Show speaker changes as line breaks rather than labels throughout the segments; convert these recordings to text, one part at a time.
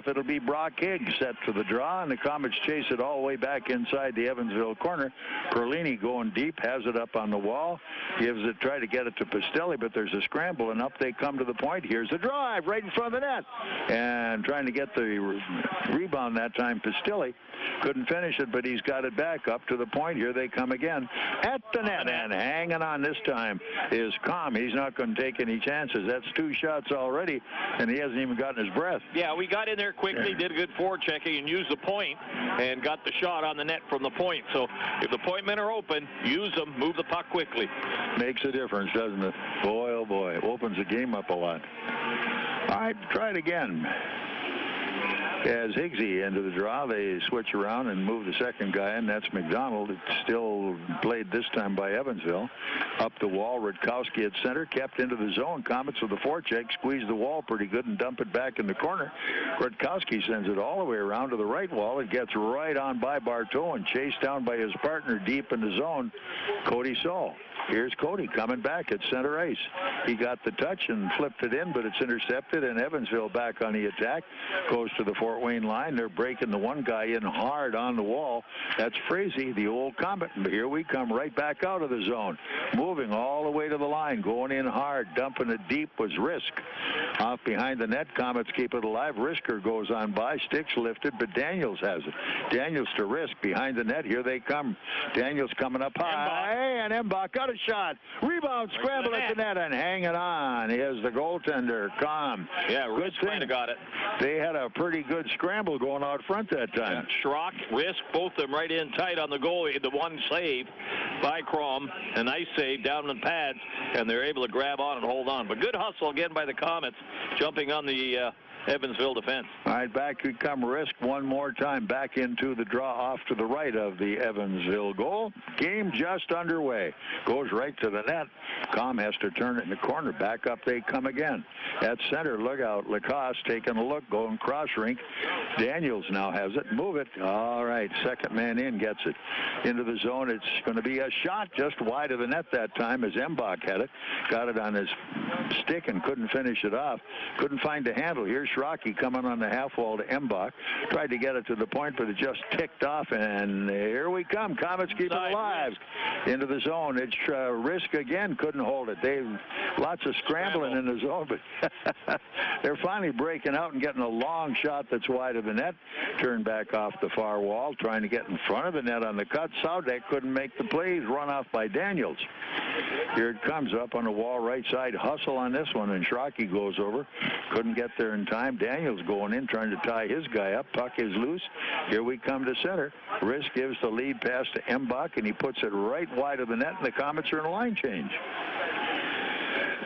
It'll be Brock Higgs set to the draw, and the Komets chase it all the way back inside the Evansville corner. Perlini going deep, has it up on the wall, try to get it to Pistilli, but there's a scramble, and up they come to the point. Here's the drive right in front of the net, and trying to get the rebound that time. Pistilli couldn't finish it, but he's got it back up to the point. Here they come again at the net, and hanging on this time is Kom. He's not going to take any chances. That's 2 shots already, and he hasn't even gotten his breath.
Yeah, we got in there quickly, did a good forechecking, and used the point, and got the shot on the net from the point. So if the point men are open, use them, move the puck quickly.
Makes a difference, doesn't it? Boy, oh boy, it opens the game up a lot. All right, try it again. As Higgsy into the draw, they switch around and move the second guy in. That's McDonald. It's still played this time by Evansville. Up the wall, Rutkowski at center, kept into the zone. Komets with the forecheck, squeeze the wall pretty good and dump it back in the corner. Rutkowski sends it all the way around to the right wall. It gets right on by Bartow and chased down by his partner deep in the zone, Cody Saul. Here's Cody coming back at center ice. He got the touch and flipped it in, but it's intercepted, and Evansville back on the attack. Goes to the Fort Wayne line. They're breaking the one guy in hard on the wall. That's Frazee, the old Comet. Here we come right back out of the zone. Moving all the way to the line, going in hard, dumping it deep was Rizk. Off behind the net, Komets keep it alive. Risker goes on by, sticks lifted, but Daniels has it. Daniels to Rizk behind the net. Here they come. Daniels coming up high, and Embach got a shot. Rebound, scramble at the net, and hanging on is the goaltender, Kom.
Yeah, Rizk kind of got it.
They had a pretty good scramble going out front that time.
Yeah, Schrock, Rizk, both of them right in tight on the goal. The one save by Krom, a nice save down in the pads, and they're able to grab on and hold on. But good hustle again by the Komets, jumping on the Evansville defense.
All right, back we come. Rizk one more time back into the draw off to the right of the Evansville goal. Game just underway. Goes right to the net. Kom has to turn it in the corner. Back up they come again. At center, look out. Lacase taking a look, going cross rink. Daniels now has it. Move it. All right, second man in gets it into the zone. It's going to be a shot just wide of the net that time as Embach had it. Got it on his stick and couldn't finish it off. Couldn't find the handle. Here's Schrocky coming on the half wall to Embach. Tried to get it to the point, but it just ticked off, and here we come. Komets keep it alive. Into the zone. It's Rizk again. Couldn't hold it. They lots of scrambling in the zone, but they're finally breaking out and getting a long shot that's wide of the net. Turned back off the far wall, trying to get in front of the net on the cut. Saudek couldn't make the plays. Run off by Daniels. Here it comes up on the wall right side. Hustle on this one, and Schrocky goes over. Couldn't get there in time. Daniels going in, trying to tie his guy up. Puck is loose. Here we come to center. Rizk gives the lead pass to Embach, and he puts it right wide of the net, and the Komets are in a line change.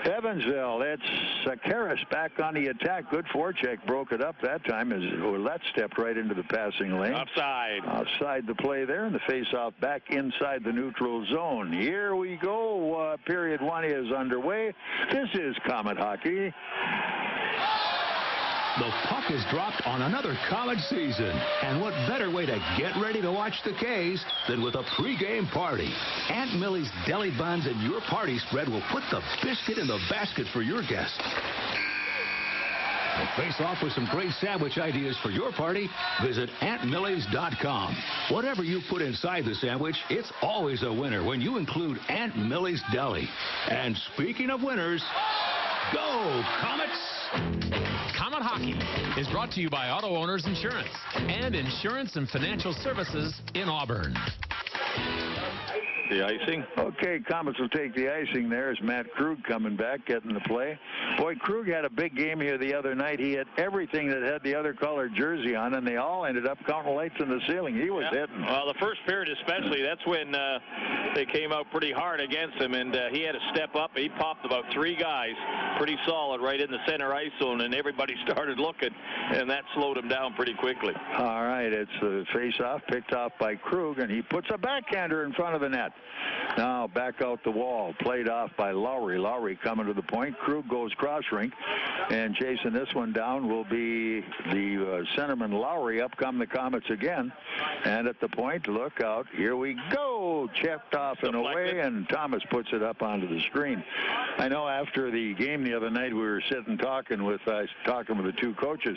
Evansville, it's Sakaris back on the attack. Good forecheck, broke it up that time as Ouellet stepped right into the passing lane. Offside the play there, and the face-off back inside the neutral zone. Here we go. Period 1 is underway. This is Komet hockey.
The puck is dropped on another college season. And what better way to get ready to watch the K's than with a pregame party? Aunt Millie's Deli Buns and your party spread will put the biscuit in the basket for your guests. To face off with some great sandwich ideas for your party, visit AuntMillie's.com. Whatever you put inside the sandwich, it's always a winner when you include Aunt Millie's Deli. And speaking of winners, go Komets!
Komet Hockey is brought to you by Auto Owners Insurance and Insurance and Financial Services in Auburn.
The icing.
Okay, Komets will take the icing there as Matt Krug coming back, getting the play. Boy, Krug had a big game here the other night. He hit everything that had the other colored jersey on, and they all ended up counting lights in the ceiling. He was hitting.
Well, the first period especially, that's when they came out pretty hard against him, and he had to step up. He popped about 3 guys pretty solid right in the center ice zone, and everybody started looking, and that slowed him down pretty quickly.
All right, it's the face-off picked off by Krug, and he puts a backhander in front of the net. Now back out the wall, played off by Lowry. Lowry coming to the point. Krug goes cross rink, and chasing this one down will be the centerman Lowry. Up come the Komets again, and at the point, look out, here we go. Oh, checked off and away, and Thomas puts it up onto the screen. I know after the game the other night we were sitting talking with the two coaches,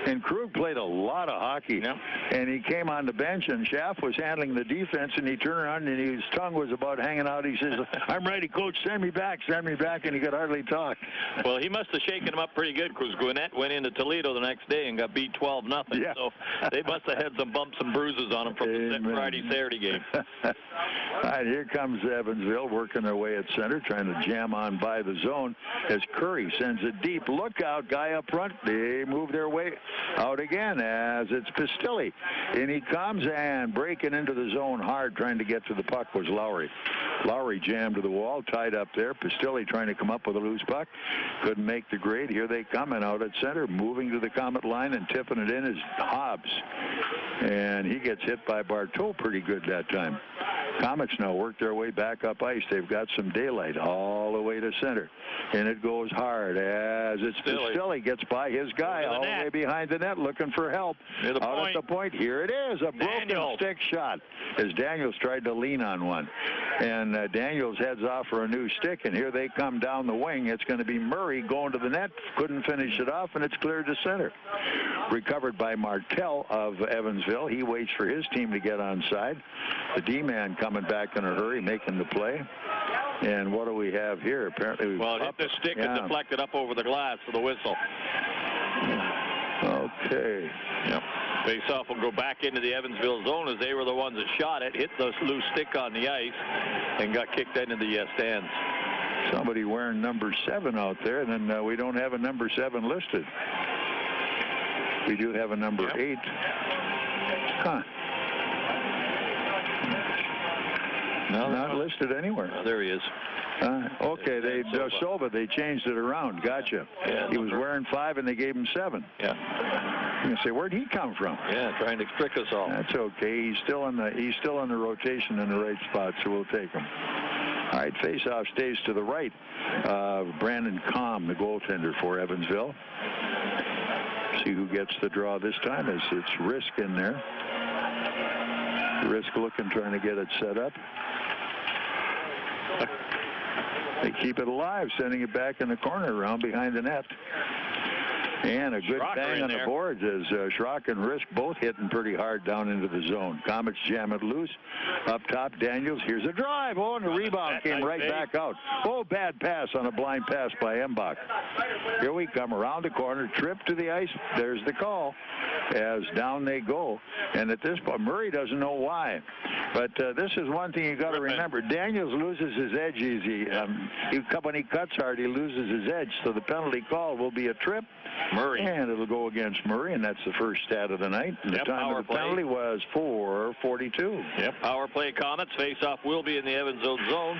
and Krug played a lot of hockey, and he came on the bench, and Schaff was handling the defense, and he turned around, and his tongue was about hanging out. He says, "I'm ready, coach, send me back," and he could hardly talk.
Well, he must have shaken him up pretty good, because Gwinnett went into Toledo the next day and got beat 12-0. Yeah. So they must have had some bumps and bruises on him from the Friday-Saturday game.
All right, here comes Evansville working their way at center, trying to jam on by the zone as Curry sends it deep. Look out, guy up front. They move their way out again as it's Pistilli. And he comes and breaking into the zone hard, trying to get to the puck was Lowry. Lowry jammed to the wall, tied up there. Pistilli trying to come up with a loose puck. Couldn't make the grade. Here they come, and out at center, moving to the Comet line and tipping it in is Hobbs. And he gets hit by Bartow pretty good that time. Komets now work their way back up ice. They've got some daylight all the way to center. And it goes hard as it's Pistilli gets by his guy all the way behind the net looking for help. Out at the point. Here it is, a broken stick shot as Daniels tried to lean on one. And Daniels heads off for a new stick, and here they come down the wing. It's going to be Murray going to the net. Couldn't finish it off, and it's cleared to center. Recovered by Martell of Evansville. He waits for his team to get on side. The D-man coming back in a hurry, making the play. And what do we have here? Apparently,
well, it hit the stick and deflected up over the glass for the whistle.
Okay.
Yep. Face-off will go back into the Evansville zone as they were the ones that shot it, hit the loose stick on the ice, and got kicked into the stands.
Somebody wearing number 7 out there, and then we don't have a number 7 listed. We do have a number 8. Huh. No, not listed anywhere.
Oh, there he is.
Okay, they changed it around. Gotcha.
Yeah,
he was wearing 5, and they gave him 7.
Yeah.
You say, where'd he come from?
Yeah, trying to trick us all.
That's okay. He's still in the rotation in the right spot, so we'll take him. All right, face-off stays to the right. Brandon Komets, the goaltender for Evansville. See who gets the draw this time. It's Rizk in there. Rizk looking, trying to get it set up. They keep it alive, sending it back in the corner around behind the net. And a good bang on the boards as Schrock and Rizk both hitting pretty hard down into the zone. Komets jam it loose. Up top, Daniels. Here's a drive. Oh, and the rebound came right back out. Oh, bad pass on a blind pass by Embach. Here we come around the corner. Trip to the ice. There's the call as down they go. And at this point, Murray doesn't know why. But this is one thing you got to remember. Daniels loses his edge easy. When he cuts hard, he loses his edge. So the penalty call will be a trip.
Murray.
And it'll go against Murray, and that's the first stat of the night. And the time of the penalty was 4:42.
Yep, power play Komets. Face-off will be in the Evansville zone.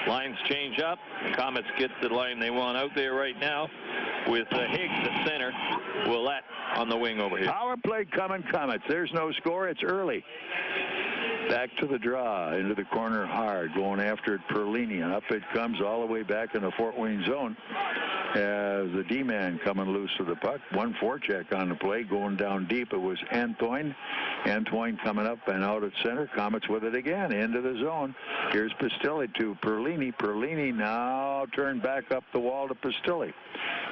Lines change up. Komets get the line they want out there right now with Higgs at center. Ouellet on the wing over here.
Power play coming, Komets. There's no score. It's early. Back to the draw, into the corner hard, going after it, Perlini, and up it comes all the way back in the Fort Wayne zone as the D-man coming loose with the puck. 1 forecheck on the play, going down deep. It was Antoine. Antoine coming up and out at center. Komets with it again, into the zone. Here's Pistilli to Perlini. Perlini now turned back up the wall to Pistilli.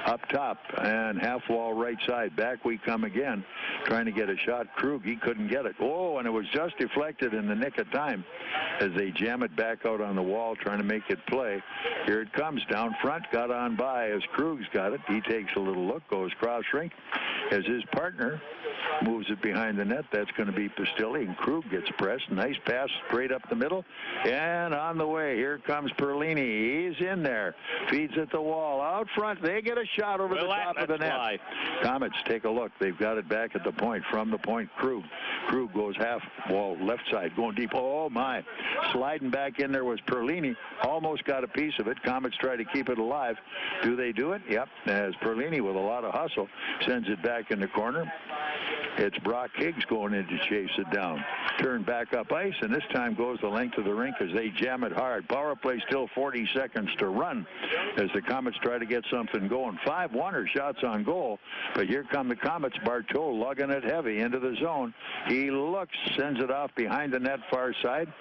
Up top and half wall right side. Back we come again, trying to get a shot. Krug, he couldn't get it. Oh, and it was just deflected in the nick of time as they jam it back out on the wall, trying to make it play. Here it comes down front, got on by as Krug's got it. He takes a little look, goes cross rink as his partner moves it behind the net. That's going to be Pistilli, and Krug gets pressed. Nice pass straight up the middle, and on the way, here comes Perlini. He's in there, feeds at the wall. Out front, they get a shot over the top of the net. Komets take a look. They've got it back at the point. From the point, Krug goes half wall left side, going deep. Oh my, sliding back in there was Perlini. Almost got a piece of it. Komets try to keep it alive. Do they do it? Yep, as Perlini with a lot of hustle sends it back in the corner. It's Brock Higgs going in to chase it down. Turn back up ice, and this time goes the length of the rink as they jam it hard. Power play still 40 seconds to run as the Komets try to get something going. 5-1er shots on goal, but here come the Komets. Bartow lugging it heavy into the zone. He looks, sends it off behind the net far side.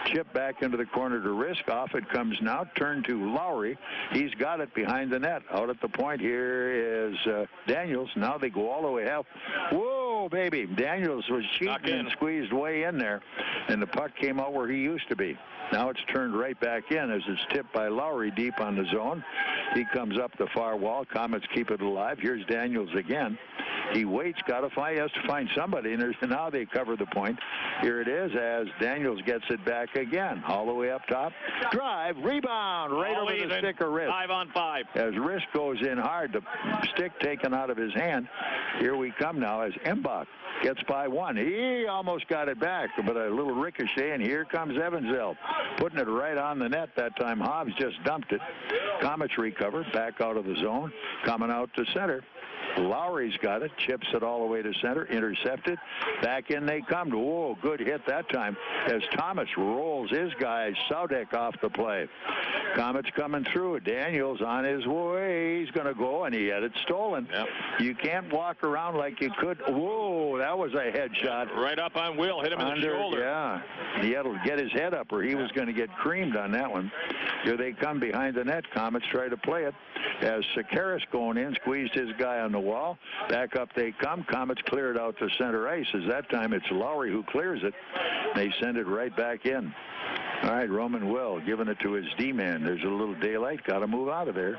Chip back into the corner to Rizk. Off it comes now. Turn to Lowry. He's got it behind the net. Out at the point here is Daniels. Now they go all the way half. Whoa, baby. Daniels was cheating and squeezed way in there, and the puck came out where he used to be. Now it's turned right back in as it's tipped by Lowry deep on the zone. He comes up the far wall. Komets keep it alive. Here's Daniels again. He waits, he has to find somebody, and now they cover the point. Here it is as Daniels gets it back again, all the way up top. Drive, rebound, right over the stick of Rizk.
5-on-5.
As Rizk goes in hard, the stick taken out of his hand. Here we come now as Embach gets by one. He almost got it back, but a little ricochet, and here comes Evansville, putting it right on the net. That time Hobbs just dumped it. Komets recover, back out of the zone, coming out to center. Lowry's got it, chips it all the way to center, intercepted. Back in they come. Whoa, good hit that time as Thomas rolls his guy, Saudek, off the play. Komets coming through. Daniels on his way. He's going to go, and he had it stolen.
Yep.
You can't walk around like you could. Whoa, that was a headshot.
Right up on Will, hit him in the shoulder.
Yeah, he had to get his head up or he was going to get creamed on that one. Here they come behind the net. Komets try to play it as Sakaris going in, squeezed his guy on the wall. Back up they come. Komets clear it out to center ice. As that time it's Lowry who clears it. They send it right back in. All right, Roman Will giving it to his D-man. There's a little daylight. Got to move out of there.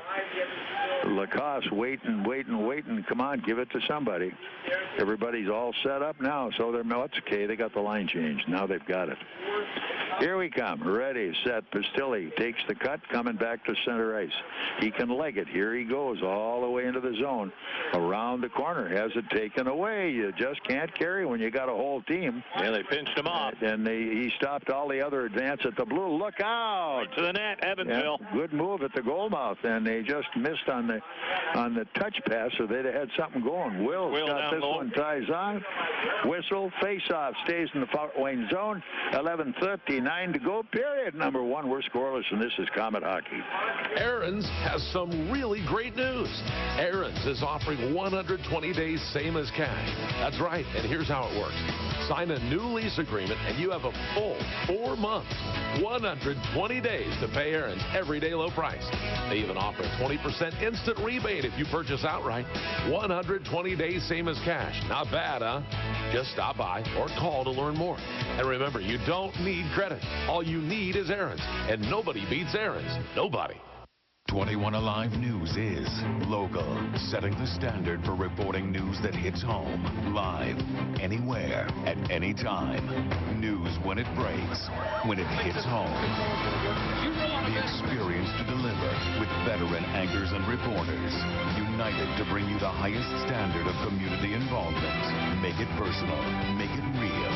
Lacase waiting. Come on, give it to somebody. Everybody's all set up now, so it's okay. They got the line changed. Now they've got it. Here we come. Ready, set. Pistilli takes the cut, coming back to center ice. He can leg it. Here he goes all the way into the zone. Around the corner. Has it taken away. You just can't carry when you got a whole team.
Yeah, they pinched him off.
And he stopped all the other advance at the blue. Look out!
Right to the net, Evansville.
Yeah, good move at the goal mouth, and they just missed on the touch pass, so they'd have had something going. Will's got this one, ties on. Whistle, face-off, stays in the Fort Wayne zone. 11:39 to go, period. Number one, we're scoreless, and this is Komet Hockey.
Aaron's has some really great news. Aaron's is offering 120 days, same as cash. That's right, and here's how it works. Sign a new lease agreement, and you have a full 4 months, 120 days to pay Aaron's everyday low price. They even offer a 20% instant rebate if you purchase outright. 120 days, same as cash. Not bad, huh? Just stop by or call to learn more. And remember, you don't need credit. All you need is Aaron's, and nobody beats Aaron's. Nobody.
21 Alive News is local, setting the standard for reporting news that hits home, live, anywhere, at any time. News when it breaks, when it hits home. The experience to deliver with veteran anchors and reporters, united to bring you the highest standard of community involvement. Make it personal, make it real.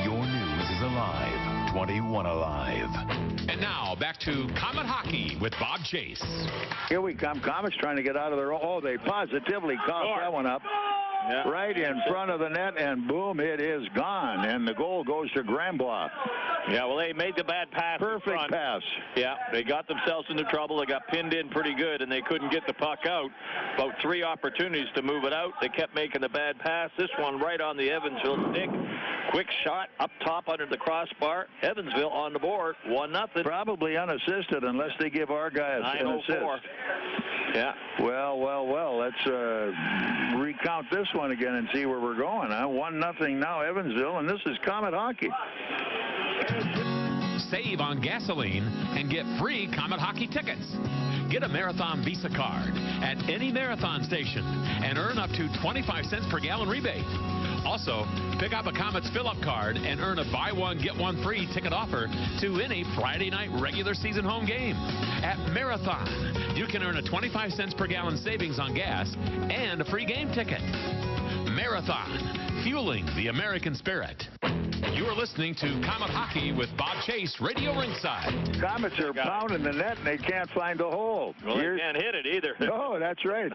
Your news is alive. 21 Alive.
And now back to Komet Hockey with Bob Chase.
Here we come. Komets trying to get out of their own. Oh, they positively coughed that one up. Yeah. Right in front of the net, and boom, it is gone. And the goal goes to Grambois.
Yeah, well, they made the bad pass.
Perfect pass.
Yeah, they got themselves into trouble. They got pinned in pretty good, and they couldn't get the puck out. About 3 opportunities to move it out. They kept making the bad pass. This one right on the Evansville stick. Quick shot up top under the crossbar. Evansville on the board, 1-0.
Probably unassisted unless they give our guy an assist.
Yeah.
Well. Let's recount this one again and see where we're going. 1-0 now, Evansville, and this is Komet Hockey.
Save on gasoline and get free Komet Hockey tickets. Get a Marathon Visa card at any Marathon station and earn up to 25 cents per gallon rebate. Also, pick up a Komets fill-up card and earn a buy one, get one free ticket offer to any Friday night regular season home game. At Marathon, you can earn a 25 cents per gallon savings on gas and a free game ticket. Marathon, fueling the American spirit. You are listening to Komet Hockey with Bob Chase, Radio Ringside.
Komets are pounding the net, and they can't find the hole.
Well, they can't hit it either.
No, that's right.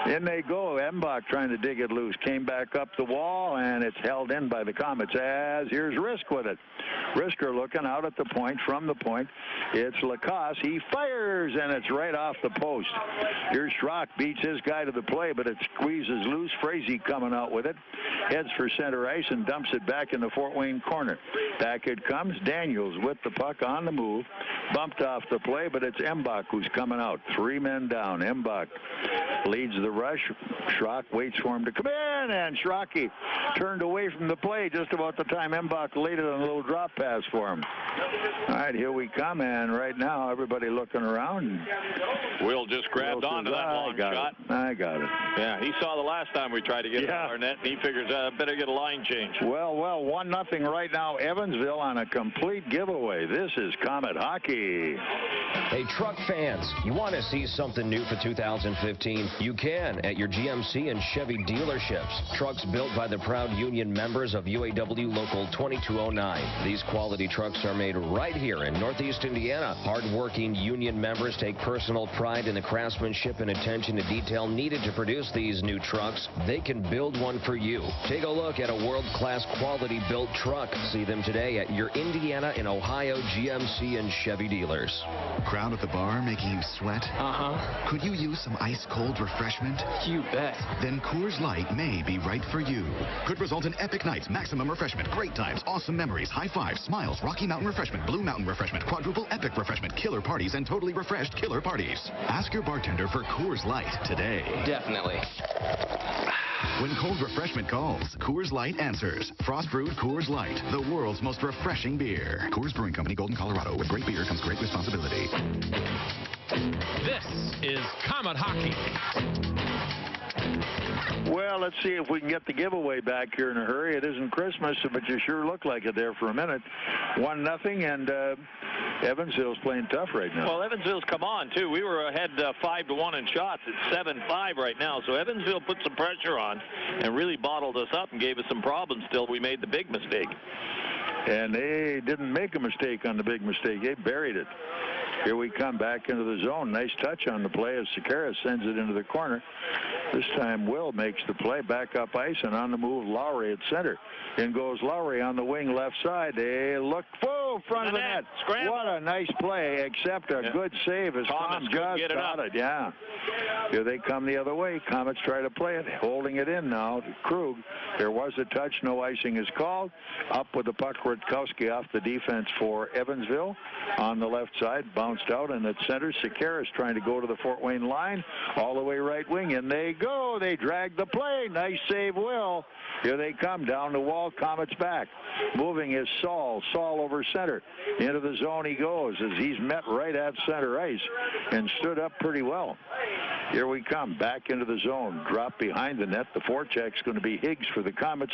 In they go. Embach trying to dig it loose. Came back up the wall, and it's held in by the Komets as here's Rizk with it. Rizker looking out at the point, from the point. It's Lacase. He fires, and it's right off the post. Here's Schrock. Beats his guy to the play, but it squeezes loose. Frazee coming out with it. Heads for center ice and dumps it back in the Fort Wayne corner. Back it comes. Daniels with the puck on the move. Bumped off the play, but it's Embach who's coming out. 3 men down. Embach leads the rush. Schrock waits for him to come in, and Schrocky turned away from the play just about the time Embach laid it on a little drop pass for him. All right, here we come, and right now everybody looking around.
Will just grabbed onto that long shot.
I got it.
Yeah, he saw the last time we tried to get it on our net, and he figures better get a line change.
Well, 1-0 right now. Evansville on a complete giveaway. This is Komet Hockey.
Hey, truck fans, you want to see something new for 2015? You can at your GMC and Chevy dealerships. Trucks built by the proud union members of UAW Local 2209. These quality trucks are made right here in Northeast Indiana. Hard-working union members take personal pride in the craftsmanship and attention to detail needed to produce these new trucks. They can build one for you. Take a look at a world-class quality-built truck. See them today at your Indiana and Ohio GMC and Chevy dealers.
Crowd at the bar making you sweat?
Uh-huh.
Could you use some ice-cold refreshment?
You bet.
Then Coors Light may be right for you. Could result in epic nights, maximum refreshment, great times, awesome memories, high fives, smiles, Rocky Mountain refreshment, Blue Mountain refreshment, quadruple epic refreshment, killer parties, and totally refreshed killer parties. Ask your bartender for Coors Light today.
Definitely.
When cold refreshment calls, Coors Light answers. Frost brewed Coors Light, the world's most refreshing beer. Coors Brewing Company, Golden, Colorado. With great beer comes great responsibility.
This is Komet Hockey.
Well, let's see if we can get the giveaway back here in a hurry. It isn't Christmas, but you sure look like it there for a minute. 1-0, and Evansville's playing tough right now.
Well, Evansville's come on, too. We were ahead 5-1 in shots. It's 7-5 right now. So Evansville put some pressure on and really bottled us up and gave us some problems till we made the big mistake.
And they didn't make a mistake on the big mistake. They buried it. Here we come back into the zone. Nice touch on the play as Sakaris sends it into the corner. This time Will makes the play back up ice, and on the move Lowry at center. In goes Lowry on the wing left side. They look full front of the net.
Scramble.
What a nice play, except a good save as Tom just got it. Yeah. Here they come the other way. Komets try to play it, holding it in now to Krug. There was a touch. No icing is called. Up with the puck, Rutkowski off the defense for Evansville. On the left side, bounced out, and at center, Sakaris trying to go to the Fort Wayne line. All the way right wing, and they go. They drag the play. Nice save, Will. Here they come down the wall. Komets back. Moving is Saul. Saul over center. Into the zone he goes as he's met right at center ice and stood up pretty well. Here we come back into the zone. Drop behind the net. The forecheck's going to be Higgs for the Komets.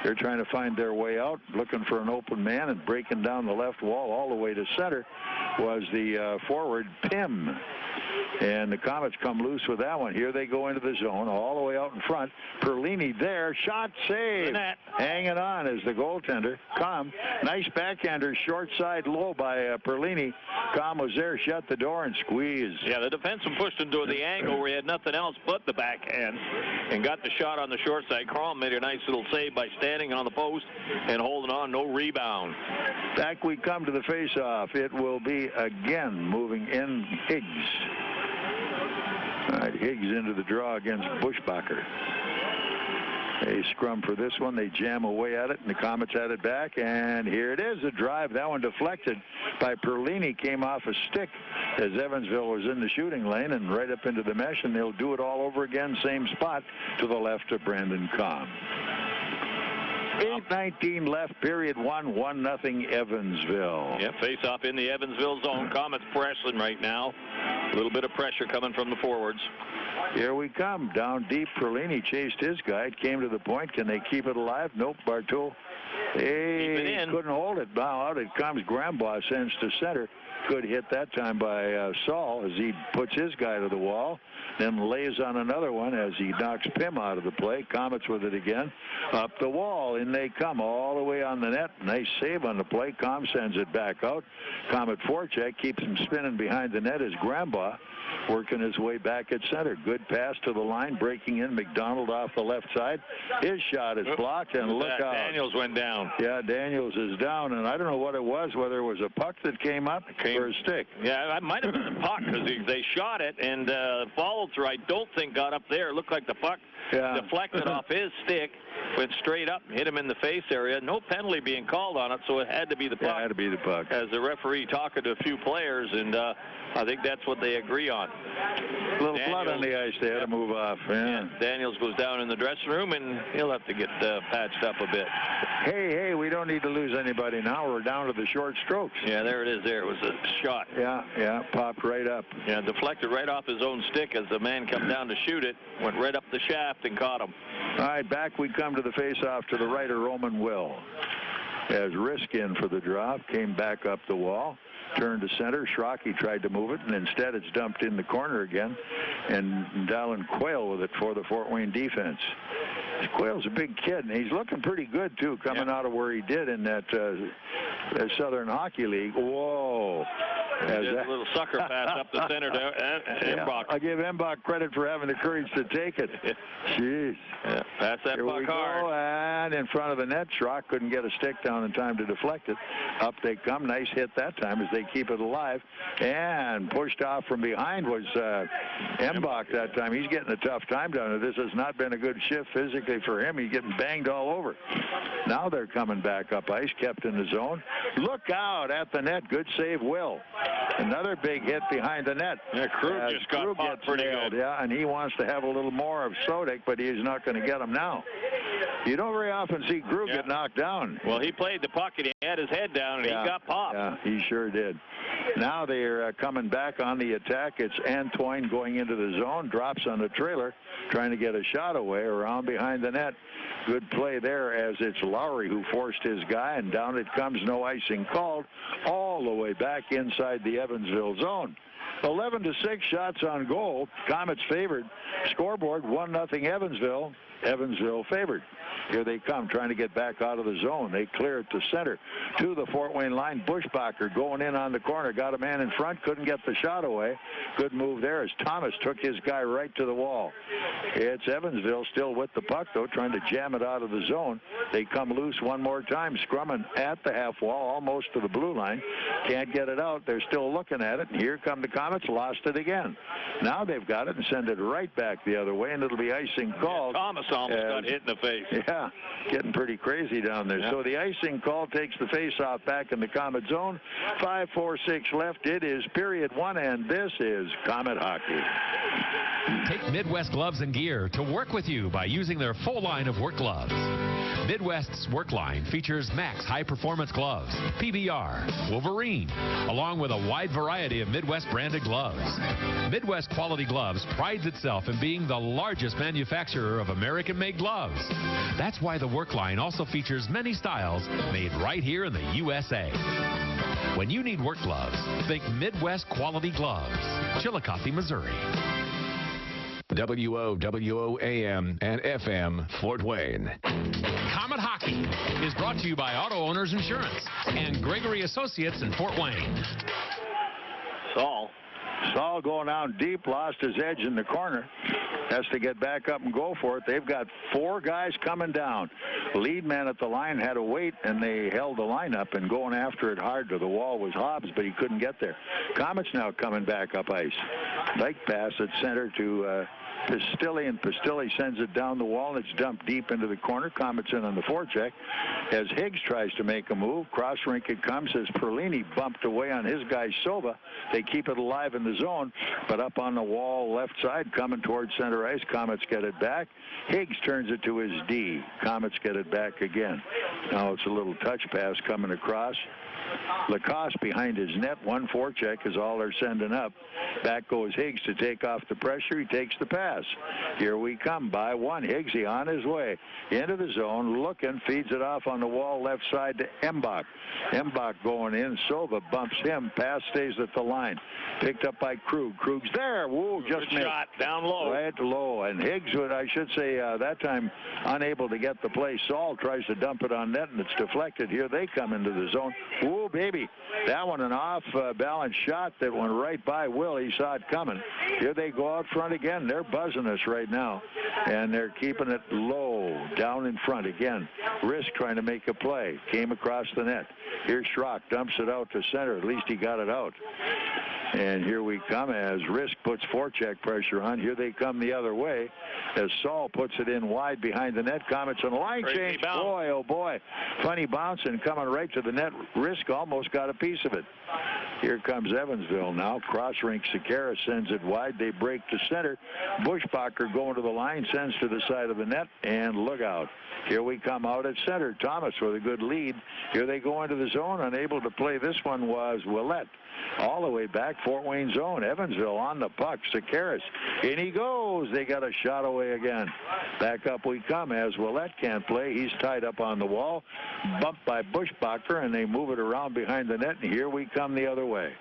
They're trying to find their way out, looking for an open man, and breaking down the left wall all the way to center was the forward Pym. And the Komets come loose with that one. Here they go into the zone, all the way out in front. Perlini there, shot, save. Hanging on is the goaltender. Com, nice backhander, short side low by Perlini. Com was there, shut the door, and squeezed.
Yeah, the defenseman pushed into the angle where he had nothing else but the backhand and got the shot on the short side. Crom made a nice little save by standing on the post and holding on, no rebound.
Back we come to the face-off. It will be again moving in Higgs. All right, Higgs into the draw against Bushbacher. They scrum for this one. They jam away at it, and the Komets had it back. And here it is, a drive. That one deflected by Perlini, came off a stick as Evansville was in the shooting lane and right up into the mesh, and they'll do it all over again. Same spot to the left of Brandon Com. 8:19 left, period 1, 1-0 Evansville.
Yeah, face off in the Evansville zone. Komets pressing right now. A little bit of pressure coming from the forwards.
Here we come. Down deep, Perlini chased his guy. It came to the point. Can they keep it alive? Nope, Bartow. He couldn't hold it. Now out it comes. Grambaugh sends to center. Good hit that time by Saul as he puts his guy to the wall, then lays on another one as he knocks Pym out of the play. Komets with it again. Up the wall. In they come all the way on the net. Nice save on the play. Com sends it back out. Komet forecheck keeps him spinning behind the net as Grambaugh working his way back at center. Good pass to the line, breaking in. McDonald off the left side. His shot is blocked, and look out.
Daniels went down.
Yeah, Daniels is down, and I don't know what it was, whether it was a puck that came up or a stick.
Yeah, it might have been a puck because they shot it and followed through. I don't think got up there. It looked like the puck deflected off his stick, went straight up, hit him in the face area. No penalty being called on it, so it had to be the puck.
Yeah, it had to be the puck.
As the referee talking to a few players, and I think that's what they agree on.
A little blood on the ice. They had to move off. Yeah.
Daniels goes down in the dressing room, and he'll have to get patched up a bit.
Hey, we don't need to lose anybody now. We're down to the short strokes.
Yeah, there it is. There it was a shot.
Yeah, popped right up.
Yeah, deflected right off his own stick as the man come down to shoot it. Went right up the shaft and caught him.
All right, back we come to the face-off to the right of Roman Will. As Rizk in for the drop, came back up the wall. Turned to center. Schrocky tried to move it, and instead it's dumped in the corner again. And Dallin Quayle with it for the Fort Wayne defense. Quayle's a big kid, and he's looking pretty good, too, coming out of where he did in that Southern Hockey League. Whoa.
A little sucker pass up the center to Embach.
I'll give Embach credit for having the courage to take it. Jeez.
Yeah, pass that puck hard.
Go, and in front of the net, Schrock couldn't get a stick down in time to deflect it. Up they come. Nice hit that time as they keep it alive. And pushed off from behind was Embach that time. He's getting a tough time down there. This has not been a good shift physically for him. He's getting banged all over. Now they're coming back up ice, kept in the zone. Look out at the net. Good save, Will. Another big hit behind the net.
Yeah, Krug just got popped pretty good.
Yeah, and he wants to have a little more of Sodek, but he's not going to get him now. You don't very often see Krug get knocked down.
Well, he played the puck, and he had his head down, and he got popped.
Yeah, he sure did. Now they're coming back on the attack. It's Antoine going into the zone, drops on the trailer, trying to get a shot away around behind the net. Good play there as it's Lowry who forced his guy, and down it comes. No icing called all the way back inside the Evansville zone. 11-6 shots on goal. Komets favored. Scoreboard 1-0 Evansville. Evansville favored. Here they come, trying to get back out of the zone. They clear it to center, to the Fort Wayne line. Bushbacher going in on the corner. Got a man in front, couldn't get the shot away. Good move there as Thomas took his guy right to the wall. It's Evansville still with the puck, though, trying to jam it out of the zone. They come loose one more time, scrumming at the half wall, almost to the blue line. Can't get it out. They're still looking at it, and here come the Komets, lost it again. Now they've got it and send it right back the other way, and it'll be icing called.
Yeah, Thomas almost got hit in the face.
Yeah, getting pretty crazy down there. Yeah. So the icing call takes the face-off back in the Komet zone. 5:46 left. It is period one, and this is Komet hockey.
Take Midwest Gloves and Gear to work with you by using their full line of work gloves. Midwest's work line features Max high-performance gloves, PBR, Wolverine, along with a wide variety of Midwest branded gloves. Midwest Quality Gloves prides itself in being the largest manufacturer of American-made gloves. That's why the work line also features many styles made right here in the USA. When you need work gloves, think Midwest Quality Gloves, Chillicothe, Missouri.
WOWO AM and FM, Fort Wayne.
Komet Hockey is brought to you by Auto Owners Insurance and Gregory Associates in Fort Wayne.
Saul going down deep, lost his edge in the corner. Has to get back up and go for it. They've got 4 guys coming down. Lead man at the line had to wait, and they held the line up, and going after it hard to the wall was Hobbs, but he couldn't get there. Komets now coming back up ice. Bike pass at center to Pistilli, and Pistilli sends it down the wall, and it's dumped deep into the corner. Komets in on the forecheck. As Higgs tries to make a move, cross rink it comes as Perlini bumped away on his guy Silva. They keep it alive in the zone, but up on the wall left side coming towards center ice. Komets get it back. Higgs turns it to his D. Komets get it back again. Now it's a little touch pass coming across. Lacase behind his net. 1 forecheck is all they're sending up. Back goes Higgs to take off the pressure. He takes the pass. pass. Here we come by one. Higgsy on his way into the zone, looking, feeds it off on the wall left side to Embach. Embach going in. Sova bumps him. Pass stays at the line. Picked up by Krug. Krug's there. Whoa, just missed.
Shot down low.
Right low. And Higgs would, I should say, that time unable to get the play. Saul tries to dump it on net, and it's deflected. Here they come into the zone. Whoa, baby. That one an off-balance shot that went right by Will. He saw it coming. Here they go out front again. They're buzzing us right now, and they're keeping it low down in front again. Rizk trying to make a play. Came across the net. Here's Schrock. Dumps it out to center. At least he got it out. And here we come as Rizk puts forecheck pressure on. Here they come the other way as Saul puts it in wide behind the net. Komets on the line change. Boy, oh boy. Funny bounce and coming right to the net. Rizk almost got a piece of it. Here comes Evansville now. Cross rink. Sakara sends it wide. They break to center. Bushbacher going to the line. Sends to the side of the net. And look out. Here we come out at center. Thomas with a good lead. Here they go into the zone. Unable to play. This one was Ouellet. All the way back, Fort Wayne zone. Evansville on the puck. Sakaris. In he goes. They got a shot away again. Back up we come as Ouellet can't play. He's tied up on the wall. Bumped by Bushbacher, and they move it around behind the net, and here we come the other way.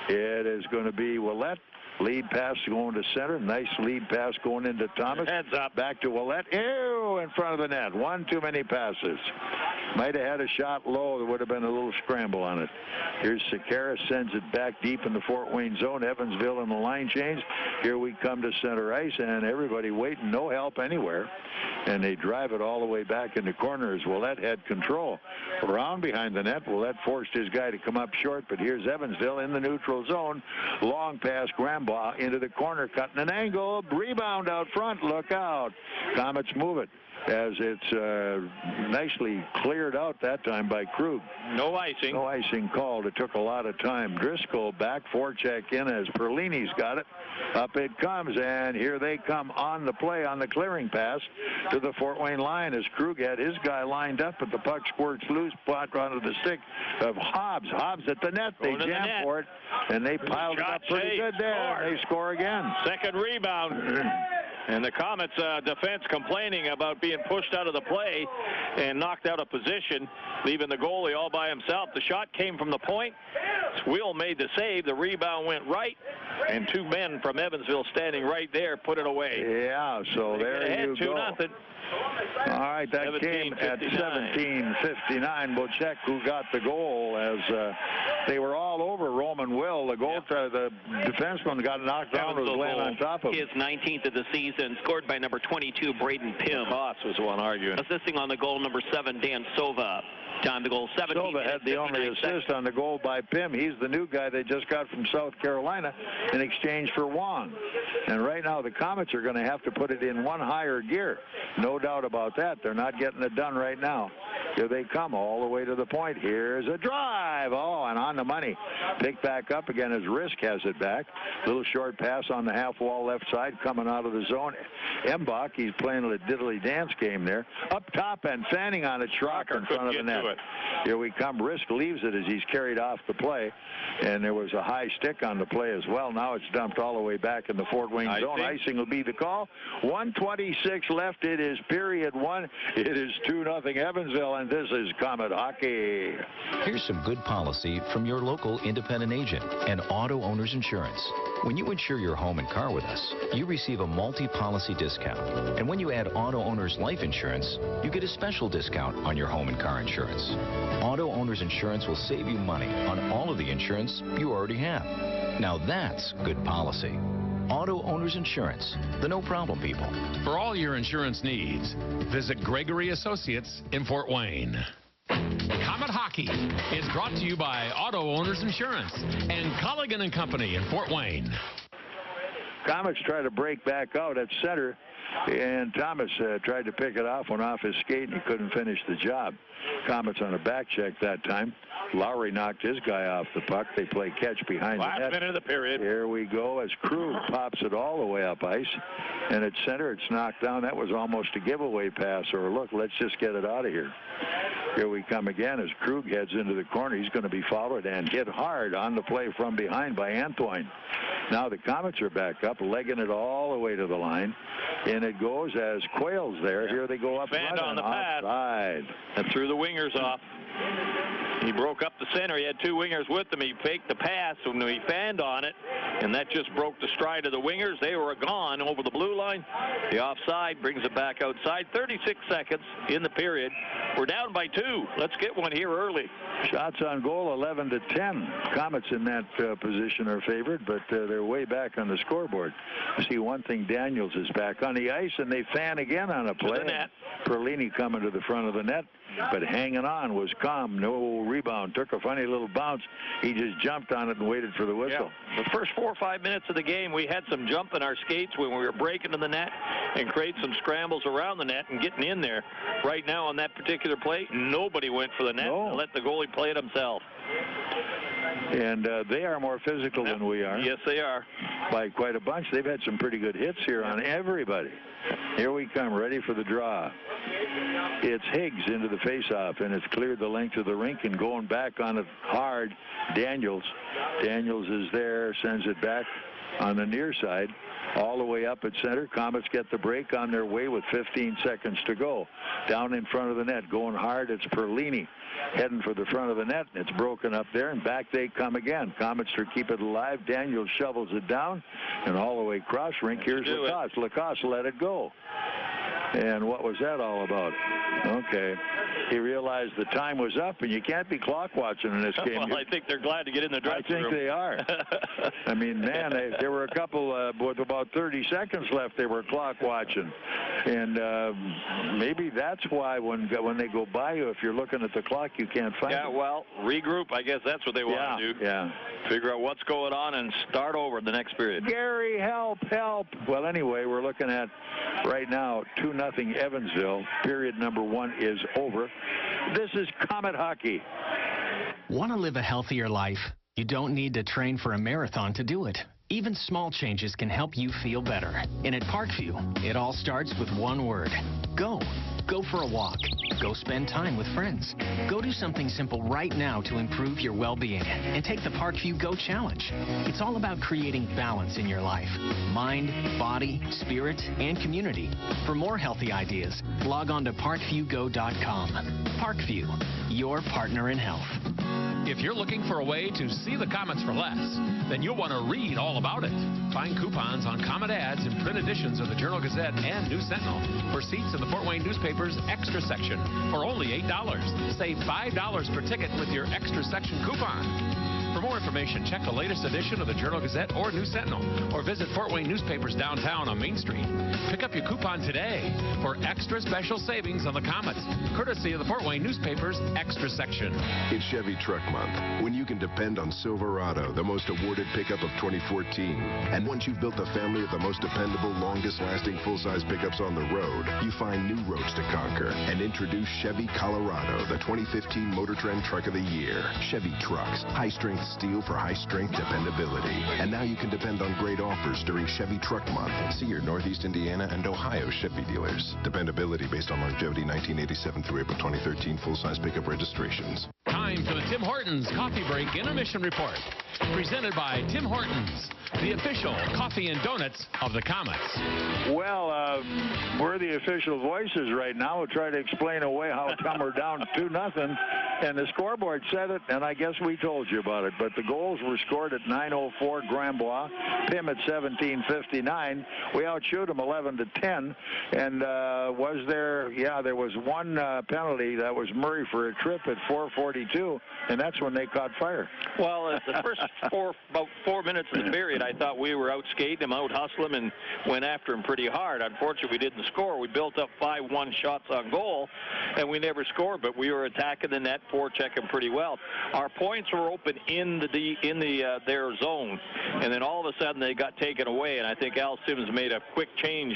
It is going to be Ouellet. Lead pass going to center. Nice lead pass going into Thomas.
Heads up.
Back to Ouellet. Ew, in front of the net. One too many passes. Might have had a shot low. There would have been a little scramble on it. Here's Sakara. Sends it back deep in the Fort Wayne zone. Evansville in the line change. Here we come to center ice, and everybody waiting. No help anywhere. And they drive it all the way back in the corner as Ouellet had control. Around behind the net. Ouellet forced his guy to come up short, but here's Evansville in the neutral zone. Long pass. Grambaugh into the corner, cutting an angle. Rebound out front. Look out. Komets move it as it's nicely cleared out that time by Krug.
No icing.
No icing called. It took a lot of time. Driscoll back, forecheck in as Perlini's got it. Up it comes, and here they come on the play on the clearing pass to the Fort Wayne line as Krug had his guy lined up, but the puck squirts loose, pot onto the stick of Hobbs. Hobbs at the net. They jam for it, and they piled it up pretty good there. And they score again.
Second rebound. And the Komets defense complaining about being pushed out of the play and knocked out of position, leaving the goalie all by himself. The shot came from the point. Will made the save. The rebound went right, and two men from Evansville standing right there put it away.
Yeah, so there you go.
2-0.
All right, that came at 17:59. We'll check who got the goal as they were all over Roman Will. The goal, the defenseman got knocked down, was laying on top of him.
His 19th of the season, scored by number 22, Braden Pym.
Boss was one arguing.
Assisting on the goal, number 7, Dan Sova. Time the goal, 17.
Sova had the only assist on the goal by Pym. He's the new guy they just got from South Carolina in exchange for Wong. And right now the Komets are going to have to put it in one higher gear. No doubt about that. They're not getting it done right now. Here they come all the way to the point. Here's a drive. Oh, and on the money. Picked back up again as Rizk has it back. Little short pass on the half wall left side coming out of the zone. Embach, he's playing a diddly dance game there. Up top and fanning on it. Schrocker in front of the net. Here we come. Rizk leaves it as he's carried off the play. And there was a high stick on the play as well. Now it's dumped all the way back in the Fort Wayne zone. Icing will be the call. 1:26 left. It is period one. It is 2-0 Evansville, and this is Komet Hockey.
Here's some good policy from your local independent agent and Auto Owners Insurance. When you insure your home and car with us, you receive a multi-policy discount. And when you add Auto Owners Life Insurance, you get a special discount on your home and car insurance. Auto Owners Insurance will save you money on all of the insurance you already have. Now that's good policy. Auto Owners Insurance, the no-problem people.
For all your insurance needs, visit Gregory Associates in Fort Wayne. Komet Hockey is brought to you by Auto Owners Insurance and Colligan & Company in Fort Wayne.
Komets try to break back out at center. And Thomas tried to pick it off, went off his skate, and he couldn't finish the job. Komets on a back check that time. Lowry knocked his guy off the puck. They play catch behind the net.
Last minute of the period.
Here we go as Krug pops it all the way up ice. And at center, it's knocked down. That was almost a giveaway pass, or look, let's just get it out of here. Here we come again as Krug heads into the corner. He's going to be followed and hit hard on the play from behind by Antoine. Now the Komets are back up, legging it all the way to the line. And it goes as Quayle's there. Here they go up
Fanned on the pass.
Offside.
And threw the wingers off. He broke up the center. He had two wingers with him. He faked the pass when he fanned on it, and that just broke the stride of the wingers. They were gone over the blue line. The offside brings it back outside. 36 seconds in the period. We're down by 2. Let's get one here early.
Shots on goal, 11-10. Komets in that position are favored, but they're way back on the scoreboard. See one thing, Daniels is back on the ice, and they fan again on a play. Perlini coming to the front of the net, but hanging on was calm. No rebound. Took a funny little bounce. He just jumped on it and waited for the whistle.
Yeah. The first 4 or 5 minutes of the game, we had some jump in our skates when we were breaking to the net and create some scrambles around the net and getting in there. Right now on that particular play, nobody went for the net and let the goalie play it himself.
And they are more physical than we are.
Yes, they are.
By quite a bunch. They've had some pretty good hits here on everybody. Here we come, ready for the draw. It's Higgs into the faceoff, and it's cleared the length of the rink and going back on it hard. Daniels is there, sends it back on the near side. All the way up at center. Komets get the break on their way with 15 seconds to go. Down in front of the net, going hard, it's Perlini heading for the front of the net. It's broken up there, and back they come again. Komets to keep it alive. Daniels shovels it down, and all the way cross rink. Here's Lacase. Lacase let it go. And what was that all about? Okay. He realized the time was up, and you can't be clock watching in this game.
Well, I think they're glad to get in the dressing room.
I think they are. I mean, man, there were a couple with about 30 seconds left. They were clock watching, and maybe that's why when they go by you, if you're looking at the clock, you can't find it.
Yeah, well, regroup. I guess that's what they want to do.
Yeah.
Figure out what's going on and start over the next period.
Gary, help! Well, anyway, we're looking at right now 2-0 Evansville. Period number 1 is over. This is Komet Hockey.
Want to live a healthier life? You don't need to train for a marathon to do it. Even small changes can help you feel better. And at Parkview, it all starts with one word. Go. Go for a walk. Go spend time with friends. Go do something simple right now to improve your well-being and take the Parkview Go Challenge. It's all about creating balance in your life. Mind, body, spirit, and community. For more healthy ideas, log on to parkviewgo.com. Parkview, your partner in health.
If you're looking for a way to see the Komets for less, then you'll want to read all about it. Find coupons on Komet ads in print editions of the Journal-Gazette and News Sentinel for seats in the Fort Wayne newspaper's extra section for only $8. Save $5 per ticket with your extra section coupon. For more information, check the latest edition of the Journal-Gazette or News Sentinel, or visit Fort Wayne Newspapers downtown on Main Street. Pick up your coupon today for extra special savings on the Komets, courtesy of the Fort Wayne Newspapers Extra Section.
It's Chevy Truck Month, when you can depend on Silverado, the most awarded pickup of 2014. And once you've built the family of the most dependable, longest-lasting full-size pickups on the road, you find new roads to conquer and introduce Chevy Colorado, the 2015 Motor Trend Truck of the Year. Chevy trucks, high-strength steel for high-strength dependability. And now you can depend on great offers during Chevy Truck Month. See your Northeast Indiana and Ohio Chevy dealers. Dependability based on longevity 1987 through April 2013 full-size pickup registrations.
Time for the Tim Hortons Coffee Break Intermission Report. Presented by Tim Hortons, the official coffee and donuts of the Komets.
Well, we're the official voices right now. We'll try to explain away how come we're down 2-0. And the scoreboard said it, and I guess we told you about it. But the goals were scored at 9:04 Grambois, Pim at 17:59. We outshoot them 11-10. And there was one penalty. That was Murray for a trip at 4:42, and that's when they caught fire.
Well, the first about 4 minutes of the period, I thought we were out skating him, out hustling him, and went after him pretty hard. Unfortunately, we didn't score. We built up 5-1 shots on goal, and we never scored, but we were attacking the net, forechecking pretty well. Our points were open in their zone, and then all of a sudden they got taken away, and I think Al Sims made a quick change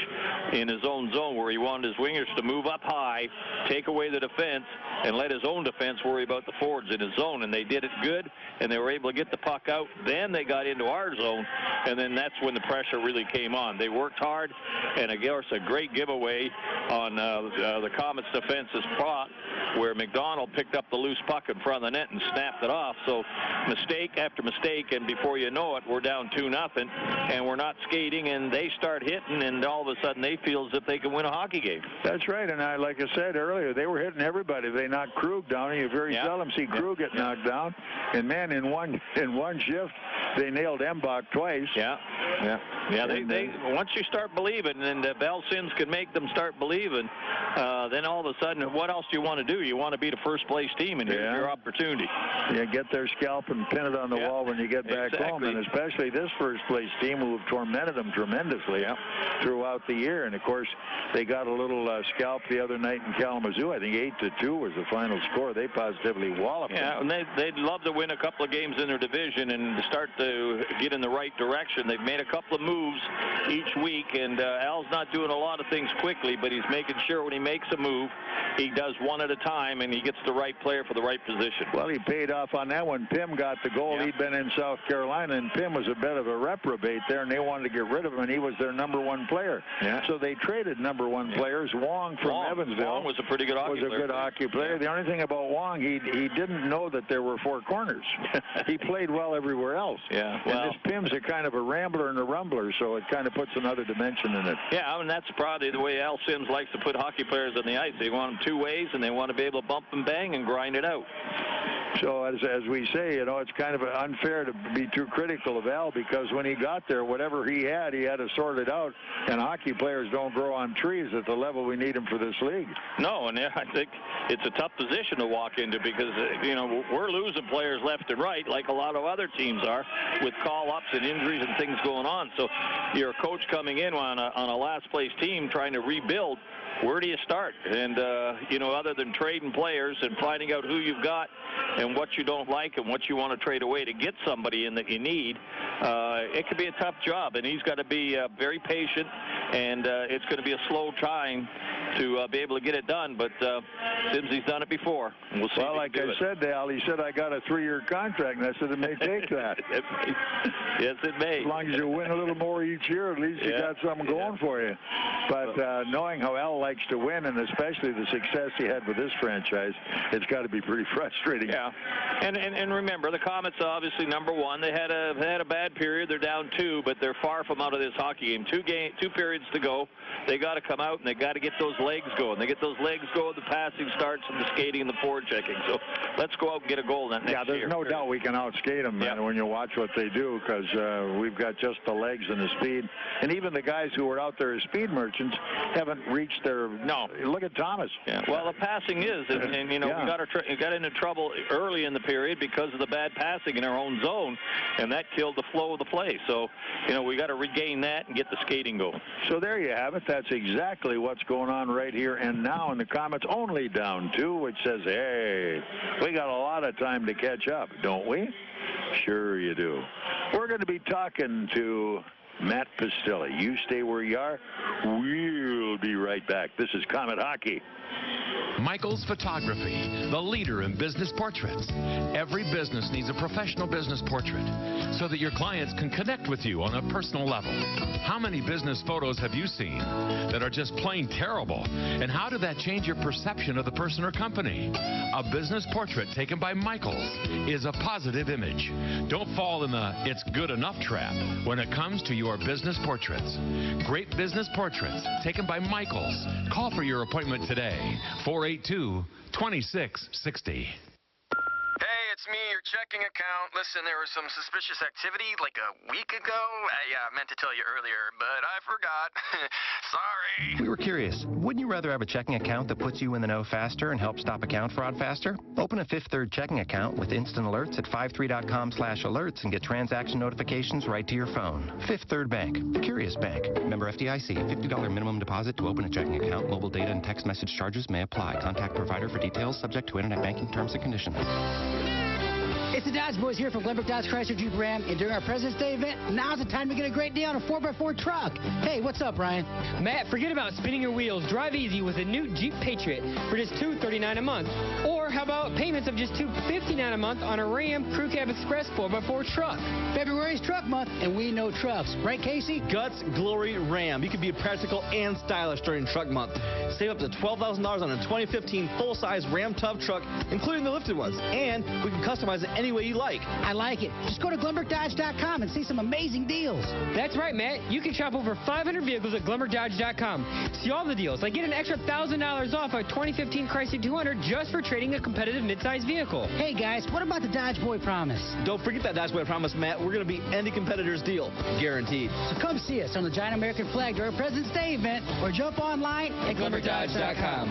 in his own zone where he wanted his wingers to move up high, take away the defense, and let his own defense worry about the forwards in his zone, and they did it good, and they were able to get the puck out. Then they got into our zone, and then that's when the pressure really came on. They worked hard, and of course a great giveaway on the Komets defense's spot where McDonald picked up the loose puck in front of the net and snapped it off. So mistake after mistake, and before you know it, we're down 2-0, and we're not skating, and they start hitting, and all of a sudden they feel as if they can win a hockey game.
That's right, and like I said earlier, they were hitting everybody. They knocked Krug down. You very seldom see Krug get knocked down. And man, in one shift, they nailed Embach twice.
Yeah. They once you start believing, and Al Sims can make them start believing, then all of a sudden, what else do you want to do? You want to be the first place team, and here's your opportunity.
Yeah, get their scalp and pin it on the wall when you get back home, and especially this first place team who have tormented them tremendously throughout the year. And of course, they got a little scalp the other night in Kalamazoo. I think 8-2 was the final score. They positively walloped them.
Yeah, and they'd love to win a couple of games in their division and start to get in the right direction. They've made a couple of moves each week, and Al's not doing a lot of things quickly, but he's making sure when he makes a move, he does one at a time, and he gets the right player for the right position.
Well, he paid off on that one. Pym got the goal. He'd been in South Carolina, and Pym was a bit of a reprobate there, and they wanted to get rid of him, and he was their #1 player. So they traded #1 players. Wong from Evansville.
Wong was a pretty good hockey player.
Was a good hockey player. The only thing about Wong, he didn't know that there were 4 corners. He played well everywhere else.
Yeah.
Well, and this Pym's a kind of a rambler and a rumbler, so it kind of puts another dimension in it.
Yeah, I mean, that's probably the way Al Sims likes to put hockey players on the ice. They want them 2 ways, and they want to be able to bump and bang and grind it out.
So as we say, you know, it's kind of unfair to be too critical of Al, because when he got there, whatever he had to sort it out, and hockey players don't grow on trees at the level we need them for this league.
No, and I think it's a tough position to walk into because, you know, we're losing players left and right like a lot of other teams are with call-ups and injuries and things going on. So you're a coach coming in on a last-place team trying to rebuild. Where do you start? And, you know, other than trading players and finding out who you've got and what you don't like and what you want to trade away to get somebody in that you need, it could be a tough job. And he's got to be very patient, and it's going to be a slow time to be able to get it done. But Simsey's done it before. And we'll see.
Well, like I said to Al, he said, I got a 3-year contract, and I said it may take that.
Yes, it may.
As long as you win a little more each year, at least you got something going for you. But knowing how Al likes to win, and especially the success he had with this franchise, it's got to be pretty frustrating.
Yeah, and remember, the Komets obviously #1. They had a bad period. They're down 2, but they're far from out of this hockey game. 2 periods to go. They got to come out, and they got to get those legs going. They get those legs going, the passing starts, and the skating and the forechecking. So let's go out and get a goal next year.
Yeah, there's no doubt we can outskate them, man, when you watch what they do, because we've got just the legs and the speed. And even the guys who are out there as speed merchants haven't reached their... No. Look at Thomas.
Yeah. Well, the passing is, and you know, we got into trouble early in the period because of the bad passing in our own zone, and that killed the flow of the play. So, you know, we got to regain that and get the skating going.
So there you have it. That's exactly what's going on right here and now, and the Komets only down 2, which says, hey, we got a lot of time to catch up, don't we? Sure you do. We're going to be talking to Matt Pistilli. You stay where you are. We'll be right back. This is Komet Hockey.
Michael's Photography, the leader in business portraits. Every business needs a professional business portrait so that your clients can connect with you on a personal level. How many business photos have you seen that are just plain terrible? And how did that change your perception of the person or company? A business portrait taken by Michael's is a positive image. Don't fall in the it's good enough trap when it comes to your business portraits. Great business portraits taken by Michael's. Call for your appointment today. 482-2660.
Hey, it's me, your checking account. Listen, there was some suspicious activity like a week ago. Yeah, I meant to tell you earlier, but I forgot. Sorry.
We were curious. Wouldn't you rather have a checking account that puts you in the know faster and helps stop account fraud faster? Open a Fifth Third checking account with instant alerts at 53.com/alerts and get transaction notifications right to your phone. Fifth Third Bank. Curious Bank. Member FDIC. $50 minimum deposit to open a checking account. Mobile data and text message charges may apply. Contact provider for details, subject to internet banking terms and conditions.
It's the Dodge Boys here from Glenbrook Dodge Chrysler Jeep Ram, and during our President's Day event, now's the time to get a great deal on a 4x4 truck. Hey, what's up, Ryan?
Matt, forget about spinning your wheels. Drive easy with a new Jeep Patriot for just $239 a month. Or how about payments of just $259 a month on a Ram Crew Cab Express 4x4 truck?
February's truck month, and we know trucks. Right, Casey?
Guts Glory Ram. You can be practical and stylish during truck month. Save up to $12,000 on a 2015 full-size Ram Tub truck, including the lifted ones. And we can customize it any way you like.
I like it. Just go to GlenbrookDodge.com and see some amazing deals.
That's right, Matt. You can shop over 500 vehicles at GlenbrookDodge.com. See all the deals, like get an extra $1,000 off a 2015 Chrysler 200 just for trading a competitive midsize vehicle.
Hey, guys, what about the Dodge Boy Promise?
Don't forget that Dodge Boy Promise, Matt. We're going to beat any competitor's deal. Guaranteed.
So come see us on the giant American flag during our President's Day event or jump online at GlenbrookDodge.com.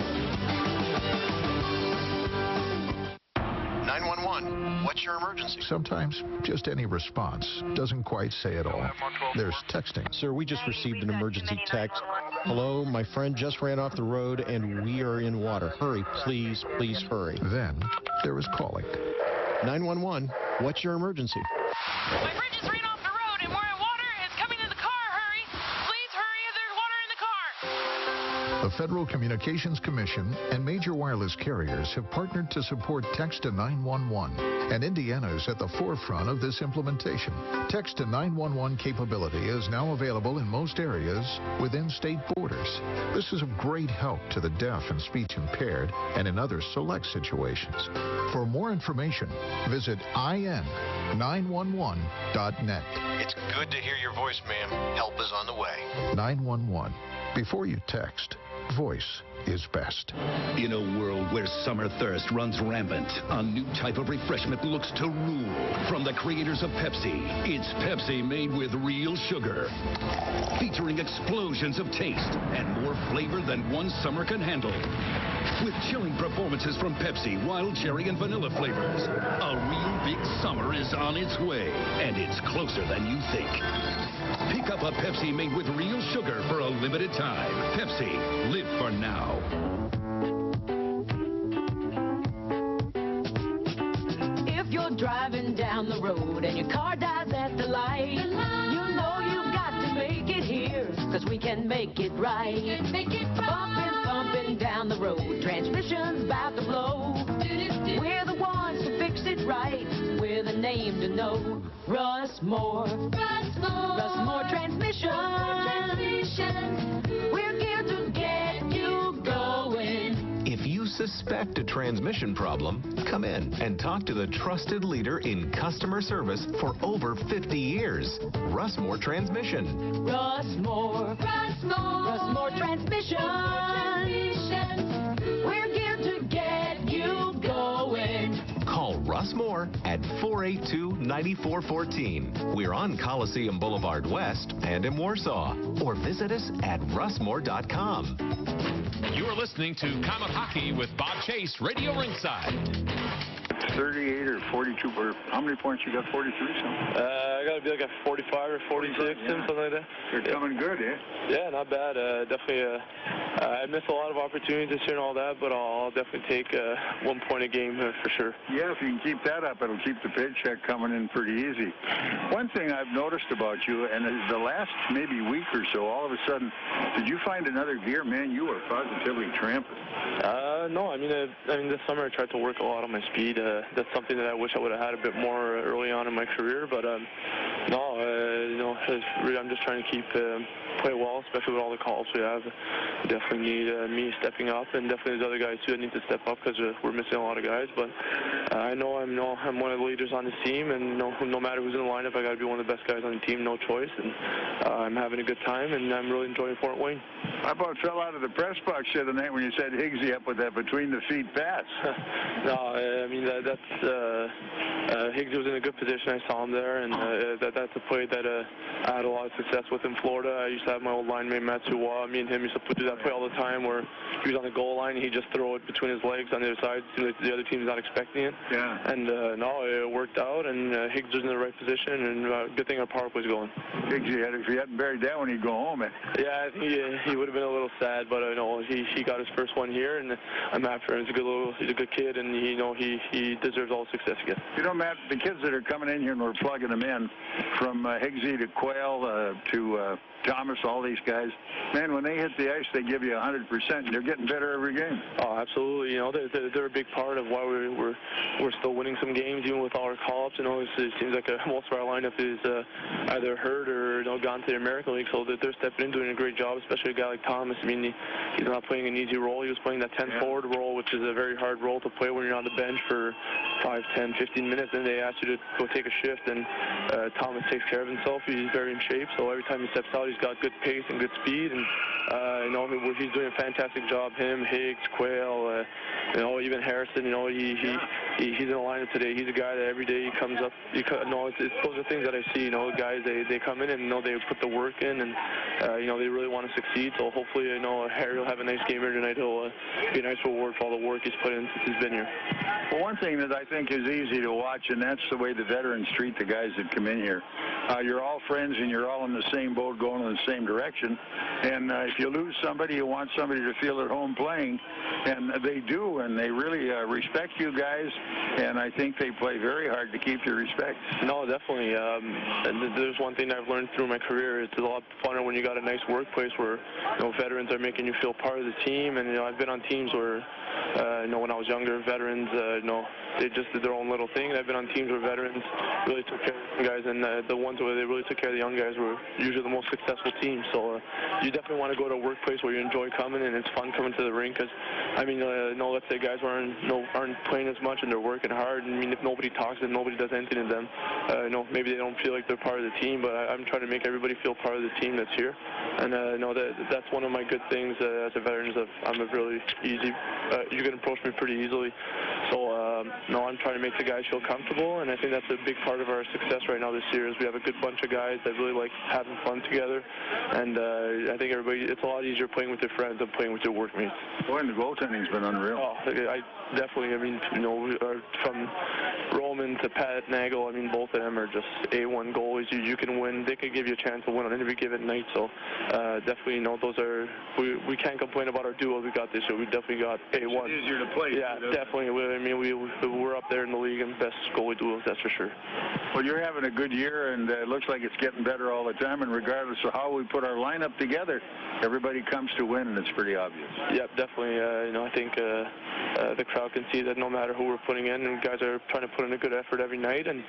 911, what's your emergency?
Sometimes just any response doesn't quite say it all. There's texting.
Sir, we just received an emergency text. Hello, my friend just ran off the road and we are in water. Hurry, please, please hurry.
Then there is calling.
911, what's your emergency?
My friend just ran off the road and we're in water. It's coming in the car. Hurry. Please hurry. There's water in the car.
The Federal Communications Commission and major wireless carriers have partnered to support Text to 911, and Indiana is at the forefront of this implementation. Text to 911 capability is now available in most areas within state borders. This is of great help to the deaf and speech impaired and in other select situations. For more information, visit in911.net.
It's good to hear your voice, ma'am. Help is on the way.
911. Before you text, voice is best.
In a world where summer thirst runs rampant, a new type of refreshment looks to rule. From the creators of Pepsi, it's Pepsi made with real sugar. Featuring explosions of taste and more flavor than one summer can handle. With chilling performances from Pepsi, wild cherry and vanilla flavors. A real big summer is on its way, and it's closer than you think. Pick up a Pepsi made with real sugar for a limited time. Pepsi, live for now.
If you're driving down the road and your car dies at the light, you know you've got to make it here, because we can make it right. Bumping down the road, transmission's about to blow. We're the ones to fix it right. We're the name to know. Russ Moore. Russ Moore Transmission. We're here to get you going.
If you suspect a transmission problem, come in and talk to the trusted leader in customer service for over 50 years, Russ Moore Transmission.
Russ Moore. Russ Moore. Russ Moore Transmission. We're here to get you going.
Call Russ Moore at 482-9414. We're on Coliseum Boulevard West and in Warsaw. Or visit us at russmore.com.
You're listening to Comet Hockey with Bob Chase, Radio Ringside.
38 or 42, or how many points you got? 43 something?
I got to be like a 45 or 46, something like that.
You're coming good, eh?
Yeah, not bad. Definitely, I missed a lot of opportunities this year and all that, but I'll definitely take 1 point a game for sure.
Yeah, if you can keep that up, it'll keep the paycheck coming in pretty easy. One thing I've noticed about you, and the last maybe week or so, all of a sudden, did you find another gear? Man, you were positively tramping.
No, I mean, this summer I tried to work a lot on my speed. That's something that I wish I would have had a bit more early on in my career, but I'm just trying to keep play well, especially with all the calls we have. Definitely need me stepping up, and definitely there's other guys too that need to step up because we're missing a lot of guys. But I know I'm one of the leaders on this team, and no matter who's in the lineup, I got to be one of the best guys on the team, no choice. And I'm having a good time, and I'm really enjoying Fort Wayne.
How about fell out of the press box the other night when you said Higgsy up with that between-the-feet pass?
No, I mean, Higgs was in a good position. I saw him there, and that's a play that I had a lot of success with in Florida. I used to have my old line mate, Matt Suwa. Me and him used to do that play all the time where he was on the goal line and he'd just throw it between his legs on the other side so the other team's not expecting it.
Yeah.
And, no, it worked out, and Higgs was in the right position, and good thing our power play's going.
Higgsy, if he hadn't buried that one, he'd go home.
Yeah, I think he would have been a little sad, but he got his first one here, and I'm happy for him. He's a good kid, and he deserves all the success he gets.
You know, Matt, the kids that are coming in here and we're plugging them in, from Higgsy to Quayle to Thomas, all these guys, man, when they hit the ice, they give you 100%, and they're getting better every game.
Oh, absolutely. They're a big part of why we're still winning some games, even with all our call-ups. It seems like most of our lineup is either hurt or gone to the American League, so they're stepping in, doing a great job, especially a guy like Thomas. I mean, he's not playing an easy role. He was playing that 10 forward role, which is a very hard role to play when you're on the bench for 5, 10, 15 minutes, and they ask you to go take a shift, and Thomas takes care of himself. He's very in shape, so every time he steps out, he's got good pace and good speed, and he's doing a fantastic job. Him, Higgs, Quayle, even Harrison. He's in the lineup today. He's a guy that every day he comes up. It's those are things that I see. Guys they come in and they put the work in, and they really want to succeed. So hopefully, Harry will have a nice game here tonight. He'll be a nice reward for all the work he's put in since he's been here.
Well, one thing that I think is easy to watch, and that's the way the veterans treat the guys that come in here. You're all friends, and you're all in the same boat going in the same direction. And if you lose somebody, you want somebody to feel at home playing, and they do, and they really respect you guys, and I think they play very hard to keep your respect.
No, definitely. And there's one thing I've learned through my career. It's a lot funner when you got a nice workplace where veterans are making you feel part of the team. And I've been on teams where when I was younger, veterans they just did their own little thing. And I've been on teams where veterans really took care of the guys, and the ones where they really took care of the young guys were usually the most successful teams. So you definitely want to go to a workplace where you enjoy coming and it's fun coming to the rink. Because let's say guys aren't playing as much and they're working hard. I mean, if nobody talks to them, nobody does anything to them, maybe they don't feel like they're part of the team. But I'm trying to make everybody feel part of the team that's here. And that's one of my good things as a veteran. I'm a really easy. You can approach me pretty easily. So I'm trying to make the guys feel comfortable, and I think that's a big part of our success right now this year. Is we have a good bunch of guys that really like having fun together, and I think it's a lot easier playing with your friends than playing with your workmates.
Boy, and the goaltending's been unreal.
Oh, I definitely. I mean, from Roman to Pat Nagel, I mean, both of them are just A1 goalies. You can win. They could give you a chance to win on every given night. So definitely, those are. We can't complain about our duo we got this year. We definitely got A1.
It's easier to play.
Yeah, definitely. I mean, we're up there in the league and best goalie duos, that's for sure.
Well, you're having a good year, and it looks like it's getting better all the time. And regardless of how we put our lineup together, everybody comes to win, and it's pretty obvious.
Yep, definitely. I think the crowd can see that no matter who we're putting in, and guys are trying to put in a good effort every night. And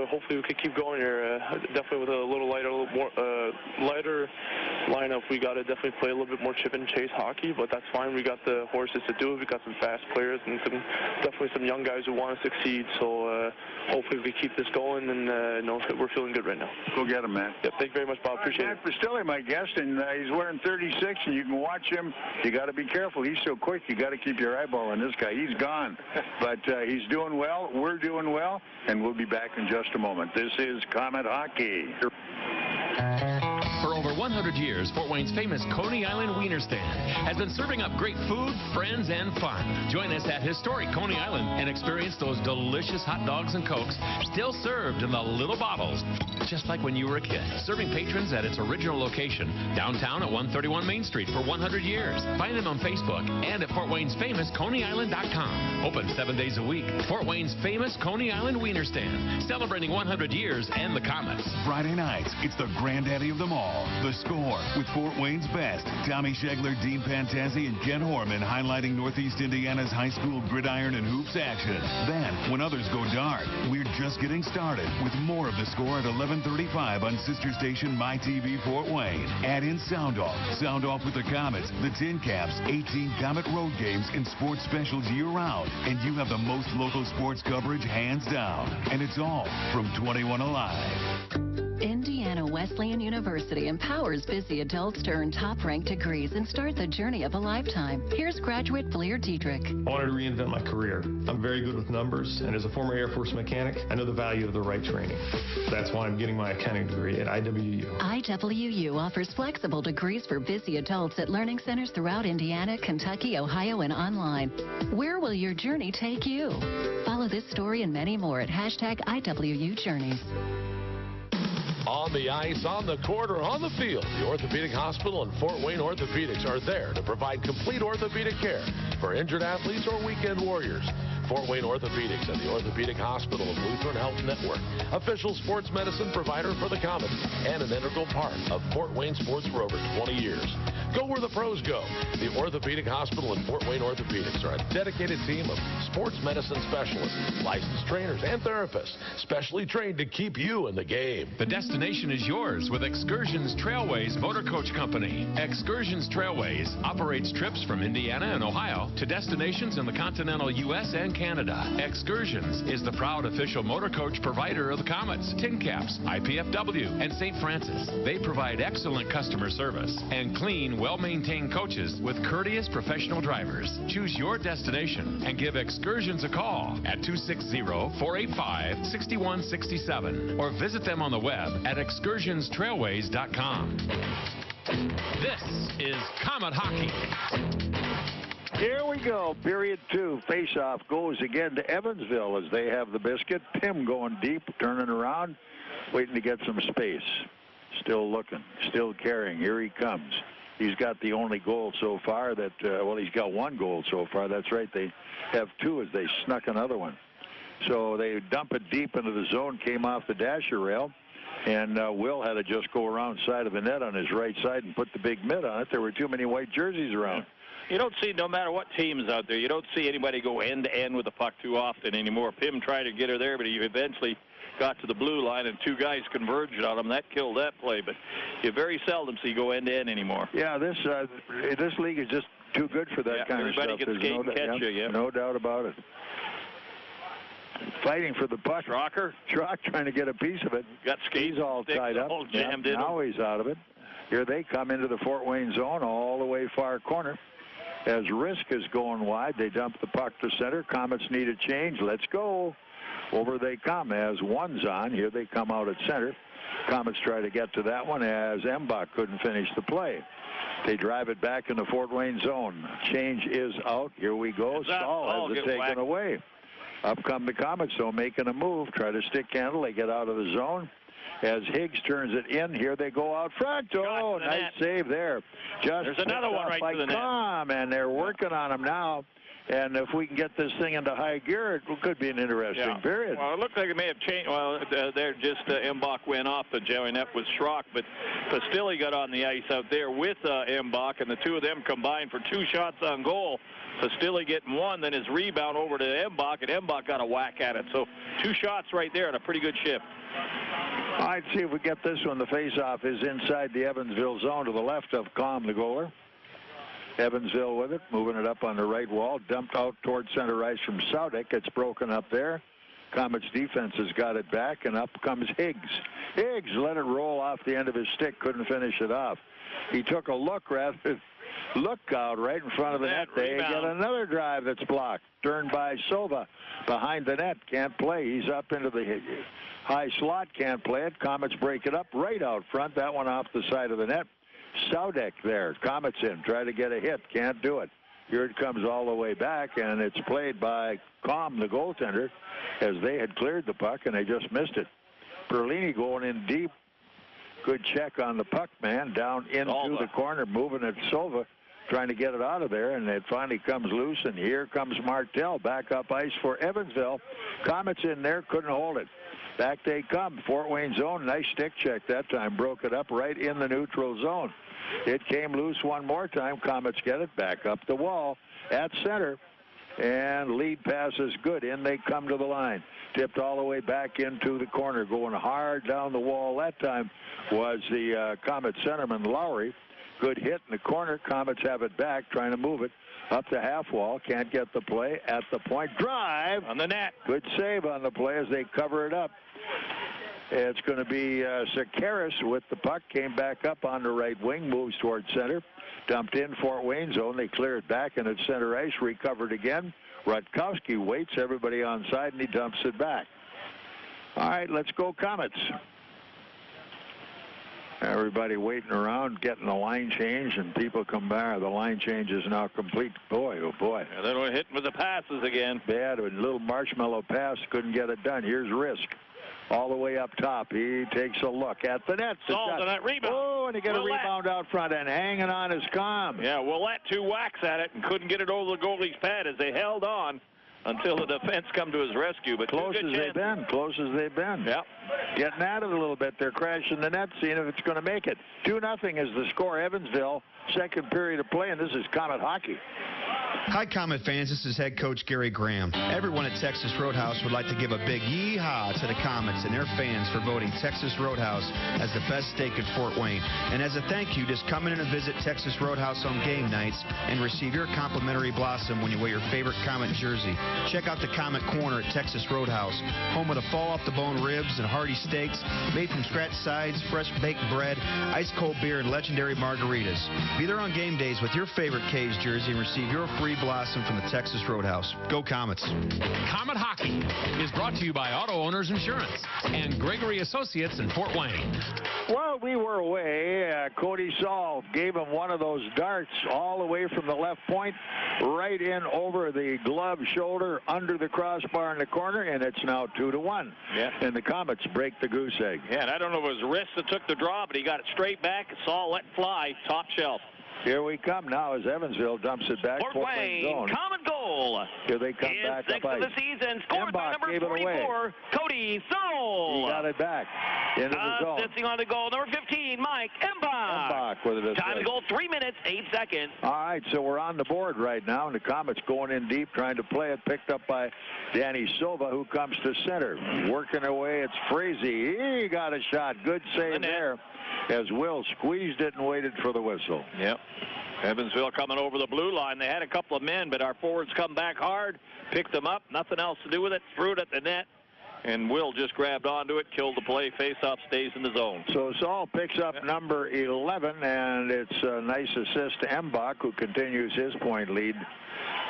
hopefully we can keep going here. Definitely with a little lighter lineup, we got to definitely play a little bit more chip and chase hockey. But that's fine. We got the horses to do it. We got some fast players and definitely some young guys who want to succeed. So hopefully we keep this going, and we're feeling good right now.
Go get him, man.
Yep, thank you very much, Bob. Appreciate it.
Matt Pistilli, my guest, and he's wearing 36, and you can watch him. You got to be careful. He's so quick. You got to keep your eyeball on this guy. He's gone, but he's doing well. We're doing well, and we'll be back in just a moment. This is Komet Hockey.
For over 100 years, Fort Wayne's famous Coney Island Wiener Stand has been serving up great food, friends, and fun. Join us at historic Coney Island and experience those delicious hot dogs and Cokes still served in the little bottles, just like when you were a kid. Serving patrons at its original location, downtown at 131 Main Street for 100 years. Find them on Facebook and at FortWayne'sFamousConeyIsland.com. Open 7 days a week. Fort Wayne's famous Coney Island Wiener Stand, celebrating 100 years and the Komets.
Friday nights, it's the granddaddy of them all. The Score with Fort Wayne's best. Tommy Schegler, Dean Pantazzi, and Ken Horman highlighting Northeast Indiana's high school gridiron and hoops action. Then, when others go dark, we're just getting started with more of The Score at 11:35 on sister station MyTV Fort Wayne. Add in Sound Off with the Komets, the Tin Caps, 18 Komet road games, and sports specials year-round. And you have the most local sports coverage hands down. And it's all from 21 Alive.
Indiana Indiana Wesleyan University empowers busy adults to earn top-ranked degrees and start the journey of a lifetime. Here's graduate Blair Diedrich.
I wanted to reinvent my career. I'm very good with numbers, and as a former Air Force mechanic, I know the value of the right training. That's why I'm getting my accounting degree at IWU.
IWU offers flexible degrees for busy adults at learning centers throughout Indiana, Kentucky, Ohio, and online. Where will your journey take you? Follow this story and many more at #IWU Journeys.
On the ice, on the court, or on the field, the Orthopedic Hospital and Fort Wayne Orthopedics are there to provide complete orthopedic care for injured athletes or weekend warriors. Fort Wayne Orthopedics and the Orthopedic Hospital of Lutheran Health Network, official sports medicine provider for the Komets, and an integral part of Fort Wayne sports for over 20 years. Go where the pros go. The Orthopedic Hospital and Fort Wayne Orthopedics are a dedicated team of sports medicine specialists, licensed trainers, and therapists, specially trained to keep you in the game.
The destination is yours with Excursions Trailways Motor Coach Company. Excursions Trailways operates trips from Indiana and Ohio to destinations in the continental U.S. and Canada. Excursions is the proud official motor coach provider of the Komets, Tin Caps, IPFW, and St. Francis. They provide excellent customer service and clean, well-maintained coaches with courteous professional drivers. Choose your destination and give Excursions a call at 260-485-6167 or visit them on the web at excursionstrailways.com. This is Komet Hockey.
Here we go. Period 2. Face-off goes again to Evansville as they have the biscuit. Tim going deep, turning around, waiting to get some space. Still looking, still carrying. Here he comes. He's got the only goal so far that, well, he's got one goal so far. That's right. They have two as they snuck another one. So they dump it deep into the zone, came off the dasher rail. And Will had to just go around side of the net on his right side and put the big mitt on it. There were too many white jerseys around.
You don't see, no matter what team's out there, you don't see anybody go end-to-end with the puck too often anymore. Pim tried to get her there, but he eventually got to the blue line, and two guys converged on him. That killed that play, but you very seldom see go end-to-end anymore.
Yeah, this league is just too good for that kind of stuff.
Everybody can skate and catch you, yeah.
No doubt about it. Fighting for the puck.
Rocker.
Trock trying to get a piece of it.
Got skates.
He's all tied up.
All jammed in.
Now he's out of it. Here they come into the Fort Wayne zone all the way far corner. As Rizk is going wide, they dump the puck to center. Komets need a change. Let's go. Over they come as one's on. Here they come out at center. Komets try to get to that one as Embach couldn't finish the play. They drive it back in the Fort Wayne zone. Change is out. Here we go. Stahl has it taken away. Up come the Komets, though, making a move. Try to stick handle. They get out of the zone. As Higgs turns it in, here they go out front. Oh, nice save there.
There's another one right to the net.
And they're working on him now. And if we can get this thing into high gear, it could be an interesting period.
Well, it looked like it may have changed. Well, there just Embach went off the jelly net with Schrock, but Pistilli got on the ice out there with Embach, and the two of them combined for 2 shots on goal. Pistilli getting one, then his rebound over to Embach, and Embach got a whack at it. So 2 shots right there and a pretty good shift.
I'd see if we get this one. The face-off is inside the Evansville zone to the left of Calm, the goaler. Evansville with it, moving it up on the right wall, dumped out toward center ice from Saudek. It's broken up there. Komets defense has got it back, and up comes Higgs. Higgs let it roll off the end of his stick, couldn't finish it off. He took a look out right in front of the net. They get another drive that's blocked. Turned by Sova behind the net. Can't play. He's up into the high slot. Can't play it. Komets break it up right out front. That one off the side of the net. Saudek there. Komets in. Try to get a hit. Can't do it. Here it comes all the way back, and it's played by Komets, the goaltender, as they had cleared the puck, and they just missed it. Perlini going in deep. Good check on the puck, man. Down into the corner, moving at Sova, trying to get it out of there, and it finally comes loose, and here comes Martel. Back up ice for Evansville. Komets in there, couldn't hold it. Back they come. Fort Wayne zone. Nice stick check that time. Broke it up right in the neutral zone. It came loose one more time. Komets get it back up the wall at center. And lead pass is good. In they come to the line. Tipped all the way back into the corner. Going hard down the wall that time was the Komets centerman, Lowry. Good hit in the corner. Komets have it back, trying to move it up the half wall. Can't get the play at the point. Drive
on the net.
Good save on the play as they cover it up. It's going to be Sakaris with the puck. Came back up on the right wing, moves towards center. Dumped in Fort Wayne zone. They clear it back, and at center ice, recovered again. Rutkowski waits, everybody on side, and he dumps it back. All right, let's go Komets. Everybody waiting around, getting the line change, and people come by. The line change is now complete. Boy, oh boy.
And then we're hitting with the passes again.
Bad, a little marshmallow pass, couldn't get it done. Here's Rizk. All the way up top. He takes a look at the net.
Solved on that rebound.
Oh, and he got a rebound out front and hanging on his com.
Yeah, Ouellet 2 whacks at it and couldn't get it over the goalie's pad as they held on until the defense come to his rescue. But
close as they've been. Close as they've been.
Yep.
Getting at it a little bit. They're crashing the net, seeing if it's going to make it. 2-0 is the score. Evansville, second period of play, and this is Komet hockey.
Hi, Komet fans. This is head coach Gary Graham. Everyone at Texas Roadhouse would like to give a big yee-haw to the Komets and their fans for voting Texas Roadhouse as the best steak in Fort Wayne. And as a thank you, just come in and visit Texas Roadhouse on game nights and receive your complimentary blossom when you wear your favorite Komet jersey. Check out the Komet Corner at Texas Roadhouse, home of the fall-off-the-bone ribs and hearty steaks made from scratch sides, fresh baked bread, ice-cold beer, and legendary margaritas. Be there on game days with your favorite K's jersey and receive your free blossom from the Texas Roadhouse. Go Komets.
Komet Hockey is brought to you by Auto Owners Insurance and Gregory Associates in Fort Wayne.
Well, we were away. Cody Saul gave him one of those darts all the way from the left point, right in over the glove shoulder, under the crossbar in the corner, and it's now 2-1.
Yeah.
And the Komets break the goose egg.
Yeah, and I don't know if it was Rizk that took the draw, but he got it straight back. Saul let fly, top shelf.
Here we come now as Evansville dumps it back.
Fort Wayne, common goal.
Here they come back
sixth of the season, scored by number 44, Cody Saul.
He got it back into the zone.
Assisting on the goal, number 15, Mike Embach.
Embach with it.
Time to goal, 3 minutes, 8 seconds.
All right, so we're on the board right now, and the Komets going in deep, trying to play it, picked up by Danny Silva, who comes to center. Working away, it's Frazee. He got a shot. Good save there, as Will squeezed it and waited for the whistle.
Yep. Evansville coming over the blue line. They had a couple of men, but our forwards come back hard, picked them up, nothing else to do with it, threw it at the net, and Will just grabbed onto it, killed the play. Face-off stays in the zone.
So Saul picks up number 11, and it's a nice assist to Embach, who continues his point lead.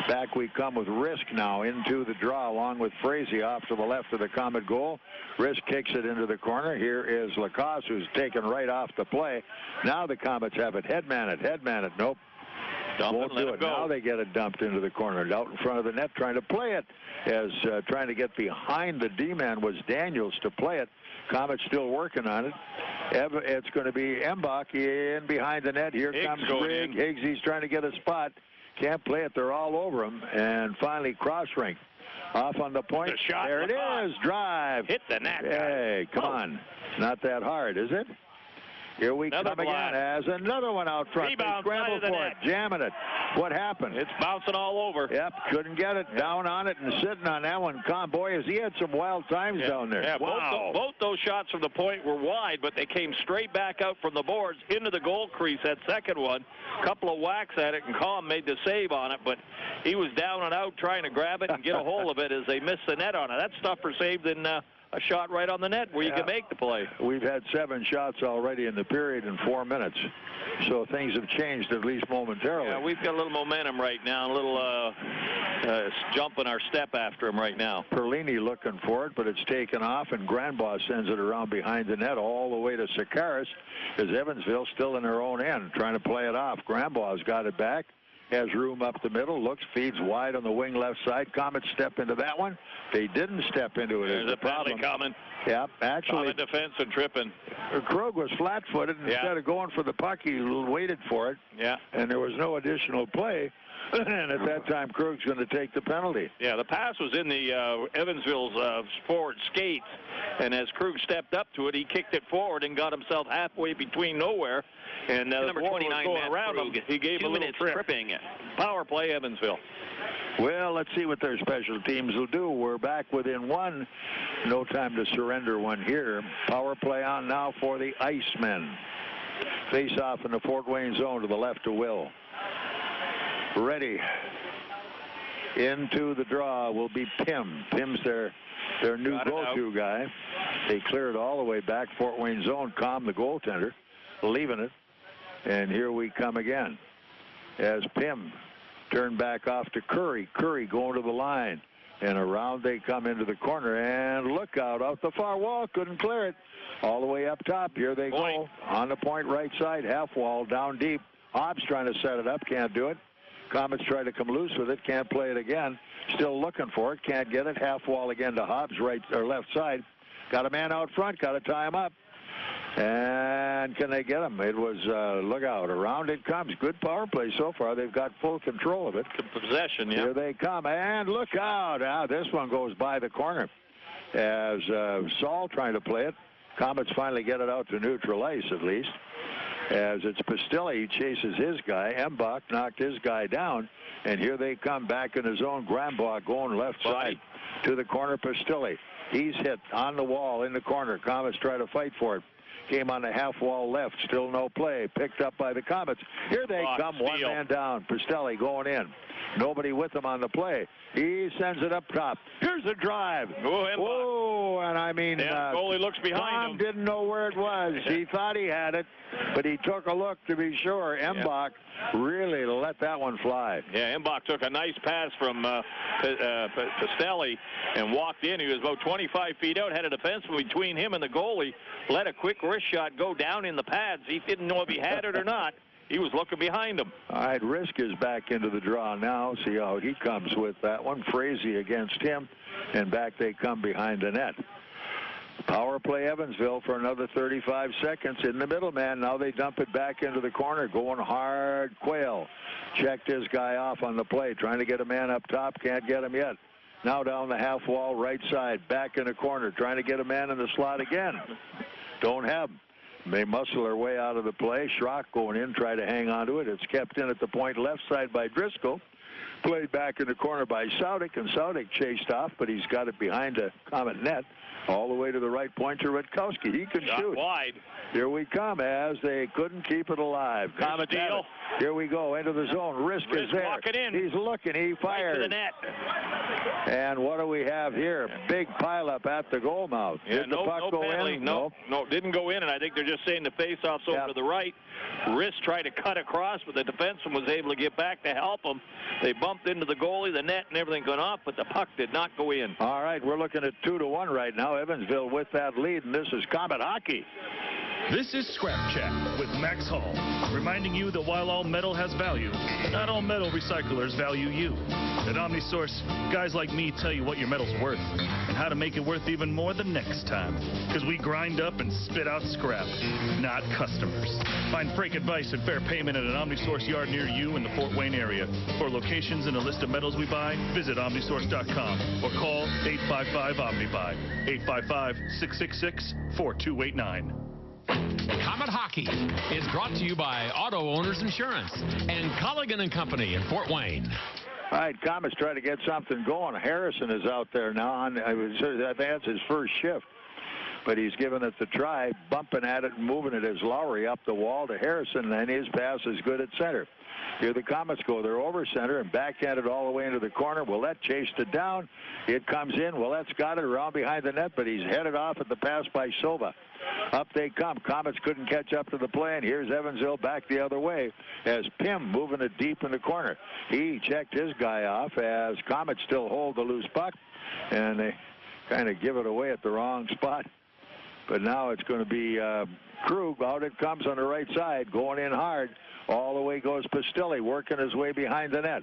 Back we come with Rizk now into the draw, along with Frazee off to the left of the Komet goal. Rizk kicks it into the corner. Here is Lacase, who's taken right off the play. Now the Komets have it. Headman it. Nope. Won't do it. Now they get it dumped into the corner. Out in front of the net, trying to play it. As trying to get behind the D-man was Daniels to play it. Komets still working on it. It's going to be Embach in behind the net. Here comes Greg. Higgs, he's trying to get a spot. Can't play it. They're all over him. And finally, Crossrink off on the point.
The shot.
There it is. Drive.
Hit the net.
Hey, come on. Not that hard, is it? Here we come again as another one out front.
Rebound,
scramble for it, jamming it. What happened?
It's bouncing all over.
Yep, couldn't get it. Down on it and sitting on that one. Boy, has he had some wild times down there.
Yeah,
wow.
both those shots from the point were wide, but they came straight back out from the boards into the goal crease. That second one, a couple of whacks at it, and Colm made the save on it, but he was down and out trying to grab it and get a hold of it as they missed the net on it. That stuffer saved in a shot right on the net where you can make the play.
We've had 7 shots already in the period in 4 minutes, so things have changed at least momentarily.
Yeah, we've got a little momentum right now, a little jump in our step after him right now.
Perlini looking for it, but it's taken off, and Granbaugh sends it around behind the net all the way to Sakaris, as Evansville still in their own end, trying to play it off. Granbaugh's got it back. Has room up the middle, looks, feeds wide on the wing left side. Komets step into that one. They didn't step into it.
There's a penalty coming.
Yep, actually.
Common defense and tripping.
Krug was flat-footed, and instead of going for the puck, he waited for it.
Yeah.
And there was no additional play. And at that time, Krug's going to take the penalty.
Yeah, the pass was in the Evansville's forward skates, and as Krug stepped up to it, he kicked it forward and got himself halfway between nowhere. And
number 29,
going around him. He gave
2
a little
minutes
trip.
tripping.
Power play, Evansville.
Well, let's see what their special teams will do. We're back within 1. No time to surrender one here. Power play on now for the Icemen. Face off in the Fort Wayne zone to the left of Will. Ready. Into the draw will be Pim. Pim's their new go-to guy. They cleared all the way back Fort Wayne zone. Kom, the goaltender, leaving it. And here we come again as Pym turned back off to Curry. Curry going to the line. And around they come into the corner. And look out the far wall. Couldn't clear it. All the way up top. Here they go. On the point right side. Half wall down deep. Hobbs trying to set it up. Can't do it. Komets try to come loose with it. Can't play it again. Still looking for it. Can't get it. Half wall again to Hobbs, right or left side. Got a man out front. Got to tie him up. And can they get him? It was look out. Around it comes. Good power play so far. They've got full control of it.
Possession, yeah.
Here they come. And look out. Now this one goes by the corner as Saul trying to play it. Komets finally get it out to neutral ice at least. As it's Pistilli, he chases his guy. Embach knocked his guy down. And here they come back in his own. Grambach going left side to the corner. Pistilli. He's hit on the wall in the corner. Komets try to fight for it. Came on the half wall left. Still no play. Picked up by the Komets. Here they come. One man down. Pistilli going in. Nobody with him on the play. He sends it up top. Here's a drive. Whoa, and I mean,
goalie looks behind him.
Didn't know where it was. He thought he had it, but he took a look to be sure. Embach really let that one fly.
Yeah, Embach took a nice pass from Pistilli and walked in. He was about 25 feet out, had a defenseman between him and the goalie. Let a quick wrist shot go down in the pads. He didn't know if he had it or not. He was looking behind him.
All right, Rizk is back into the draw now. See how he comes with that one. Frazee against him, and back they come behind the net. Power play Evansville for another 35 seconds in the middle, man. Now they dump it back into the corner, going hard. Quayle checked his guy off on the play, trying to get a man up top. Can't get him yet. Now down the half wall, right side, back in the corner, trying to get a man in the slot again. Don't have him. They muscle their way out of the play. Schrock going in, try to hang on to it. It's kept in at the point left side by Driscoll. Played back in the corner by Saudik, and Saudik chased off, but he's got it behind the Komet net. All the way to the right point to Rutkowski. He can shoot.
Wide.
Here we come as they couldn't keep it alive. Komet deal. Here we go into the zone. Rizk is there.
Walking in.
He's looking. He fires.
Right to the net.
And what do we have here? Big pileup at the goal mouth.
Yeah,
Did the puck go
penalty.
in?
No, didn't go in, and I think they're just saying the face-off's over to the right. Rizk tried to cut across, but the defenseman was able to get back to help him. They bumped into the goalie, the net, and everything went off, but the puck did not go in.
All right, we're looking at 2-1 right now. Evansville with that lead, and this is Komet hockey.
This is Scrap Check with Max Hall, reminding you that while all metal has value, not all metal recyclers value you. At OmniSource, guys like me tell you what your metal's worth and how to make it worth even more the next time. Because we grind up and spit out scrap, not customers. Find frank advice and fair payment at an OmniSource yard near you in the Fort Wayne area. For locations and a list of metals we buy, visit OmniSource.com or call 855-OmniBuy, 855-666-4289.
Komet Hockey is brought to you by Auto Owners Insurance and Colligan & Company in Fort Wayne.
All right, Komets trying to get something going. Harrison is out there now. I think that's his first shift. But he's given it the try, bumping at it and moving it as Lowry up the wall to Harrison, and his pass is good at center. Here the Komets go. They're over center and backhanded all the way into the corner. Ouellet chased it down. It comes in. Ouellet's got it around behind the net, but he's headed off at the pass by Silva. Up they come. Komets couldn't catch up to the play, and here's Evansville back the other way as Pym moving it deep in the corner. He checked his guy off as Komets still hold the loose puck, and they kind of give it away at the wrong spot. But now it's going to be Krug. Out it comes on the right side, going in hard. All the way goes Pistilli, working his way behind the net.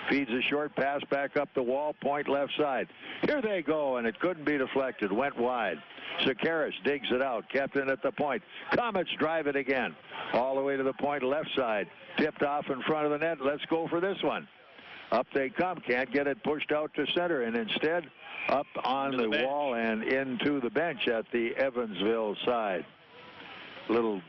Feeds a short pass back up the wall, point left side. Here they go, and it couldn't be deflected. Went wide. Sakaris digs it out, kept it at the point. Komets drive it again. All the way to the point left side. Tipped off in front of the net. Let's go for this one. Up they come. Can't get it pushed out to center, and instead up on the wall and into the bench at the Evansville side. Little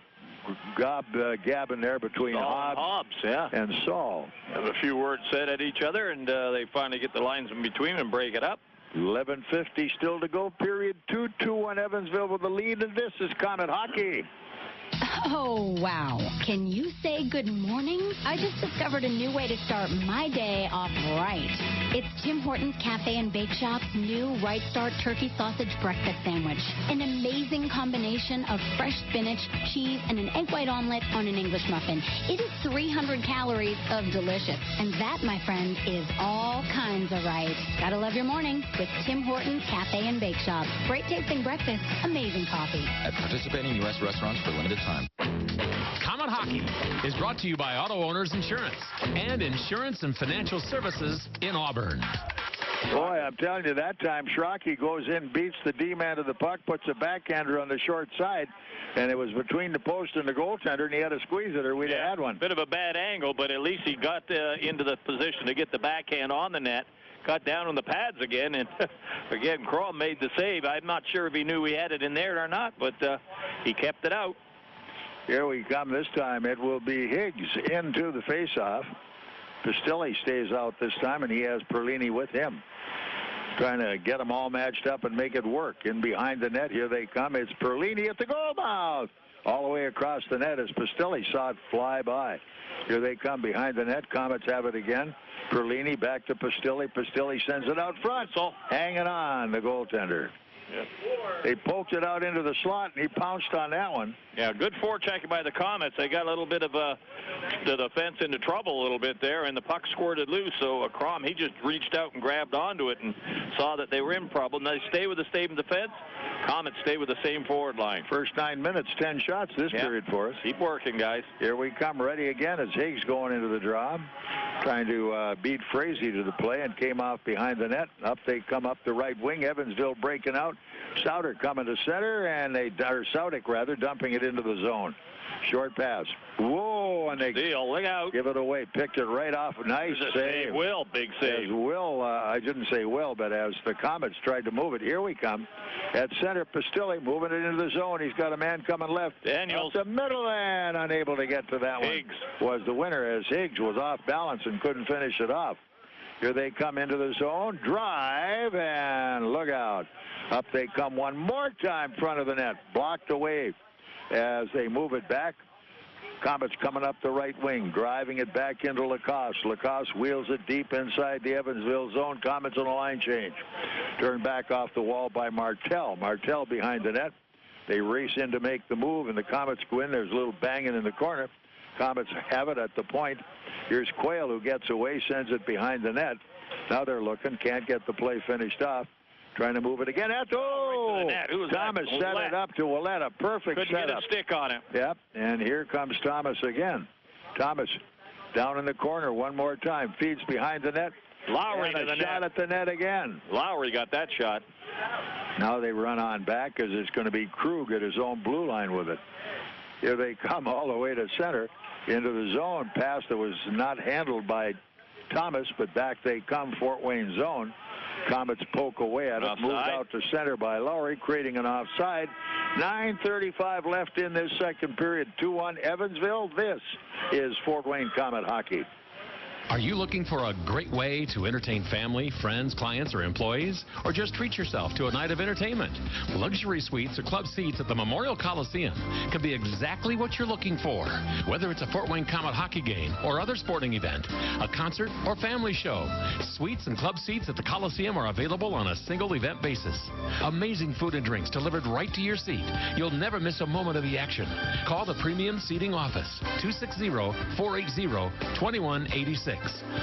gabbing there between Hobbs and Saul.
Have a few words said at each other, and they finally get the lines in between and break it up.
11:50 still to go. Period 2-2 on Evansville with the lead, and this is Komet hockey.
Oh, wow. Can you say good morning? I just discovered a new way to start my day off right. It's Tim Hortons Cafe and Bake Shop's new Right Start Turkey Sausage Breakfast Sandwich. An amazing combination of fresh spinach, cheese, and an egg white omelet on an English muffin. It is 300 calories of delicious. And that, my friend, is all kinds of right. Gotta love your morning with Tim Hortons Cafe and Bake Shop. Great tasting breakfast, amazing coffee.
At participating U.S. restaurants for limited time.
Komet Hockey is brought to you by Auto Owners Insurance and Insurance and Financial Services in Auburn.
Boy, I'm telling you, that time Schrocky goes in, beats the D-man to the puck, puts a backhander on the short side, and it was between the post and the goaltender, and he had to squeeze it or we'd have had one.
Bit of a bad angle, but at least he got into the position to get the backhand on the net. Got down on the pads again, and again, Crom made the save. I'm not sure if he knew he had it in there or not, but he kept it out.
Here we come this time. It will be Higgs into the faceoff. Pistilli stays out this time, and he has Perlini with him, trying to get them all matched up and make it work. In behind the net, here they come. It's Perlini at the goal mouth. All the way across the net as Pistilli saw it fly by. Here they come behind the net. Komets have it again. Perlini back to Pistilli. Pistilli sends it out front. So hanging on, the goaltender.
Yeah.
They poked it out into the slot, and he pounced on that one.
Yeah, good forechecking by the Komets. They got a little bit of the defense into trouble a little bit there, and the puck squirted loose. So Crom, he just reached out and grabbed onto it and saw that they were in trouble. And they stay with the same defense. Komets stay with the same forward line.
First 9 minutes, 10 shots this period for us.
Keep working, guys.
Here we come, ready again as Higgs going into the draw, trying to beat Frazee to the play, and came off behind the net. Up they come up the right wing. Evansville breaking out. Sauter coming to center, and Saudic rather, dumping it into the zone. Short pass. Whoa, and they
look out.
Give it away. Picked it right off. Nice save.
Will, big save.
As Will, I didn't say Will, but as the Komets tried to move it, here we come. At center, Pistilli moving it into the zone. He's got a man coming left.
Daniels.
Up the middle, and unable to get to that one.
Higgs
was the winner as Higgs was off balance and couldn't finish it off. Here they come into the zone. Drive, and look out. Up they come one more time, front of the net. Blocked away as they move it back. Komets coming up the right wing, driving it back into Lacase. Lacase wheels it deep inside the Evansville zone. Komets on a line change. Turned back off the wall by Martel. Martel behind the net. They race in to make the move, and the Komets go in. There's a little banging in the corner. Komets have it at the point. Here's Quayle, who gets away, sends it behind the net. Now they're looking, can't get the play finished off. Trying to move it again. Right to the net. Thomas set it up to Ouellet. A perfect
Couldn't
setup.
Get a stick on it.
Yep, and here comes Thomas again. Thomas down in the corner one more time. Feeds behind the net.
Lowry to the net.
Shot at the net again.
Lowry got that shot.
Now they run on back as it's going to be Krug at his own blue line with it. Here they come all the way to center into the zone. Pass that was not handled by Thomas, but back they come, Fort Wayne zone. Komets poke away at it. Moved out to center by Lowry, creating an offside. 9:35 left in this second period. 2-1 Evansville. This is Fort Wayne Komet Hockey.
Are you looking for a great way to entertain family, friends, clients, or employees? Or just treat yourself to a night of entertainment? Luxury suites or club seats at the Memorial Coliseum can be exactly what you're looking for. Whether it's a Fort Wayne Komet hockey game or other sporting event, a concert or family show, suites and club seats at the Coliseum are available on a single event basis. Amazing food and drinks delivered right to your seat. You'll never miss a moment of the action. Call the Premium Seating Office, 260-480-2186.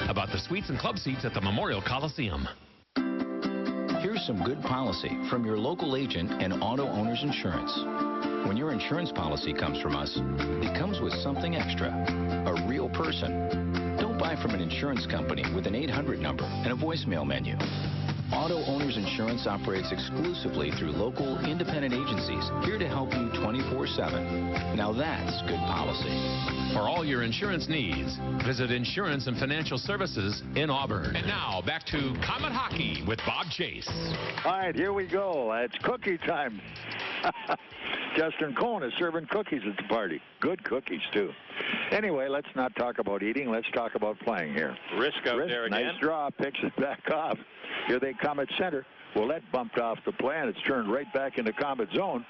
About the suites and club seats at the Memorial Coliseum.
Here's some good policy from your local agent and Auto Owners Insurance. When your insurance policy comes from us, it comes with something extra, a real person. Don't buy from an insurance company with an 800 number and a voicemail menu. Auto Owners Insurance operates exclusively through local independent agencies here to help you 24/7. Now that's good policy.
For all your insurance needs, visit Insurance and Financial Services in Auburn. And now back to Komet Hockey with Bob Chase.
All right, here we go. It's cookie time. Justin Cohn is serving cookies at the party. Good cookies, too. Anyway, let's not talk about eating. Let's talk about playing here.
Rizk out there again.
Nice draw. Picks it back off. Here they come at center. Ouellet bumped off the play, and it's turned right back into Komet zone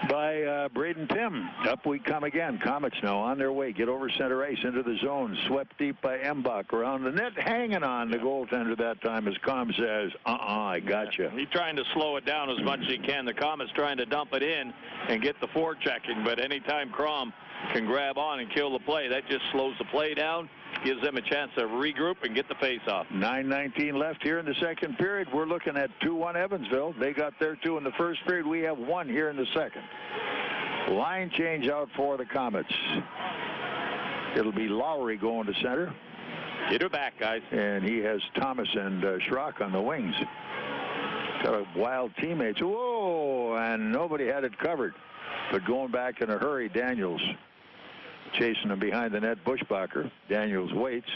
by Braden Tim. Up we come again. Komets now on their way. Get over center ice into the zone. Swept deep by Embach around the net. Hanging on the goaltender that time as Com says, I got you.
He's trying to slow it down as much as he can. The Komets trying to dump it in and get the forechecking, but anytime Crom can grab on and kill the play, that just slows the play down, gives them a chance to regroup and get the face-off.
9:19 left here in the second period. We're looking at 2-1 Evansville. They got their 2 in the first period. We have 1 here in the second. Line change out for the Komets. It'll be Lowry going to center.
Get her back, guys.
And he has Thomas and Schrock on the wings. Got a wild teammates. Whoa, and nobody had it covered. But going back in a hurry, Daniels chasing him behind the net. Bushbacher. Daniels waits.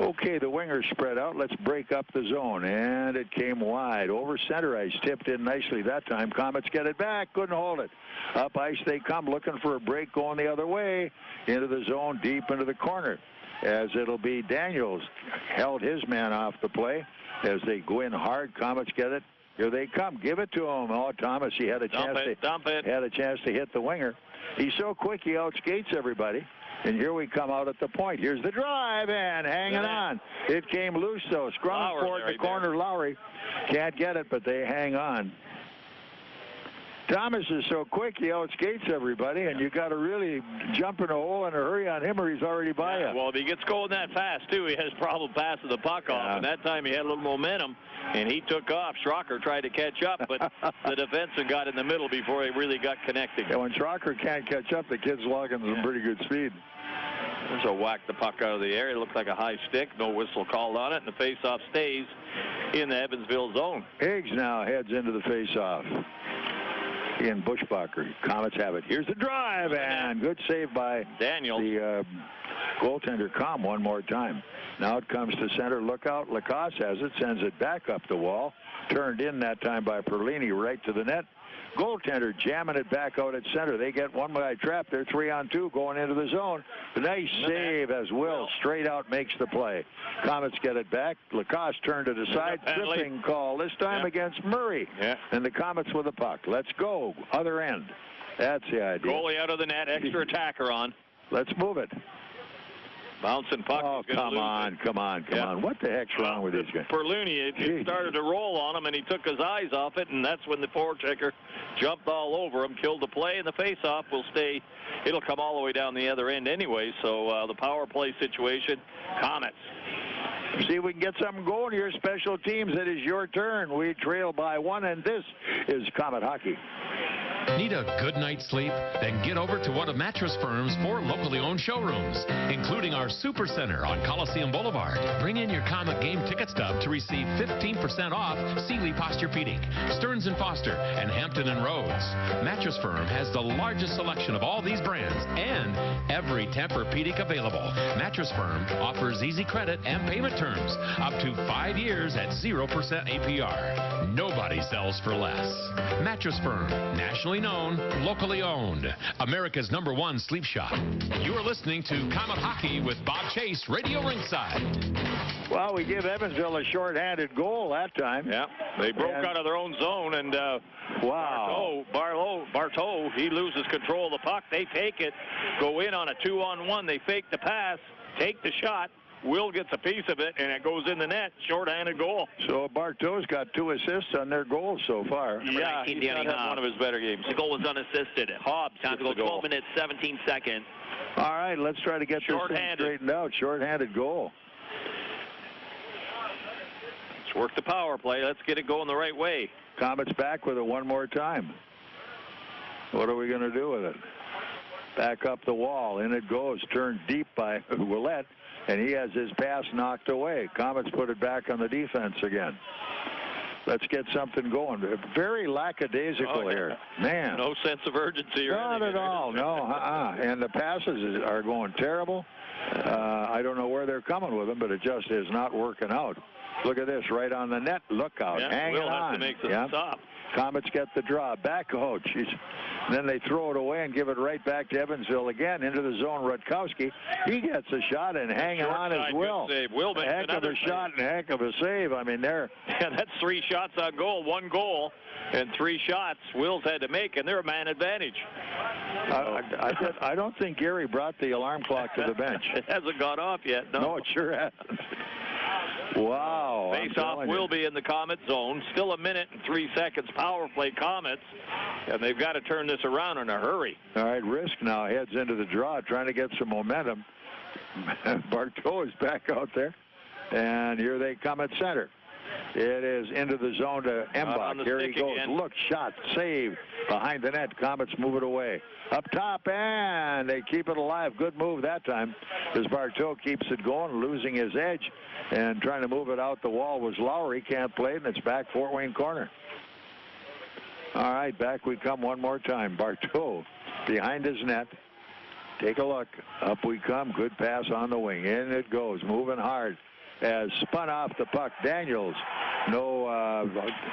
Okay, the wingers spread out. Let's break up the zone. And it came wide. Over center ice. Tipped in nicely that time. Komets get it back. Couldn't hold it. Up ice they come, looking for a break going the other way. Into the zone, deep into the corner. As it'll be Daniels. Held his man off the play. As they go in hard, Komets get it. Here they come. Give it to him. Oh, Thomas, he had a chance had a chance to hit the winger. He's so quick, he outskates everybody. And here we come out at the point. Here's the drive, and hanging on. It came loose, though. Scrum for it in the corner. Lowry can't get it, but they hang on. Thomas is so quick, he outskates everybody, and you got to really jump in a hole in a hurry on him, or he's already by you.
Well, if he gets going that fast, too, he has problem passing the puck off. And that time he had a little momentum, and he took off. Schrocker tried to catch up, but the defenseman got in the middle before he really got connected.
Yeah, when Schrocker can't catch up, the kid's logging some pretty good speed.
So whack the puck out of the air. It looked like a high stick. No whistle called on it, and the faceoff stays in the Evansville zone.
Higgs now heads into the faceoff. In Bushbacher. Komets have it. Here's the drive, and good save by
Daniels.
The goaltender Com one more time. Now it comes to center. Look out. Lacase has it. Sends it back up the wall. Turned in that time by Perlini right to the net. Goaltender jamming it back out at center. They get one guy trapped. They're 3-on-2 going into the zone. Nice save as Will straight out makes the play. Komets get it back. Lacase turned it aside. Tripping call this time against Murray. And the Komets with the puck. Let's go. Other end. That's the idea.
Goalie out of the net. Extra attacker on.
Let's move it.
Bouncing puck.
Oh, come on. What the heck's wrong with these guys?
Perlini, it started to roll on him, and he took his eyes off it, and that's when the forechecker jumped all over him, killed the play, and the face-off will stay. It'll come all the way down the other end anyway, so the power play situation, Komets.
See if we can get something going here. Special teams, it is your turn. We trail by 1, and this is Komet Hockey.
Need a good night's sleep? Then get over to one of Mattress Firm's 4 locally owned showrooms, including our Super Center on Coliseum Boulevard. Bring in your Komet game ticket stub to receive 15% off Sealy Posturepedic, Stearns & Foster, and Hampton & Rhodes. Mattress Firm has the largest selection of all these brands and every Tempur-Pedic available. Mattress Firm offers easy credit and payment terms up to 5 years at 0% APR. Nobody sells for less. Mattress Firm, nationally known, locally owned. America's #1 sleep shop. You are listening to Komet Hockey with Bob Chase, Radio Ringside.
Well, we give Evansville a shorthanded goal that time.
Yeah, they broke out of their own zone, and Bartow, he loses control of the puck. They take it, go in on a 2-on-1. They fake the pass, take the shot. Will gets a piece of it, and it goes in the net. Short-handed goal.
So Bartow's got 2 assists on their goals so far.
Yeah, he's had one of his better games.
The goal was unassisted. Hobbs, time to go 12 minutes, 17 seconds.
All right, let's try to get this thing straightened out. Short-handed goal.
Let's work the power play. Let's get it going the right way.
Komets back with it one more time. What are we going to do with it? Back up the wall. In it goes. Turned deep by Ouellet. And he has his pass knocked away. Komets put it back on the defense again. Let's get something going. Very lackadaisical here. Man.
No sense of urgency or
anything. Not at all. No. And the passes are going terrible. I don't know where they're coming with them, but it just is not working out. Look at this. Right on the net. Look out. Hanging on.
Will has to make the stop.
Komets get the draw. Back. Oh, jeez. Then they throw it away and give it right back to Evansville again into the zone. Rutkowski, he gets a shot and hanging on as Will.
Will makes
heck of a shot and heck of a save. I mean, there.
Yeah, that's 3 shots on goal, 1 goal, and 3 shots Will's had to make, and they're a man advantage.
I don't think Gary brought the alarm clock to the bench.
It hasn't gone off yet.
No, it sure hasn't. Wow.
Face-off will be in the Komet zone. Still 1 minute and 3 seconds. Power play Komets. And they've got to turn this around in a hurry.
All right, Rizk now heads into the draw, trying to get some momentum. Barteau is back out there. And here they come at center. It is into the zone to Embach. Here he goes.
Again.
Look, shot, save behind the net. Komets move it away. Up top, and they keep it alive. Good move that time as Barteau keeps it going, losing his edge. And trying to move it out the wall was Lowry. Can't play it, and it's back Fort Wayne corner. All right, back we come one more time. Barteau behind his net. Take a look. Up we come. Good pass on the wing. In it goes. Moving hard. As spun off the puck. Daniels.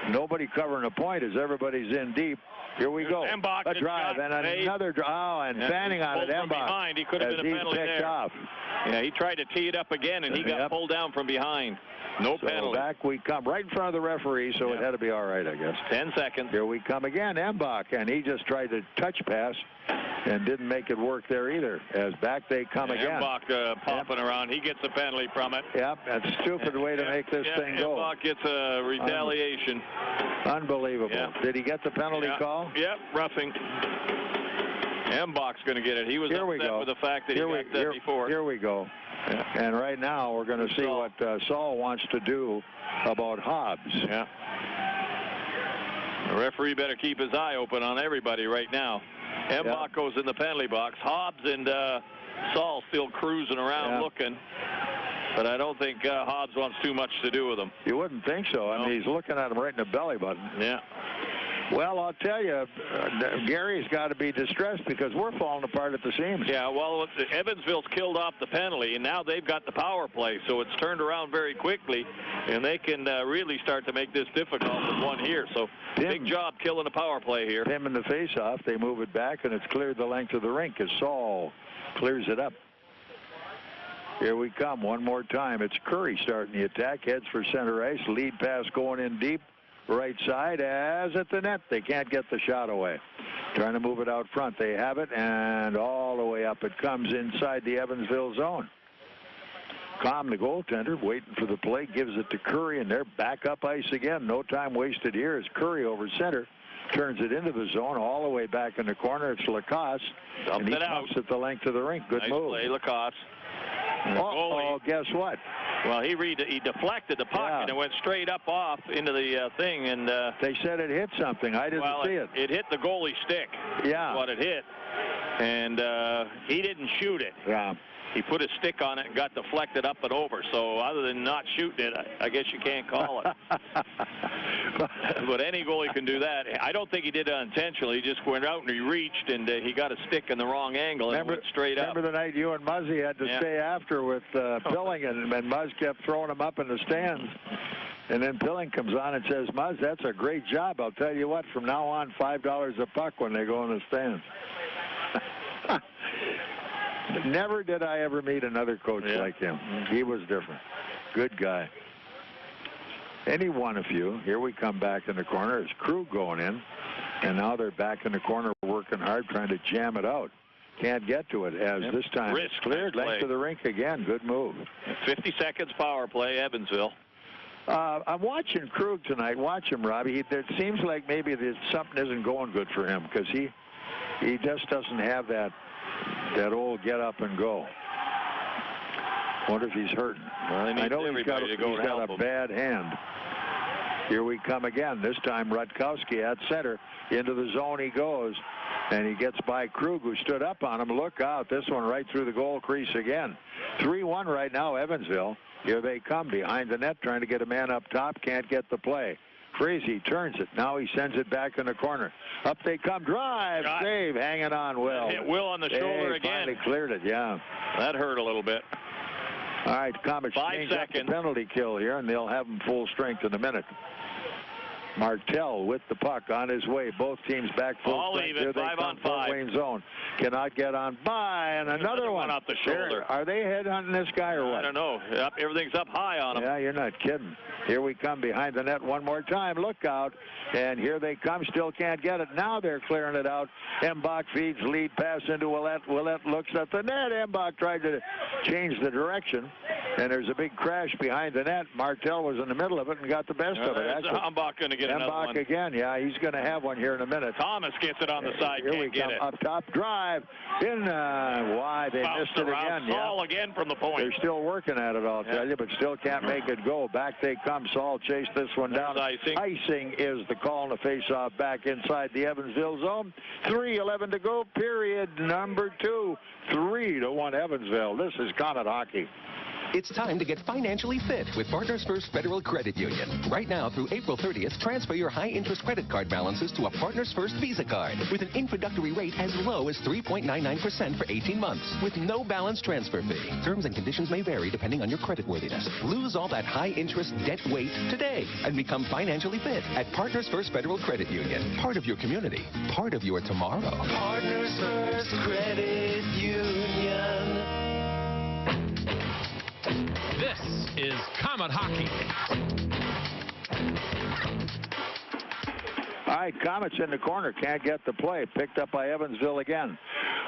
Nobody covering a point as everybody's in deep. Here we go.
Embach,
a drive and another drive. Oh, and fanning on it. Embach.
Behind. He could have been a penalty there.
Off.
Yeah, he tried to tee it up again, and he got pulled down from behind. No penalty.
Back we come, right in front of the referee, so it had to be all right, I guess.
10 seconds.
Here we come again, Embach, and he just tried to touch pass and didn't make it work there either. As back they come again.
Embach popping around. He gets a penalty from it.
Yep, that's a stupid way to make this thing go.
Embach gets a retaliation.
Unbelievable.
Yep.
Did he get the penalty call?
Yep, roughing. Embach's going to get it. He was upset with the fact that he got that before.
Here we go. Yeah. And right now we're going to see what Saul wants to do about Hobbs.
Yeah. The referee better keep his eye open on everybody right now. Embach goes in the penalty box. Hobbs and Saul still cruising around looking. But I don't think Hobbs wants too much to do with him.
You wouldn't think so. I mean, he's looking at him right in the belly button.
Yeah.
Well, I'll tell you, Gary's got to be distressed because we're falling apart at the seams.
Yeah, well, Evansville's killed off the penalty, and now they've got the power play, so it's turned around very quickly, and they can really start to make this difficult with one here. So big job killing the power play here.
Him in the face-off, they move it back, and it's cleared the length of the rink as Saul clears it up. Here we come one more time. It's Curry starting the attack, heads for center ice, lead pass going in deep. Right side as at the net. They can't get the shot away. Trying to move it out front. They have it, and all the way up it comes inside the Evansville zone. Komets, the goaltender, waiting for the play, gives it to Curry, and they're back up ice again. No time wasted here as Curry over center turns it into the zone all the way back in the corner. It's Lacase, and he pumps at the length of the rink. Good move.
Nice play, Lacase.
Oh, guess what?
Well, he deflected the puck, and it went straight up off into the thing. And
they said it hit something. I didn't see it.
It hit the goalie stick.
Yeah.
That's what it hit. And he didn't shoot it.
Yeah.
He put his stick on it and got deflected up and over. So other than not shooting it, I guess you can't call it. But any goalie can do that. I don't think he did it unintentionally. He just went out and he reached, and he got a stick in the wrong angle and went straight up.
Remember the night you and Muzzy had to stay after with Pilling, and Muzz kept throwing him up in the stands. And then Pilling comes on and says, Muzz, that's a great job. I'll tell you what, from now on, $5 a puck when they go in the stands. Never did I ever meet another coach like him. He was different. Good guy. Any one of you. Here we come back in the corner. It's Krug going in. And now they're back in the corner working hard, trying to jam it out. Can't get to it as this time
Rizk
it's cleared. Length of the rink again. Good move.
50 seconds power play, Evansville.
I'm watching Krug tonight. Watch him, Robbie. It seems like maybe something isn't going good for him because he just doesn't have that old get up and go. Wonder if he's hurting.
Well,
I know he's got a bad hand. Here we come again. This time Rutkowski at center. Into the zone he goes. And he gets by Krug, who stood up on him. Look out. This one right through the goal crease again. 3-1 right now, Evansville. Here they come behind the net, trying to get a man up top. Can't get the play. Frazee turns it. Now he sends it back in the corner. Up they come. Drive. Save. Hanging on, Will.
Hit Will on the shoulder again.
Finally cleared it, yeah.
That hurt a little bit.
All right, Komets
5
change up the
seconds.
penalty kill here, and they'll have them full strength in a minute. Martel with the puck on his way. Both teams back full
all
strength.
even, 5 on 5.
Fort Wayne zone. Cannot get on by, and another one
off the shoulder.
Are they headhunting this guy or what?
I don't know. Everything's up high on him.
Yeah, you're not kidding. Here we come behind the net one more time. Look out. And here they come. Still can't get it. Now they're clearing it out. Embach feeds lead pass into Ouellet. Ouellet looks at the net. Embach tried to change the direction. And there's a big crash behind the net. Martel was in the middle of it and got the best of it.
Embach going to get another one.
Embach again. Yeah, he's going to have one here in a minute.
Thomas gets it on the side.
Here we come. Up top drive. In wide. They missed it again.
Saul again from the point.
They're still working at it, I'll tell you, but still can't make it go. Back they come. Saul chased this one down. Icing is the call on the face-off back inside the Evansville zone. 3:11 to go. Period number 2. 3-1 Evansville. This is Comet Hockey.
It's time to get financially fit with Partners First Federal Credit Union. Right now through April 30th, transfer your high-interest credit card balances to a Partners First Visa card with an introductory rate as low as 3.99% for 18 months with no balance transfer fee. Terms and conditions may vary depending on your creditworthiness. Lose all that high-interest debt weight today and become financially fit at Partners First Federal Credit Union. Part of your community, part of your tomorrow.
Partners First Credit Union.
This is Comet Hockey.
All right, Komets in the corner. Can't get the play. Picked up by Evansville again.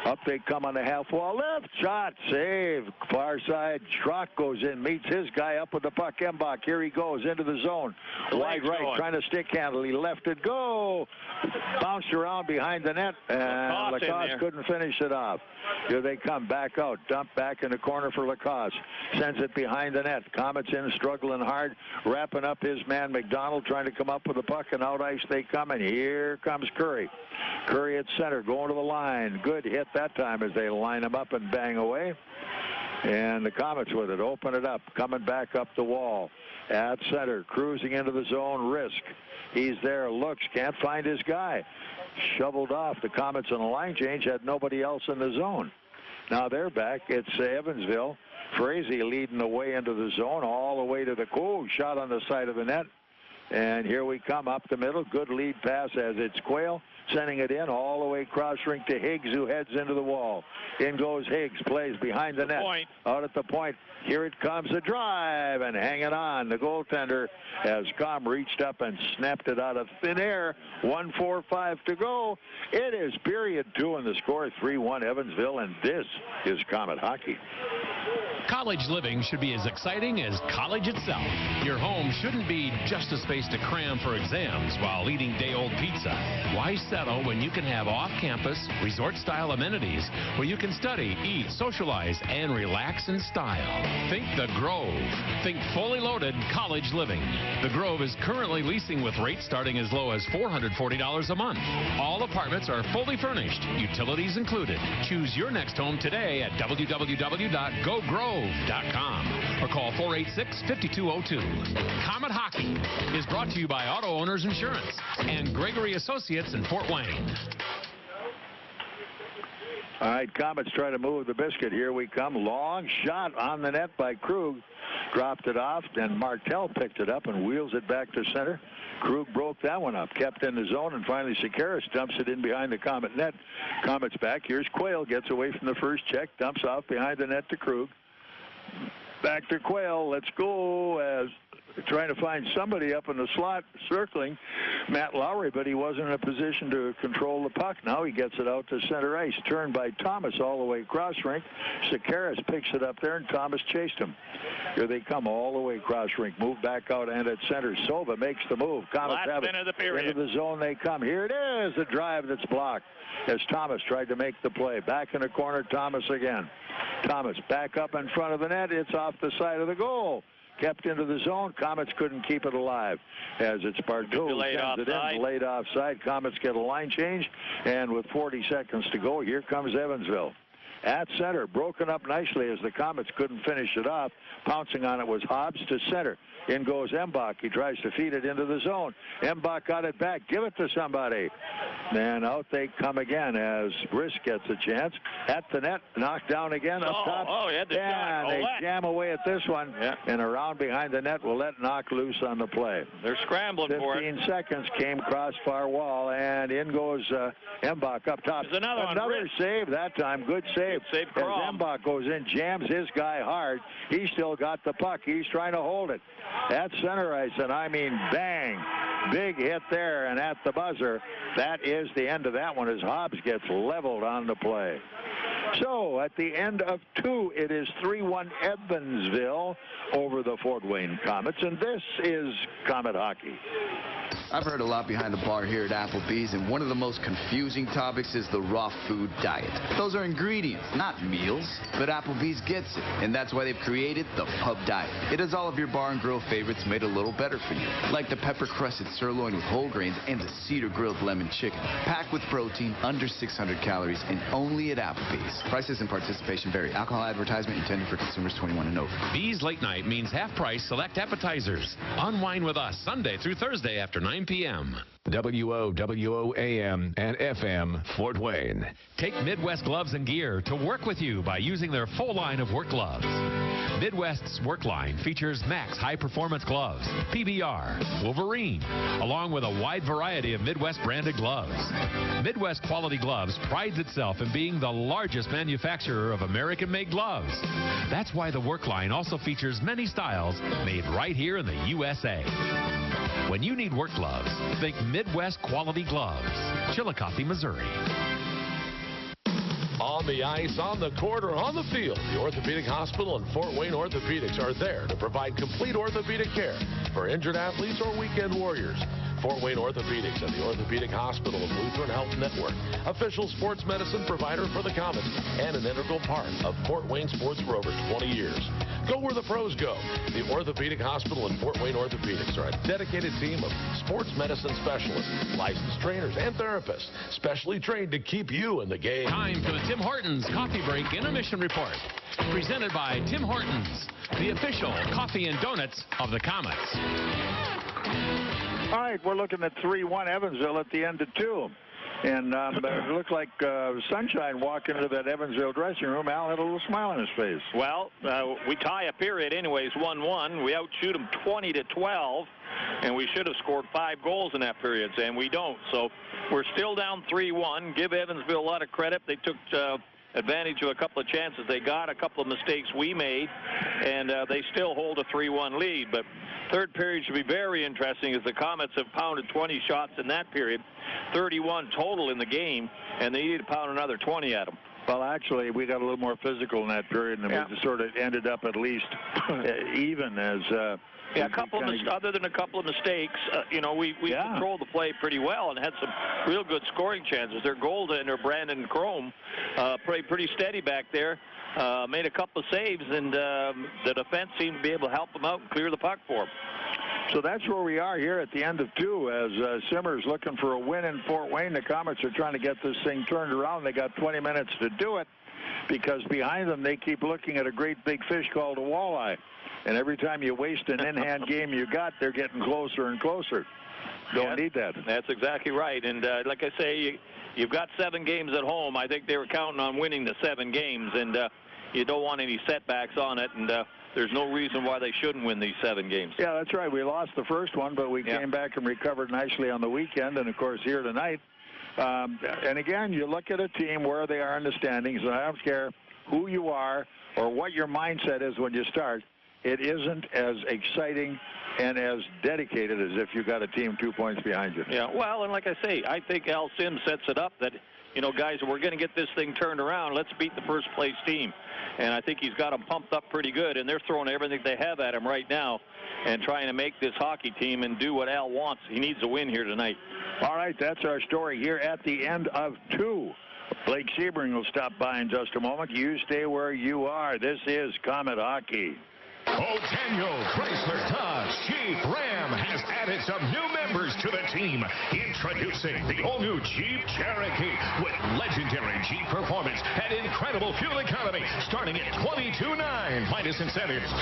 Up they come on the half wall. Left shot. Save. Far side. Schrock goes in. Meets his guy up with the puck. Embach. Here he goes into the zone. Wide right. Trying to stick handle. He left it go. Bounced around behind the net. And Lacase couldn't finish it off. Here they come. Back out. Dump back in the corner for Lacase. Sends it behind the net. Komets in struggling hard. Wrapping up his man McDonald. Trying to come up with the puck. And out ice they come. And here comes Curry. Curry at center, going to the line. Good hit that time as they line him up and bang away. And the Komets with it. Open it up. Coming back up the wall. At center, cruising into the zone. Rizk. He's there. Looks. Can't find his guy. Shoveled off. The Komets in the line change had nobody else in the zone. Now they're back. It's Evansville. Frazee leading the way into the zone all the way to the shot on the side of the net. And here we come up the middle. Good lead pass as it's Quayle. Sending it in all the way cross rink to Higgs, who heads into the wall. In goes Higgs, plays behind the net. Out at the point. Here it comes, a drive, and hanging on. The goaltender as Com reached up and snapped it out of thin air. 1:45 to go. It is period 2, and the score 3-1 Evansville, and this is Comet Hockey.
College living should be as exciting as college itself. Your home shouldn't be just a space to cram for exams while eating day-old pizza. Why settle when you can have off-campus, resort-style amenities where you can study, eat, socialize, and relax in style? Think The Grove. Think fully loaded college living. The Grove is currently leasing with rates starting as low as $440 a month. All apartments are fully furnished, utilities included. Choose your next home today at www.gogrove.com or call 486-5202. Comet Hockey is brought to you by Auto Owners Insurance and Gregory Associates in Fort Wayne.
All right, Komets try to move the biscuit. Here we come. Long shot on the net by Krug. Dropped it off, and Martel picked it up and wheels it back to center. Krug broke that one up, kept in the zone, and finally Sakaris dumps it in behind the Komet net. Komets back. Here's Quayle. Gets away from the first check. Dumps off behind the net to Krug. Back to Quayle. Let's go as trying to find somebody up in the slot circling Matt Lowry, but he wasn't in a position to control the puck. Now he gets it out to center ice. Turned by Thomas all the way cross rink. Sakaris picks it up there, and Thomas chased him. Here they come all the way cross rink. Move back out and at center. Sova makes the move. Komets have it. Into the zone they come. Here it is. The drive that's blocked as Thomas tried to make the play. Back in the corner, Thomas again. Thomas back up in front of the net. It's off the side of the goal. Kept into the zone. Komets couldn't keep it alive as it's Bardeau sends it in. Delayed offside. Komets get a line change, and with 40 seconds to go, here comes Evansville. at center. Broken up nicely as the Komets couldn't finish it off. Pouncing on it was Hobbs to center. In goes Embach. He tries to feed it into the zone. Embach got it back. Give it to somebody. And out they come again as Rizk gets a chance. At the net, knocked down again up top.
He had the shot.
They
Ouellet.
jam away at this one.
Yeah.
And around behind the net, Ouellet knock loose on the play.
They're scrambling for it.
15 seconds, came crossbar wall, and in goes Embach up top.
There's another
save that time. Good save.
Good save,
as
Crom.
Embach goes in, jams his guy hard. He's still got the puck. He's trying to hold it. At center ice, and I mean bang. Big hit there, and at the buzzer, that is the end of that one as Hobbs gets leveled on the play. So at the end of 2, it is 3-1 Evansville over the Fort Wayne Komets, and this is Komet hockey.
I've heard a lot behind the bar here at Applebee's, and one of the most confusing topics is the raw food diet. Those are ingredients, not meals. But Applebee's gets it, and that's why they've created the Pub Diet. It has all of your bar and grill favorites made a little better for you, like the pepper-crusted sirloin with whole grains and the cedar-grilled lemon chicken. Packed with protein, under 600 calories, and only at Applebee's. Prices and participation vary. Alcohol advertisement intended for consumers 21 and over.
Bees Late Night means half-price select appetizers. Unwind with us Sunday through Thursday after 9 p.m.
WOWO AM and FM Fort Wayne.
Take Midwest Gloves and Gear to work with you by using their full line of work gloves. Midwest's work line features Max high-performance gloves, PBR, Wolverine, along with a wide variety of Midwest branded gloves. Midwest Quality Gloves prides itself in being the largest manufacturer of American-made gloves. That's why the work line also features many styles made right here in the USA. When you need work gloves, think Midwest Quality Gloves, Chillicothe, Missouri.
On the ice, on the court, or on the field, the Orthopedic Hospital and Fort Wayne Orthopedics are there to provide complete orthopedic care for injured athletes or weekend warriors. Fort Wayne Orthopedics and the Orthopedic Hospital of Lutheran Health Network, official sports medicine provider for the Komets, and an integral part of Fort Wayne sports for over 20 years. Go where the pros go. The Orthopedic Hospital and Fort Wayne Orthopedics are a dedicated team of sports medicine specialists, licensed trainers, and therapists, specially trained to keep you in the game.
Time for the Tim Hortons Coffee Break Intermission Report. Presented by Tim Hortons, the official coffee and donuts of the Komets.
All right, we're looking at 3-1 Evansville at the end of 2. And it looked like Sunshine walking into that Evansville dressing room. Al had a little smile on his face.
Well, we tie a period anyways, 1-1. We outshoot them 20-12, and we should have scored 5 goals in that period, and we don't. So we're still down 3-1. Give Evansville a lot of credit. They took advantage of a couple of chances they got, a couple of mistakes we made, and they still hold a 3-1 lead. But third period should be very interesting as the Komets have pounded 20 shots in that period, 31 total in the game, and they need to pound another 20 at them.
Well, actually, we got a little more physical in that period, and we sort of ended up at least even as...
Yeah, other than a couple of mistakes, we controlled the play pretty well and had some real good scoring chances. Their goaltender, Brandon Chrome, played pretty steady back there, made a couple of saves, and the defense seemed to be able to help them out and clear the puck for them.
So that's where we are here at the end of 2 as Simmer's looking for a win in Fort Wayne. The Komets are trying to get this thing turned around. They got 20 minutes to do it because behind them they keep looking at a great big fish called a walleye. And every time you waste an in-hand game you got, they're getting closer and closer. Don't need that.
That's exactly right. And like I say, you've got 7 games at home. I think they were counting on winning the 7 games, and you don't want any setbacks on it. And there's no reason why they shouldn't win these 7 games.
Yeah, that's right. We lost the first one, but we came back and recovered nicely on the weekend. And, of course, here tonight. And, again, you look at a team where they are in the standings, and I don't care who you are or what your mindset is when you start. It isn't as exciting and as dedicated as if you got a team 2 points behind you.
Yeah, well, and like I say, I think Al Sims sets it up that, guys, we're going to get this thing turned around. Let's beat the first-place team. And I think he's got them pumped up pretty good, and they're throwing everything they have at him right now and trying to make this hockey team and do what Al wants. He needs a win here tonight.
All right, that's our story here at the end of 2. Blake Sebring will stop by in just a moment. You stay where you are. This is Komet Hockey.
Daniel Chrysler Dodge Jeep Ram has added some new members to the team. Introducing the all-new Jeep Cherokee with legendary Jeep performance and incredible fuel economy starting at $22,900 minus incentives.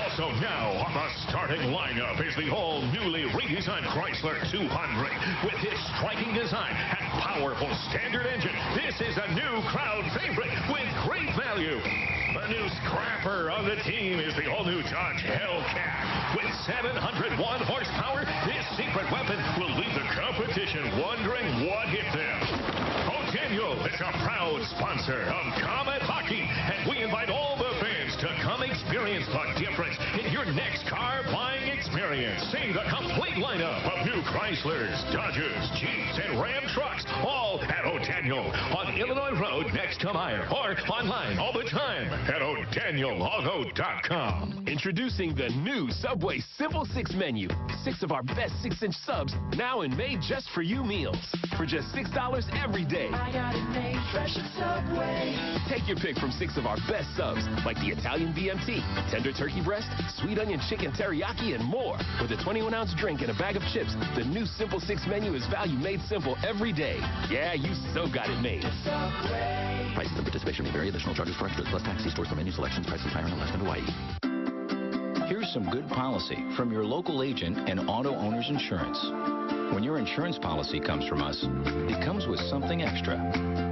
Also now on the starting lineup is the all-newly redesigned Chrysler 200 with its striking design and powerful standard engine. This is a new crowd favorite with great value. The new scrapper on the team is the all-new Dodge Hellcat. With 701 horsepower, this secret weapon will leave the competition wondering what hit them. Daniel is a proud sponsor of Komet Hockey, and we invite all the fans to come experience the difference in your next car buying experience. See the complete lineup of new Chryslers, Dodges, Jeeps, and Ram trucks, all at O'Daniel on Illinois Road next to Meyer, or online all the time at o'DanielAuto.com.
Introducing the new Subway Simple 6 menu. 6 of our best 6-inch subs, now in made just for you meals. For just $6 every day.
I got it made fresh at Subway.
Take your pick from 6 of our best subs, like the Italian BMT, tender turkey breast, sweet onion chicken teriyaki, and more. With a 21-ounce drink and a bag of chips, the new Simple 6 menu is value made simple every day. Yeah, you so got it made.
Subway.
Prices and participation may vary. Additional charges for extras plus tax. See stores for menu selections. Prices higher in Alaska and Hawaii. Here's some good policy from your local agent and Auto Owners Insurance. When your insurance policy comes from us, it comes with something extra,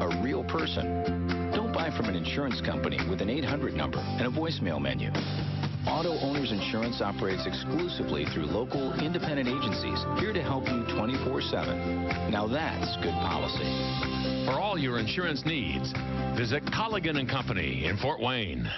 a real person. Don't buy from an insurance company with an 800 number and a voicemail menu. Auto Owners Insurance operates exclusively through local independent agencies here to help you 24/7. Now that's good policy.
For all your insurance needs, visit Colligan & Company in Fort Wayne.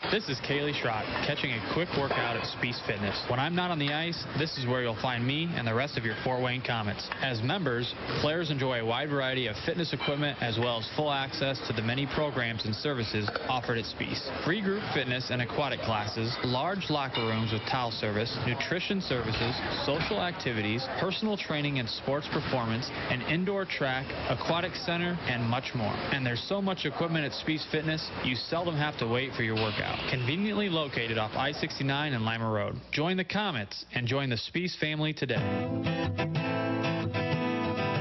This is Kaylee Schrott, catching a quick workout at Spies Fitness. When I'm not on the ice, this is where you'll find me and the rest of your Fort Wayne Komets. As members, players enjoy a wide variety of fitness equipment as well as full access to the many programs and services offered at Spies. Free group fitness and aquatic classes, large locker rooms with towel service, nutrition services, social activities, personal training and sports performance, an indoor track, aquatic center, and much more. And there's so much equipment at Spies Fitness, you seldom have to wait for your workout. Conveniently located off I-69 and Lima Road. Join the Komets and join the Spies family today.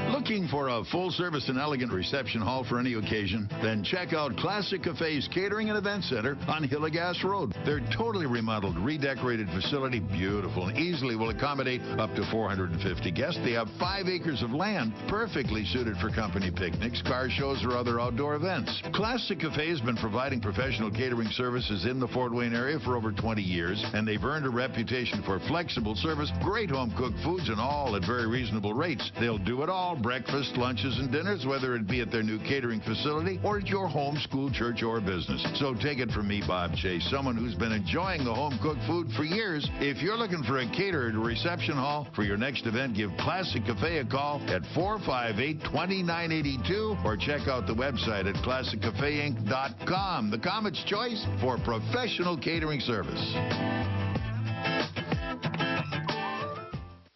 Looking for a full-service and elegant reception hall for any occasion? Then check out Classic Cafe's Catering and Event Center on Hillegas Road. Their totally remodeled, redecorated facility, beautiful and easily will accommodate up to 450 guests. They have 5 acres of land, perfectly suited for company picnics, car shows, or other outdoor events. Classic Cafe has been providing professional catering services in the Fort Wayne area for over 20 years, and they've earned a reputation for flexible service, great home-cooked foods, and all at very reasonable rates. They'll do it all, breakfast, lunches, and dinners, whether it be at their new catering facility or at your home, school, church, or business. So take it from me, Bob Chase, someone who's been enjoying the home-cooked food for years. If you're looking for a catered reception hall for your next event, give Classic Cafe a call at 458-2982 or check out the website at ClassicCafeInc.com. The Komet's choice for professional catering service.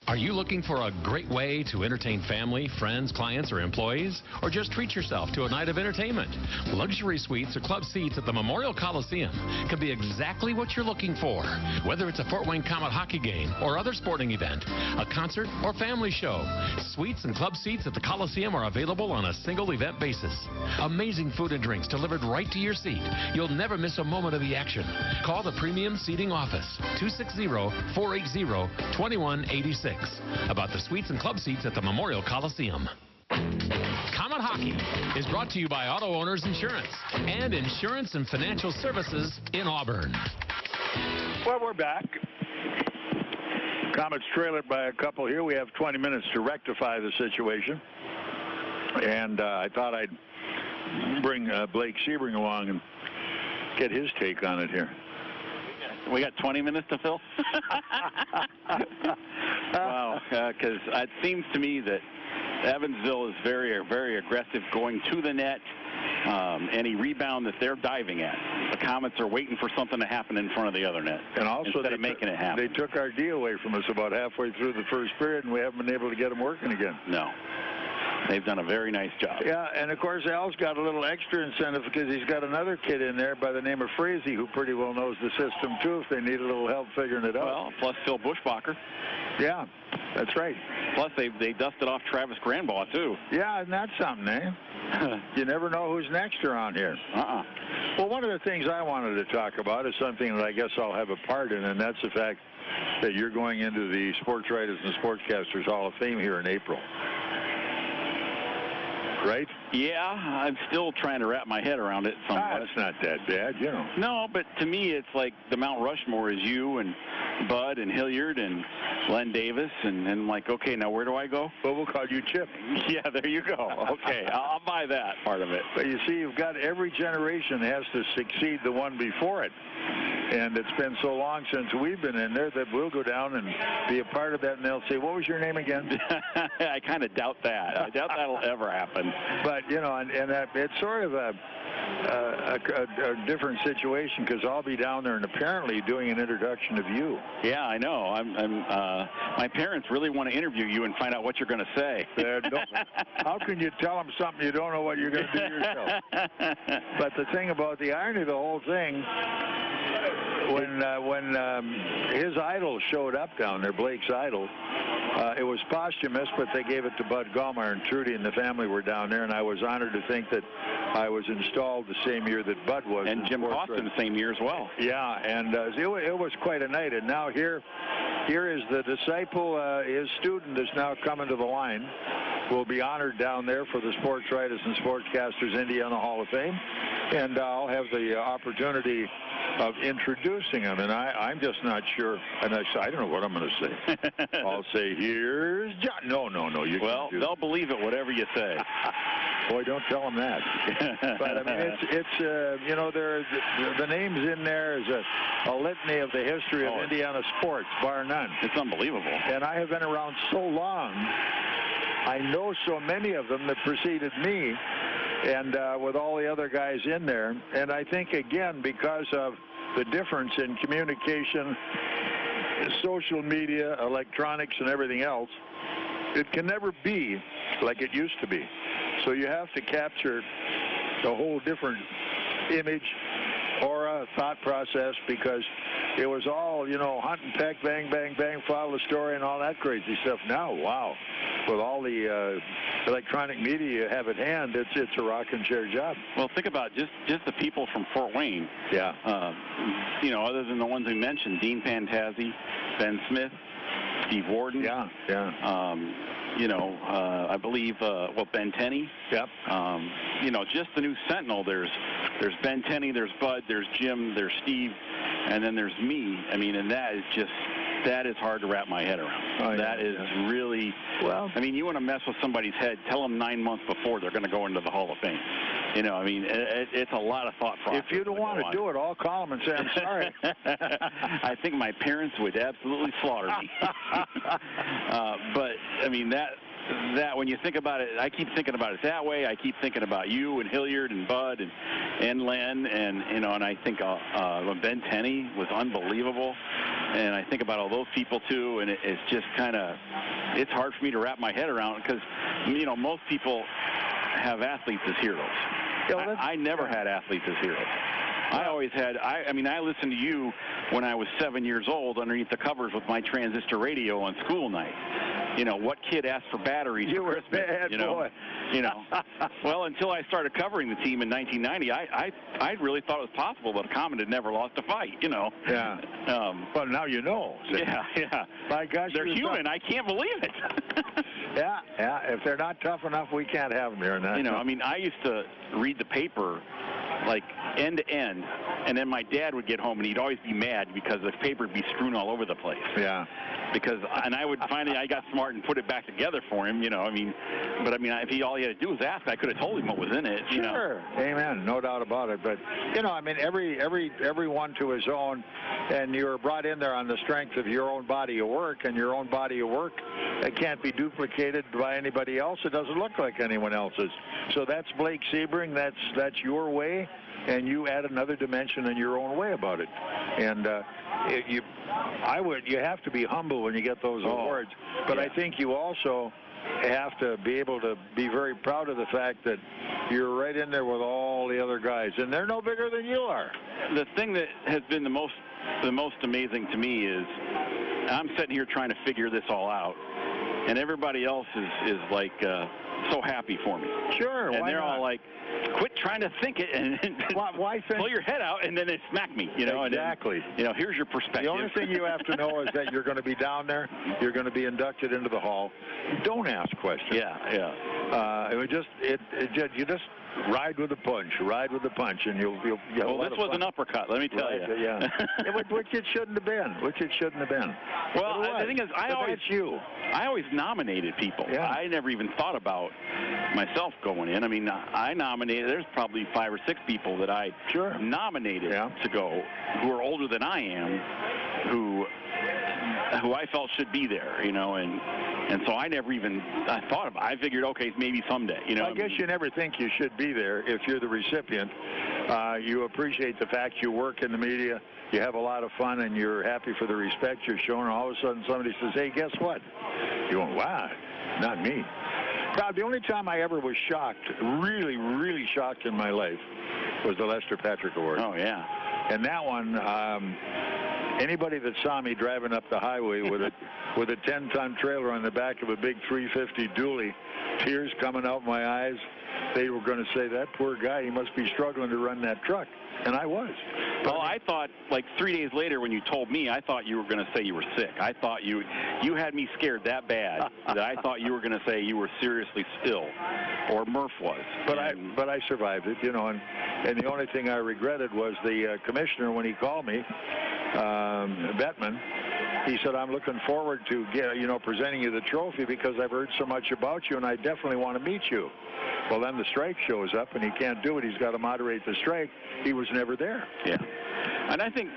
Are you looking for a great way to entertain family, friends, clients, or employees? Or just treat yourself to a night of entertainment? Luxury suites or club seats at the Memorial Coliseum can be exactly what you're looking for. Whether it's a Fort Wayne Komet hockey game or other sporting event, a concert or family show, suites and club seats at the Coliseum are available on a single event basis. Amazing food and drinks delivered right to your seat. You'll never miss a moment of the action. Call the Premium Seating Office, 260-480-2186. About the suites and club seats at the Memorial Coliseum. Komet Hockey is brought to you by Auto Owners Insurance and Insurance and Financial Services in Auburn.
Well, we're back. Komets trailered by a couple here. We have 20 minutes to rectify the situation. And I thought I'd bring Blake Sebring along and get his take on it here.
We got 20 minutes to fill? Wow, because it seems to me that Evansville is very, very aggressive going to the net. Any rebound that they're diving at, the Komets are waiting for something to happen in front of the other net.
And also,
instead of making it happen.
They took our D away from us about halfway through the first period, and we haven't been able to get them working again.
No. They've done a very nice job.
Yeah, and of course Al's got a little extra incentive because he's got another kid in there by the name of Frazee who pretty well knows the system too if they need a little help figuring it out.
Well, plus Phil Buschbacher.
Yeah, that's right.
Plus they dusted off Travis Granbaugh too.
Yeah, and that's something, eh? You never know who's next around here. Well, one of the things I wanted to talk about is something that I guess I'll have a part in, and that's the fact that you're going into the Sports Writers and Sportscasters Hall of Fame here in April. Right?
Yeah, I'm still trying to wrap my head around it somewhat.
It's not that bad, you know.
No, but to me, it's like the Mount Rushmore is you and Bud and Hilliard and Len Davis, and I'm like, okay, now where do I go?
Well, we'll call you Chip.
Yeah, there you go. Okay, I'll buy that part of it.
But you see, you've got every generation has to succeed the one before it. And it's been so long since we've been in there that we'll go down and be a part of that, and they'll say, what was your name again?
I kind of doubt that. I doubt that'll ever happen.
But, you know, and it's sort of a different situation because I'll be down there and apparently doing an introduction of you.
Yeah, I know. My parents really want to interview you and find out what you're going to say.
How can you tell them something you don't know what you're going to do yourself? But the thing about the irony of the whole thing, when his idol showed up down there, Blake's idol, it was posthumous, but they gave it to Bud Gallmeyer, and Trudy and the family were down there, and I was honored to think that I was installed the same year that Bud was.
And Jim Costin the same year as well.
Yeah, and it was quite a night. And now here is the disciple, his student is now coming to the line. Will be honored down there for the Sports Writers and Sportscasters Indiana Hall of Fame. And I'll have the opportunity of introducing him, and I'm just not sure. And I don't know what I'm going to say. I'll say, here's John. No.
Well, they'll believe it, whatever you say.
Boy, don't tell them that. But I mean, it's you know, the names in there is a litany of the history of Indiana sports, bar none.
It's unbelievable.
And I have been around so long. I know so many of them that preceded me, and with all the other guys in there. And I think, again, because of the difference in communication, social media, electronics, and everything else, it can never be like it used to be. So you have to capture a whole different image or a thought process, because it was all, you know, hunt and peck, bang, bang, bang, follow the story and all that crazy stuff. Now, wow, with all the electronic media you have at hand, it's a rocking chair job.
Well, think about just the people from Fort Wayne.
Yeah.
You know, other than the ones we mentioned, Dean Fantazzi, Ben Smith, Steve Warden.
Yeah.
You know, I believe, Ben Tenney.
Yep.
You know, just the new Sentinel. There's Ben Tenney, there's Bud, there's Jim, there's Steve, and then there's me. I mean, and that is hard to wrap my head around. That is really,
well,
I mean, you want to mess with somebody's head, tell them 9 months before they're going to go into the Hall of Fame. You know, I mean, it's a lot of thought process.
If you don't want to do it, I'll call them and say, I'm sorry.
I think my parents would absolutely slaughter me. But, I mean, that when you think about it, I keep thinking about it that way. I keep thinking about you and Hilliard and Bud and Len, and, you know, and I think Ben Tenney was unbelievable. And I think about all those people, too, and it's just kind of, it's hard for me to wrap my head around, because, you know, most people have athletes as heroes. I never had athletes as heroes. I always had, I mean, I listened to you when I was 7 years old underneath the covers with my transistor radio on school night. You know, what kid asked for batteries for Christmas?
You were a bad boy.
You know. Well, until I started covering the team in 1990, I really thought it was possible that a Comet had never lost a fight, you know.
Yeah. But now you know. So.
Yeah.
My gosh.
They're human. Tough. I can't believe it.
Yeah. If they're not tough enough, we can't have them here.
You know, I mean, I used to read the paper like end to end, and then my dad would get home and he'd always be mad because the paper would be strewn all over the place.
Yeah.
And I would finally, I got smart and put it back together for him, you know. I mean, but I mean, if all he had to do was ask, I could have told him what was in it. You
Sure.
know?
Amen. No doubt about it. But, you know, I mean, everyone to his own, and you're brought in there on the strength of your own body of work, and your own body of work, it can't be duplicated by anybody else. It doesn't look like anyone else's. So that's Blake Sebring. That's your way. And you add another dimension celebration in your own way about it. And you have to be humble when you get those awards, but I think you also have to be able to be very proud of the fact that you're right in there with all the other guys, and they're no bigger than you are.
The thing that has been the most amazing to me is I'm sitting here trying to figure this all out, and everybody else is like so happy for me.
Sure.
And they're all like, quit trying to think it and
why
pull your head out, and then they smack me, you know.
Exactly.
And then, here's your perspective.
The only thing you have to know is that you're going to be down there. You're going to be inducted into the hall. Don't ask questions.
Yeah.
You just ride with the punch, and you'll
well, this was an uppercut, let me tell you.
Yeah. Which it shouldn't have been.
Well, the thing is, I always nominated people.
Yeah.
I never even thought about myself going in. I mean, I nominated. There's probably 5 or 6 people that I nominated to go who are older than I am, who I felt should be there, and so I never even thought about it. I figured, okay, maybe someday,
I guess you never think you should be there if you're the recipient. You appreciate the fact you work in the media, you have a lot of fun, and you're happy for the respect you're shown, and all of a sudden somebody says, hey, guess what? You're going, wow, not me. Now, the only time I ever was shocked, really, really shocked in my life, was the Lester Patrick Award.
Oh, yeah.
And that one, anybody that saw me driving up the highway with a 10-ton trailer on the back of a big 350 dually, tears coming out my eyes, they were going to say, that poor guy, he must be struggling to run that truck. And I was.
Well, I thought, like 3 days later when you told me, I thought you were going to say you were sick. I thought you had me scared that bad that I thought you were going to say you were seriously ill, or Murph was.
But I survived it, and the only thing I regretted was the commissioner, when he called me, Bettman, he said, I'm looking forward to presenting you the trophy because I've heard so much about you, and I definitely want to meet you. Well, then the strike shows up, and he can't do it. He's got to moderate the strike. He was never there.
Yeah. And I think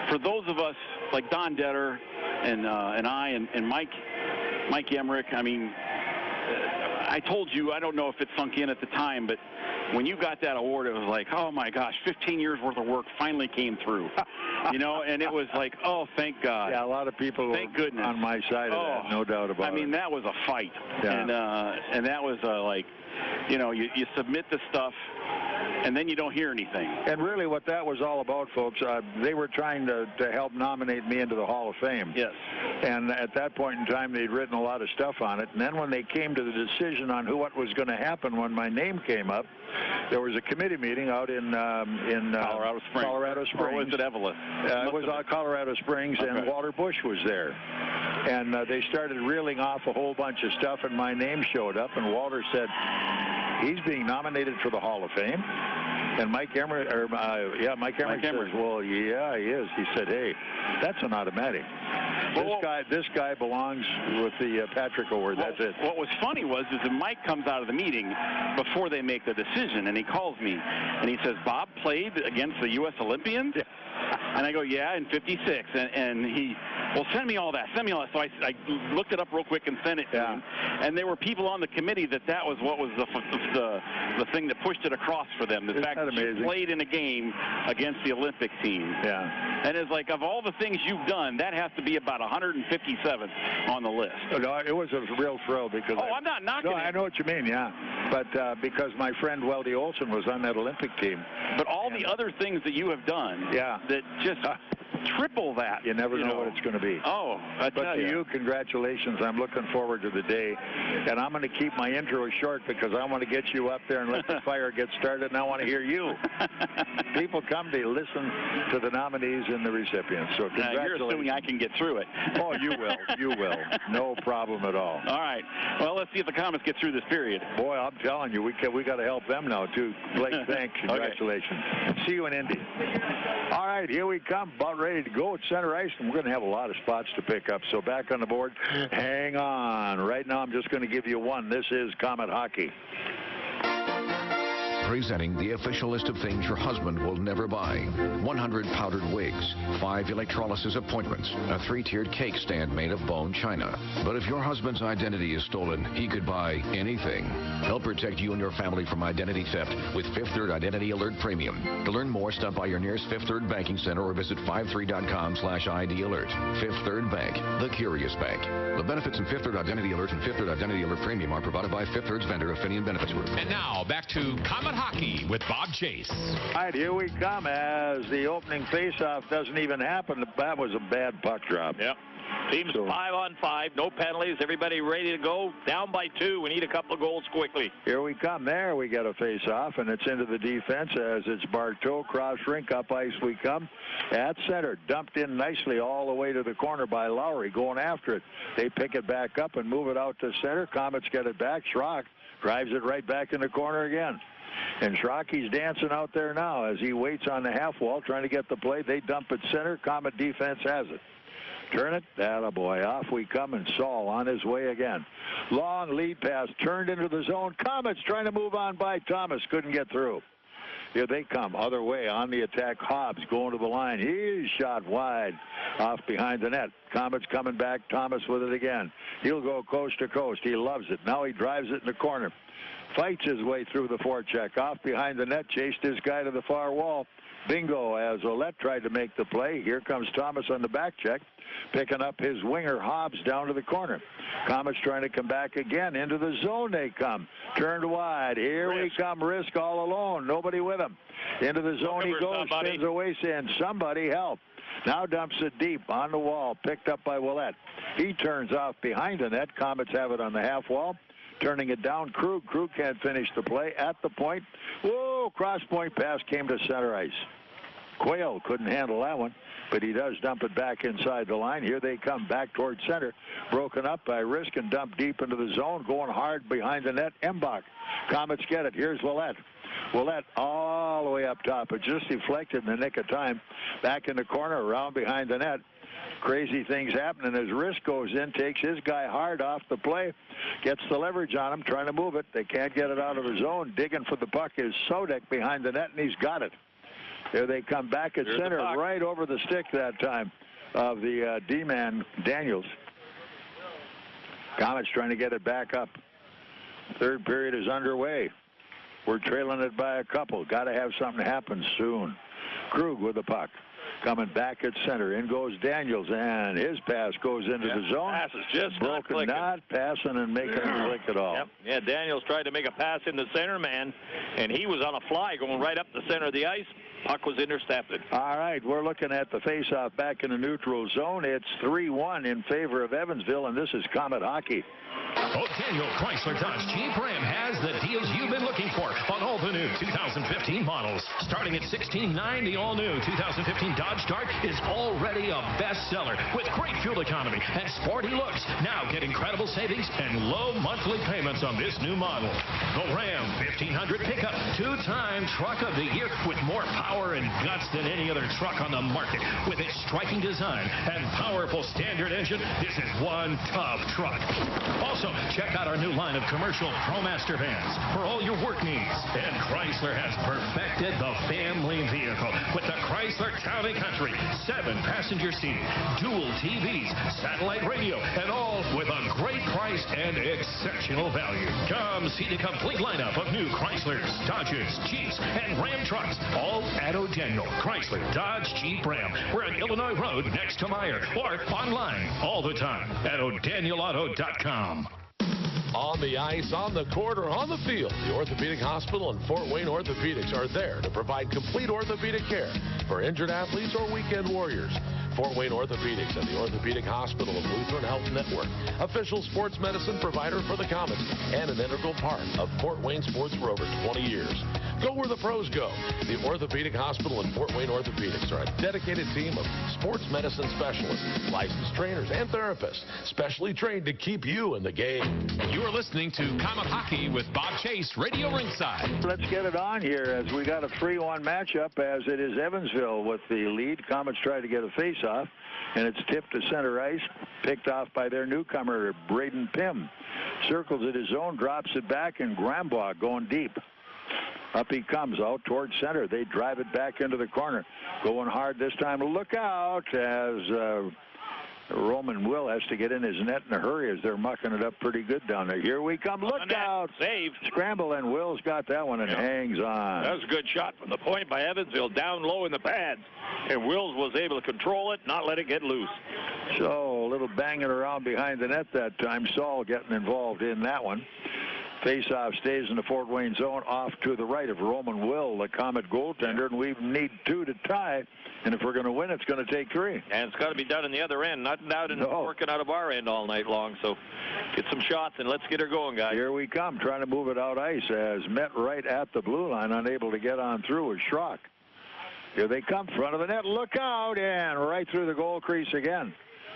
for those of us like Don Detter and I and Mike Emmerich, I mean, I told you, I don't know if it sunk in at the time, but when you got that award, it was like, oh my gosh, 15 years worth of work finally came through, and it was like, oh, thank God.
Yeah, a lot of people
thank goodness
on my side of that, no doubt about it.
I mean, that was a fight.
Yeah.
And that was like, you submit the stuff, and then you don't hear anything.
And really what that was all about, folks, they were trying to help nominate me into the Hall of Fame.
Yes.
And at that point in time, they'd written a lot of stuff on it. And then when they came to the decision on what was going to happen when my name came up, there was a committee meeting out in
Colorado Springs. Or was it Evelyn?
It was Colorado Springs, and Walter Bush was there. And they started reeling off a whole bunch of stuff, and my name showed up, and Walter said, he's being nominated for the Hall of Fame. And Mike Emmerich says, well, yeah, he is. He said, hey, that's an automatic. This guy belongs with the Patrick Award. That's it.
What was funny was that Mike comes out of the meeting before they make the decision, and he calls me, and he says, Bob played against the U.S. Olympians? Yeah. And I go, yeah, in '56. And he, well, send me all that. So I looked it up real quick and sent it to him. And there were people on the committee that was what was the thing that pushed it across for them. The fact that you played in a game against the Olympic team.
Yeah.
And it's like, of all the things you've done, that has to be about 157th on the list.
No, it was a real thrill because
I'm not knocking it.
I know what you mean, yeah. But because my friend Weldy Olson was on that Olympic team.
But all the other things that you have done that just triple that.
You never know what it's going to be.
Oh,
but to you, congratulations. I'm looking forward to the day. And I'm going to keep my intro short because I want to get you up there and let the fire get started, and I want to hear you. People come to listen to the nominees and the recipients. So congratulations.
You're assuming I can get through it.
Oh, you will. You will. No problem at all.
All right. Well, let's see if the Komets get through this period.
Boy, I'm telling you, we got to help them now, too. Blake, thanks. Congratulations. Okay. See you in Indy. All right, here we come. About ready to go at center ice, and we're going to have a lot of spots to pick up. So back on the board, hang on. Right now, I'm just going to give you one. This is Komet Hockey.
Presenting the official list of things your husband will never buy. 100 powdered wigs, 5 electrolysis appointments, a 3-tiered cake stand made of bone china. But if your husband's identity is stolen, he could buy anything. Help protect you and your family from identity theft with Fifth Third Identity Alert Premium. To learn more, stop by your nearest Fifth Third banking center or visit 53.com/ID Alert. Fifth Third Bank, the curious bank. The benefits in Fifth Third Identity Alert and Fifth Third Identity Alert Premium are provided by Fifth Third's vendor, Affinion Benefits Group.
And now, back to Comet Hockey with Bob Chase.
All right, here we come as the opening faceoff doesn't even happen. That was a bad puck drop.
Yep. Teams 5-on-5, no penalties, everybody ready to go. Down by 2, we need a couple of goals quickly.
Here we come. There we get a face-off, and it's into the defense as it's Bartow, cross rink, up ice we come. At center, dumped in nicely all the way to the corner by Lowry, going after it. They pick it back up and move it out to center. Komets get it back. Schrock drives it right back in the corner again. And Schrocky's dancing out there now as he waits on the half wall trying to get the play. They dump it center. Komet defense has it. Turn it. Attaboy. Off we come, and Saul on his way again. Long lead pass turned into the zone. Komets trying to move on by Thomas. Couldn't get through. Here they come. Other way on the attack. Hobbs going to the line. He's shot wide off behind the net. Komets coming back. Thomas with it again. He'll go coast to coast. He loves it. Now he drives it in the corner. Fights his way through the forecheck. Off behind the net. Chased his guy to the far wall. Bingo as Ouellet tried to make the play. Here comes Thomas on the back check. Picking up his winger Hobbs down to the corner. Komets trying to come back again. Into the zone they come. Turned wide. Here we come. Rizk all alone. Nobody with him. Into the zone he goes. Spins away saying, somebody help. Now dumps it deep on the wall. Picked up by Ouellet. He turns off behind the net. Komets have it on the half wall. Turning it down. Krug can't finish the play. At the point. Whoa, cross point pass came to center ice. Quayle couldn't handle that one, but he does dump it back inside the line. Here they come back towards center. Broken up by Rizk and dumped deep into the zone. Going hard behind the net. Embach. Komets get it. Here's Ouellet. Ouellet all the way up top. It just deflected in the nick of time. Back in the corner, around behind the net. Crazy things happening as Rizk goes in, takes his guy hard off the play, gets the leverage on him, trying to move it. They can't get it out of the zone. Digging for the puck is Sodek behind the net, and he's got it. Here they come back at center, right over the stick that time of the D-man, Daniels. Komets trying to get it back up. Third period is underway. We're trailing it by a couple. Got to have something happen soon. Krug with the puck. Coming back at center. In goes Daniels, and his pass goes into the zone.
Pass is just
broken, not passing and making it click at all.
Yep. Yeah, Daniels tried to make a pass in the center man, and he was on a fly going right up the center of the ice. Puck was intercepted.
All right, we're looking at the faceoff back in the neutral zone. It's 3-1 in favor of Evansville, and this is Comet Hockey.
O'Daniel Chrysler Dodge Jeep Ram has the deals you've been looking for on all the new 2015 models. Starting at $16,900, the all-new 2015 Dodge Dart is already a bestseller with great fuel economy and sporty looks. Now get incredible savings and low monthly payments on this new model. The Ram 1500 pickup, 2-time Truck of the Year with more power and guts than any other truck on the market. With its striking design and powerful standard engine, this is one tough truck. Also, check out our new line of commercial ProMaster vans for all your work needs. And Chrysler has perfected the family vehicle with the Chrysler Town & Country. 7-passenger seating, dual TVs, satellite radio, and all with a great price and exceptional value. Come see the complete lineup of new Chryslers, Dodges, Jeeps, and Ram trucks, all at O'Daniel Chrysler Dodge Jeep Ram. We're on Illinois Road next to Meyer, or online all the time at O'DanielAuto.com.
On the ice, on the court, or on the field, the Orthopedic Hospital and Fort Wayne Orthopedics are there to provide complete orthopedic care for injured athletes or weekend warriors. Fort Wayne Orthopedics and the Orthopedic Hospital of Lutheran Health Network, official sports medicine provider for the Komets, and an integral part of Fort Wayne sports for over 20 years. Go where the pros go. The Orthopedic Hospital and Fort Wayne Orthopedics are a dedicated team of sports medicine specialists, licensed trainers, and therapists, specially trained to keep you in the game.
You are listening to Comet Hockey with Bob Chase, Radio Ringside.
Let's get it on here as we got a 3-1 matchup as it is Evansville with the lead. Komets try to get a face-off, and it's tipped to center ice, picked off by their newcomer, Braden Pym. Circles it his own, drops it back, and Grambaugh going deep. Up he comes out towards center. They drive it back into the corner. Going hard this time. Look out as Roman Will has to get in his net in a hurry as they're mucking it up pretty good down there. Here we come. Look out.
Saved.
Scramble, and Will's got that one and hangs on.
That was a good shot from the point by Evansville down low in the pads. And Wills was able to control it, not let it get loose.
So a little banging around behind the net that time. Saul getting involved in that one. Faceoff stays in the Fort Wayne zone off to the right of Roman Will, the Komet goaltender, and we need 2 to tie. And if we're going to win, it's going to take 3.
And it's got to be done in the other end, not out and working out of our end all night long. So get some shots and let's get her going, guys.
Here we come, trying to move it out ice as met right at the blue line, unable to get on through with Schrock. Here they come, front of the net. Look out, and right through the goal crease again.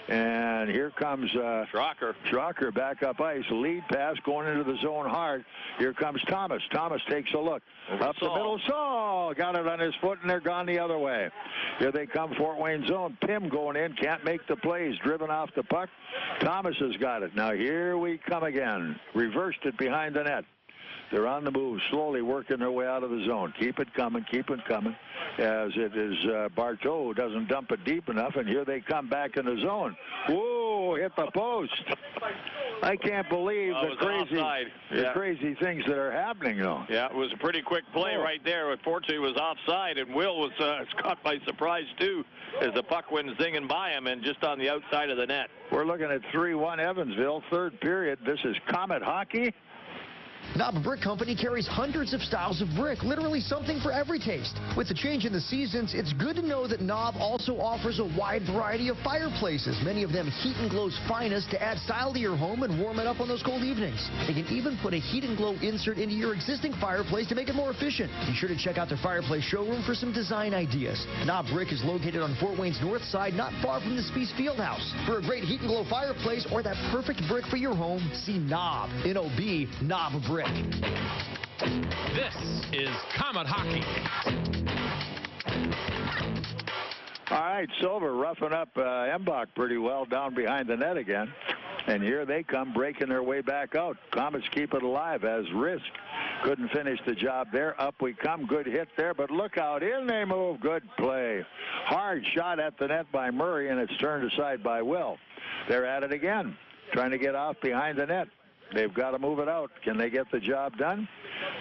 And here comes Schrocker back up ice. Lead pass going into the zone hard. Here comes Thomas. Thomas takes a look. Up the middle. Saul got it on his foot, and they're gone the other way. Here they come, Fort Wayne zone. Pym going in. Can't make the plays. Driven off the puck. Thomas has got it. Now here we come again. Reversed it behind the net. They're on the move, slowly working their way out of the zone. Keep it coming, as it is Bartow who doesn't dump it deep enough, and here they come back in the zone. Whoa, hit the post. I can't believe the crazy things that are happening, though.
Yeah, it was a pretty quick play right there. Unfortunately, it was offside, and Will was caught by surprise, too, as the puck went zinging by him and just on the outside of the net.
We're looking at 3-1 Evansville, third period. This is Komet hockey.
Knob Brick Company carries hundreds of styles of brick, literally something for every taste. With the change in the seasons, it's good to know that Knob also offers a wide variety of fireplaces, many of them Heat and Glow's finest, to add style to your home and warm it up on those cold evenings. They can even put a Heat and Glow insert into your existing fireplace to make it more efficient. Be sure to check out their fireplace showroom for some design ideas. Knob Brick is located on Fort Wayne's north side, not far from the Spies Fieldhouse. For a great Heat and Glow fireplace or that perfect brick for your home, see Knob, N-O-B, Knob Brick.
This is Komet Hockey.
All right, Silver roughing up Embach pretty well down behind the net again. And here they come breaking their way back out. Komets keep it alive as Rizk couldn't finish the job there. Up we come. Good hit there, but look out. In they move. Good play. Hard shot at the net by Murray, and it's turned aside by Will. They're at it again, trying to get off behind the net. They've got to move it out. Can they get the job done?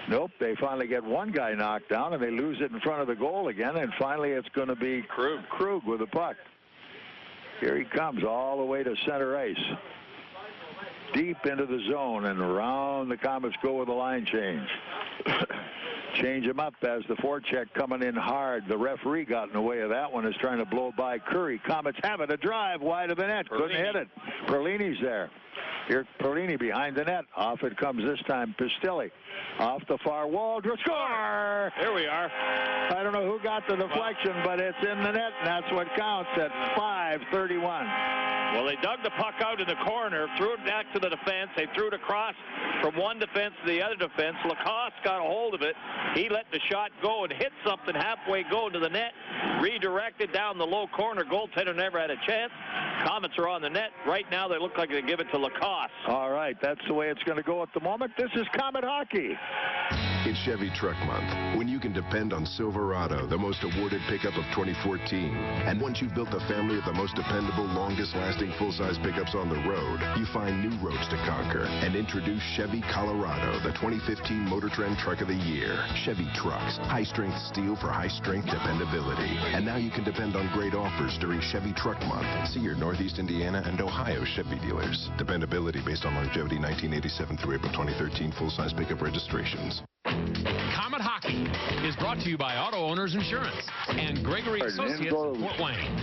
Nope. They finally get one guy knocked down, and they lose it in front of the goal again, and finally it's going to be Krug with the puck. Here he comes all the way to center ice. Deep into the zone, and around the Komets go with a line change. Change him up as the forecheck coming in hard. The referee got in the way of that one, is trying to blow by Curry. Komets have it. A drive wide of the net. Couldn't hit it. Perlini's there. Here, Perlini behind the net. Off it comes this time. Pistilli off the far wall. Score!
Here we are.
I don't know who got the deflection, but it's in the net, and that's what counts at 5:31.
Well, they dug the puck out in the corner, threw it back to the defense. They threw it across from one defense to the other defense. Lacase got a hold of it. He let the shot go and hit something halfway going to the net. Redirected down the low corner. Goaltender never had a chance. Komets are on the net. Right now, they look like they give it to Lacase.
All right, that's the way it's going to go at the moment. This is Komet hockey.
It's Chevy Truck Month, when you can depend on Silverado, the most awarded pickup of 2014. And once you've built the family of the most dependable, longest-lasting full-size pickups on the road, you find new roads to conquer and introduce Chevy Colorado, the 2015 Motor Trend Truck of the Year. Chevy trucks, high-strength steel for high-strength dependability. And now you can depend on great offers during Chevy Truck Month. See your Northeast Indiana and Ohio Chevy dealers. Dependability based on longevity 1987 through April 2013 full-size pickup registrations.
Komet Hockey is brought to you by Auto Owners Insurance and Gregory Associates of Fort Wayne.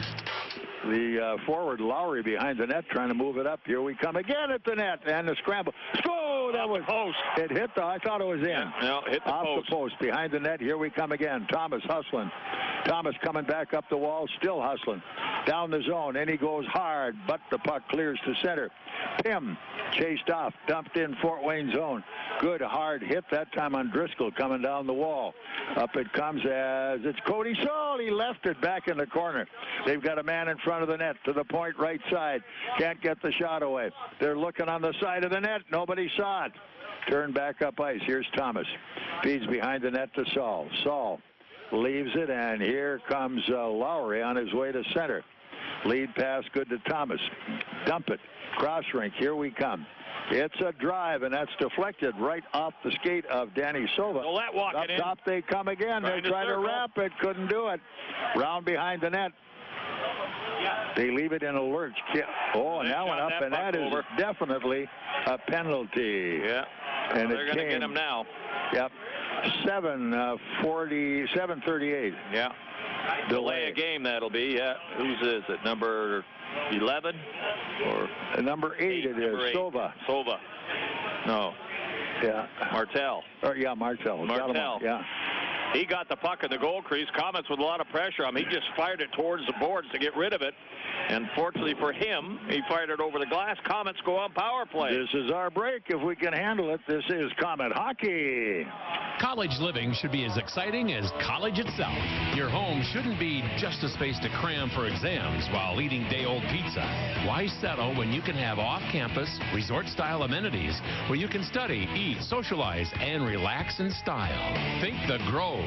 The forward Lowry behind the net trying to move it up. Here we come again at the net, and the scramble. Oh, that was post. It hit I thought it was in.
Yeah, no, hit the
off
post.
The post behind the net. Here we come again. Thomas hustling. Thomas coming back up the wall, still hustling. Down the zone, and he goes hard, but the puck clears to center. Pym chased off, dumped in Fort Wayne zone. Good hard hit that time on Driscoll coming down the wall. Up it comes as it's Cody Saul. He left it back in the corner. They've got a man in front of the net to the point right side. Can't get the shot away. They're looking on the side of the net. Nobody saw shot. Turned back up ice. Here's Thomas. Feeds behind the net to Saul. Saul leaves it, and here comes Lowry on his way to center. Lead pass good to Thomas. Dump it. Cross rink. Here we come. It's a drive, and that's deflected right off the skate of Danny Silva.
Ouellet walking
Up
in.
top they come again. They try to wrap it. Couldn't do it. Round behind the net. They leave it in a lurch. Oh, and that one up, and that is definitely a penalty.
Yeah.
And
they're going to get him now.
Yep. 7:38.
Yeah. Delay a game, that'll be. Yeah. Whose is it? Number 11 or
number 8? It is Silva.
Silva. No.
Yeah.
Martel.
Oh, yeah, Martel.
Martel.
Yeah.
He got the puck in the goal crease. Komets with a lot of pressure on him. He just fired it towards the boards to get rid of it. And fortunately for him, he fired it over the glass. Komets go on power play.
This is our break. If we can handle it, this is Komet Hockey.
College living should be as exciting as college itself. Your home shouldn't be just a space to cram for exams while eating day-old pizza. Why settle when you can have off-campus, resort-style amenities where you can study, eat, socialize, and relax in style? Think The Grove.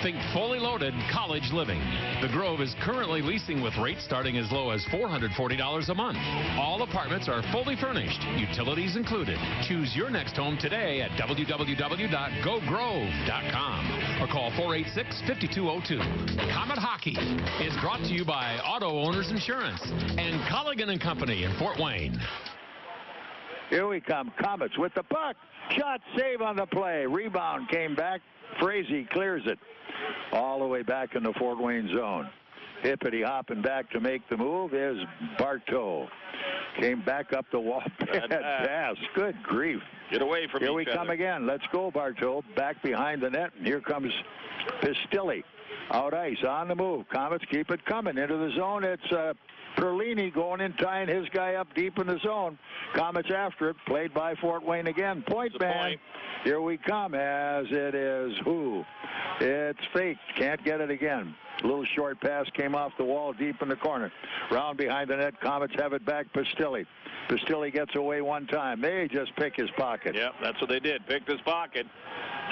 Think fully loaded college living. The Grove is currently leasing with rates starting as low as $440 a month. All apartments are fully furnished, utilities included. Choose your next home today at www.gogrove.com or call 486-5202. Komet Hockey is brought to you by Auto Owners Insurance and Colligan & Company in Fort Wayne.
Here we come. Komets with the puck. Shot, save on the play. Rebound came back. Frazee clears it all the way back in the Fort Wayne zone. Hippity hopping back to make the move is Bartow. Came back up the wall. Bad pass. Good grief.
Get away from
Here we come again. Let's go, Bartow. Back behind the net. And here comes Pistilli. Out ice, on the move. Komets keep it coming into the zone. It's Perlini going in, tying his guy up deep in the zone. Komets after it. Played by Fort Wayne again. Point man. Here we come as it is who? It's faked. Can't get it again. A little short pass came off the wall deep in the corner. Round behind the net. Komets have it back. Pistilli. Pistilli gets away one time. They just pick his pocket.
Yep, that's what they did. Picked his pocket.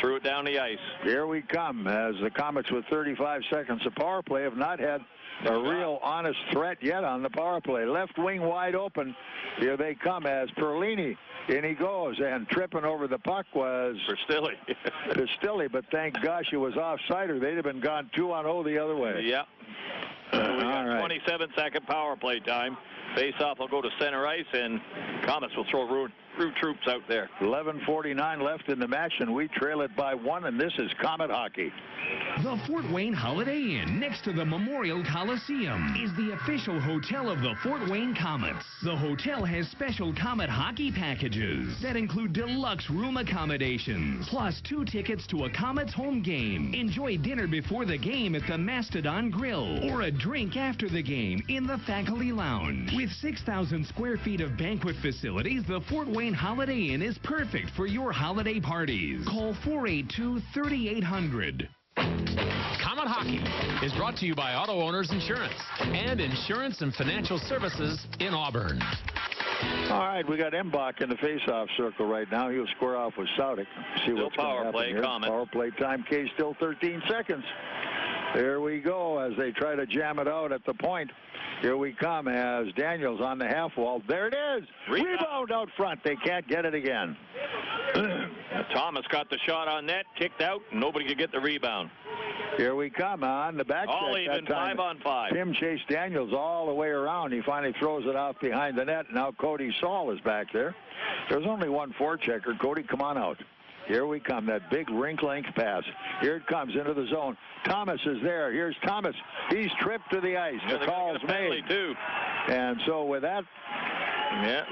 Threw it down the ice.
Here we come as the Komets with 35 seconds of power play have not had a real honest threat yet on the power play. Left wing wide open. Here they come as Perlini. In he goes, and tripping over the puck was
Pistilli.
Pistilli, but thank gosh it was offside, or they'd have been gone 2-0 the other way.
Yeah. We got 27-second power play time. Face-off will go to center ice, and Komets will throw root troops out there.
11:49 left in the match, and we trail it by 1, and this is Komet Hockey.
The Fort Wayne Holiday Inn, next to the Memorial Coliseum, is the official hotel of the Fort Wayne Komets. The hotel has special Komet hockey packages that include deluxe room accommodations, plus 2 tickets to a Komets home game. Enjoy dinner before the game at the Mastodon Grill, or a drink after the game in the Faculty Lounge. With 6,000 square feet of banquet facilities, the Fort Wayne Holiday Inn is perfect for your holiday parties. Call 482-3800.
Komet Hockey is brought to you by Auto Owners Insurance and Insurance and Financial Services in Auburn.
All right, we got Embach in the face-off circle right now. He'll square off with Saudik. See
Still
what's going to happen here. Power play time, K still 13 seconds. There we go as they try to jam it out at the point. Here we come as Daniels on the half wall. There it is. Rebound out front. They can't get it again.
Thomas got the shot on net, kicked out, and nobody could get the rebound.
Here we come on the back check.
All even, 5-on-5.
Tim chased Daniels all the way around. He finally throws it off behind the net. Now Cody Saul is back there. There's only one forechecker. Cody, come on out. Here we come, that big rink length pass. Here it comes into the zone. Thomas is there. Here's Thomas. He's tripped to the ice. The call's made.
Too.
And so with that,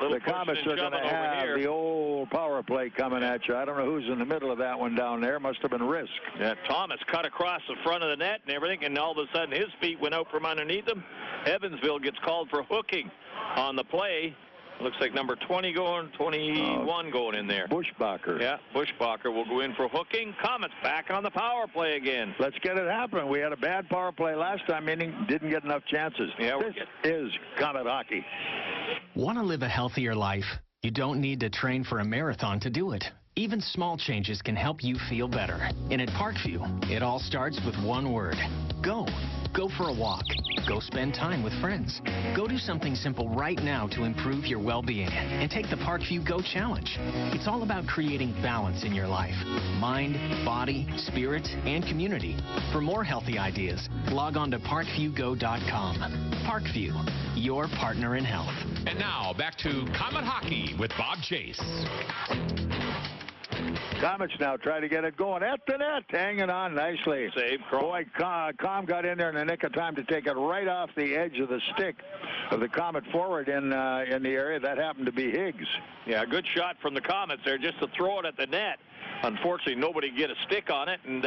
the Komets are going to have the old power play coming at you. I don't know who's in the middle of that one down there. Must have been Rizk.
Yeah, Thomas cut across the front of the net and everything, and all of a sudden his feet went out from underneath him. Evansville gets called for hooking on the play. Looks like number 20 going, 21 going in there.
Bushbacher.
Yeah, Bushbacher will go in for hooking. Komets back on the power play again.
Let's get it happening. We had a bad power play last time, meaning didn't get enough chances.
Yeah,
this is Komet Hockey.
Want to live a healthier life? You don't need to train for a marathon to do it. Even small changes can help you feel better. And at Parkview, it all starts with one word. Go. Go for a walk. Go spend time with friends. Go do something simple right now to improve your well-being. And take the Parkview Go Challenge. It's all about creating balance in your life. Mind, body, spirit, and community. For more healthy ideas, log on to parkviewgo.com. Parkview, your partner in health.
And now, back to Comet Hockey with Bob Chase.
Komets now try to get it going at the net, hanging on nicely.
Save.
Boy, Com got in there in the nick of time to take it right off the edge of the stick of the Komet forward in the area. That happened to be Higgs.
Yeah, good shot from the Komets there just to throw it at the net. Unfortunately, nobody get a stick on it, and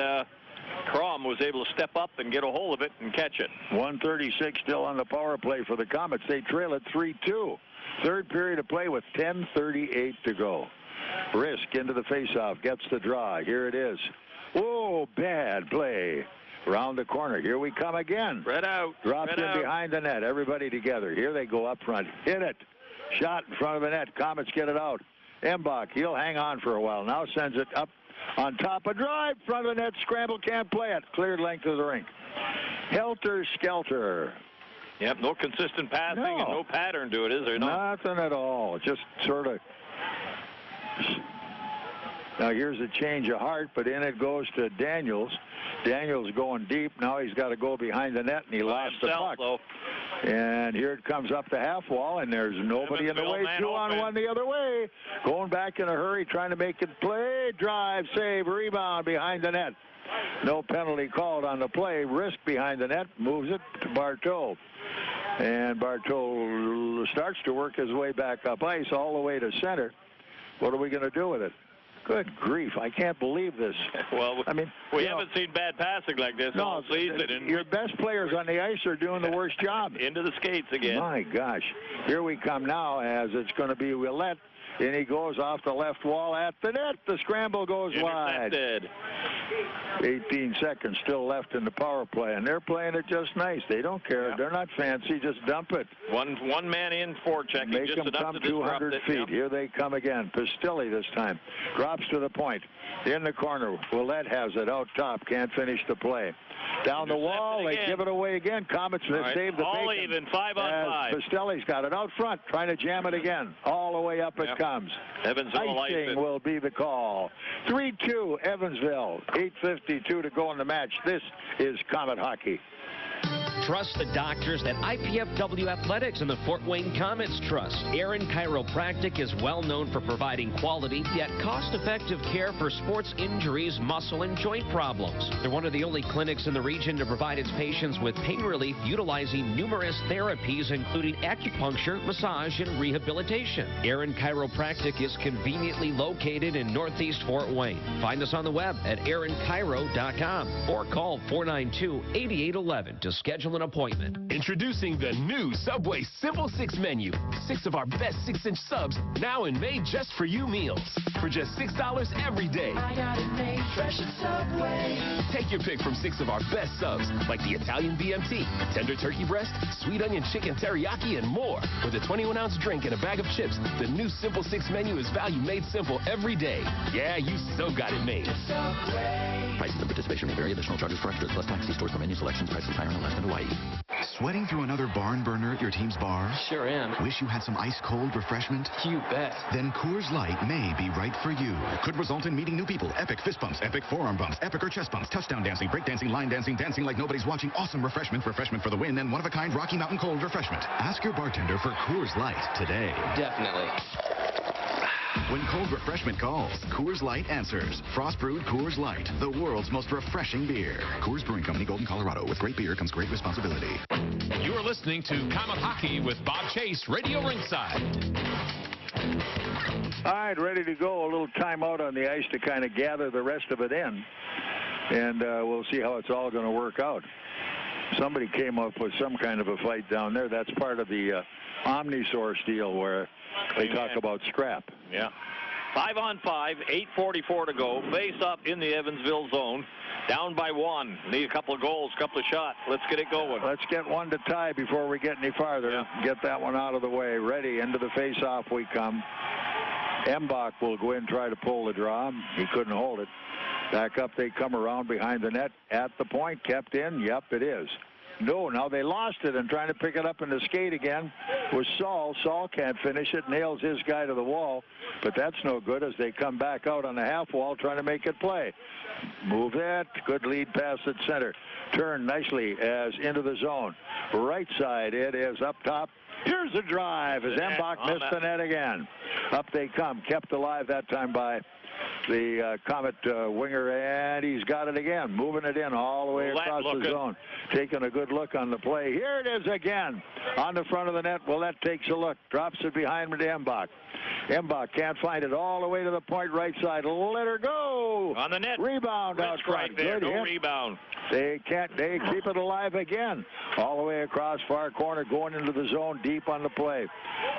Crom was able to step up and get a hold of it and catch it.
1:36 still on the power play for the Komets. They trail it 3-2. Third period of play with 10:38 to go. Rizk into the faceoff, gets the draw. Here it is. Oh, bad play. Round the corner. Here we come again.
Spread out.
Drops
Spread
in
out.
behind the net. Everybody together. Here they go up front. Hit it. Shot in front of the net. Komets get it out. Embach, he'll hang on for a while. Now sends it up on top. A drive. Front of the net. Scramble. Can't play it. Cleared length of the rink. Helter-skelter.
Yep, no consistent passing and no pattern to it, is there?
Nothing at all. Just sort of. Now here's a change of heart, but in it goes to Daniels. Daniels going deep. Now he's got to go behind the net, and he lost the puck.
Though.
And here it comes up the half wall, and there's nobody in the way. 2-on-1 the other way. Going back in a hurry, trying to make it play. Drive, save, rebound behind the net. No penalty called on the play. Rizk behind the net, moves it to Bartow. And Bartow starts to work his way back up ice all the way to center. What are we going to do with it? Good grief, I can't believe this.
Well,
I mean,
we haven't seen bad passing like this all season. And
your best players on the ice are doing the worst job.
Into the skates again.
My gosh. Here we come now as it's going to be Ouellet. And he goes off the left wall at the net. The scramble goes
Intercepted.
wide. 18 seconds still left in the power play, and they're playing it just nice. They don't care. They're not fancy. Just dump it.
One man in, forechecking.
Make
just
them
enough
come
to disrupt
200
it.
feet. Here they come again. Pistilli this time. Drops to the point. In the corner. Ouellet has it out top. Can't finish the play. Down the wall. They give it away again. Komets save the
all
bacon.
even, 5-on-5.
Pistilli's got it out front. Trying to jam it again. All the way up it comes.
Evansville
Icing will be the call. 3-2 Evansville. 8:52 to go in the match. This is Komet Hockey.
Trust the doctors at IPFW Athletics and the Fort Wayne Komets Trust. Aaron Chiropractic is well known for providing quality yet cost-effective care for sports injuries, muscle, and joint problems. They're one of the only clinics in the region to provide its patients with pain relief utilizing numerous therapies, including acupuncture, massage, and rehabilitation. Aaron Chiropractic is conveniently located in Northeast Fort Wayne. Find us on the web at aaronchiro.com or call 492-8811 to schedule an appointment.
Introducing the new Subway Simple 6 menu. 6 of our best 6-inch subs now and made just for you meals. For just $6 every day.
I got it made fresh at Subway.
Take your pick from 6 of our best subs, like the Italian BMT, tender turkey breast, sweet onion chicken teriyaki, and more. With a 21-ounce drink and a bag of chips, the new Simple 6 menu is value made simple every day. Yeah, you so got it made.
Subway.
Prices and participation may vary. Additional charges for extras plus tax. See stores for menu selections. Prices higher in Alaska and Hawaii.
Sweating through another barn burner at your team's bar?
Sure am.
Wish you had some ice-cold refreshment?
You bet.
Then Coors Light may be right for you. Could result in meeting new people. Epic fist bumps, epic forearm bumps, epic or chest bumps, touchdown dancing, break dancing, line dancing, dancing like nobody's watching, awesome refreshment for the win, and one-of-a-kind Rocky Mountain cold refreshment. Ask your bartender for Coors Light today.
Definitely.
When cold refreshment calls, Coors Light answers. Frost-brewed Coors Light, the world's most refreshing beer. Coors Brewing Company, Golden, Colorado. With great beer comes great responsibility.
You are listening to Komet Hockey with Bob Chase, Radio Ringside.
All right, ready to go. A little timeout on the ice to kind of gather the rest of it in. And we'll see how it's all going to work out. Somebody came up with some kind of a fight down there. That's part of the Omnisource deal where they talk about scrap.
Yeah. 5-on-5, 8:44 to go. Face up in the Evansville zone. Down by 1. Need a couple of goals, couple of shots. Let's get it going.
Let's get one to tie before we get any farther.
Yeah.
Get that one out of the way. Ready. Into the face-off we come. Embach will go in and try to pull the draw. He couldn't hold it. Back up they come around behind the net at the point. Kept in. Yep, it is. No, now they lost it and trying to pick it up in the skate again was Saul. Saul can't finish it, nails his guy to the wall, but that's no good as they come back out on the half wall trying to make it play. Move that. Good lead pass at center. Turn nicely as into the zone. Right side, it is up top. Here's a drive as Embach missed the net again. Up they come. Kept alive that time by the Comet winger, and he's got it again. Moving it in all the way across the zone. Taking a good look on the play. Here it is again on the front of the net. Ouellet takes a look. Drops it behind to Embach. Embach can't find it all the way to the point right side. Let her go.
On the net.
Rebound out front.
Right there.
Good
no
hit.
Rebound.
They keep it alive again. All the way across far corner, going into the zone deep on the play.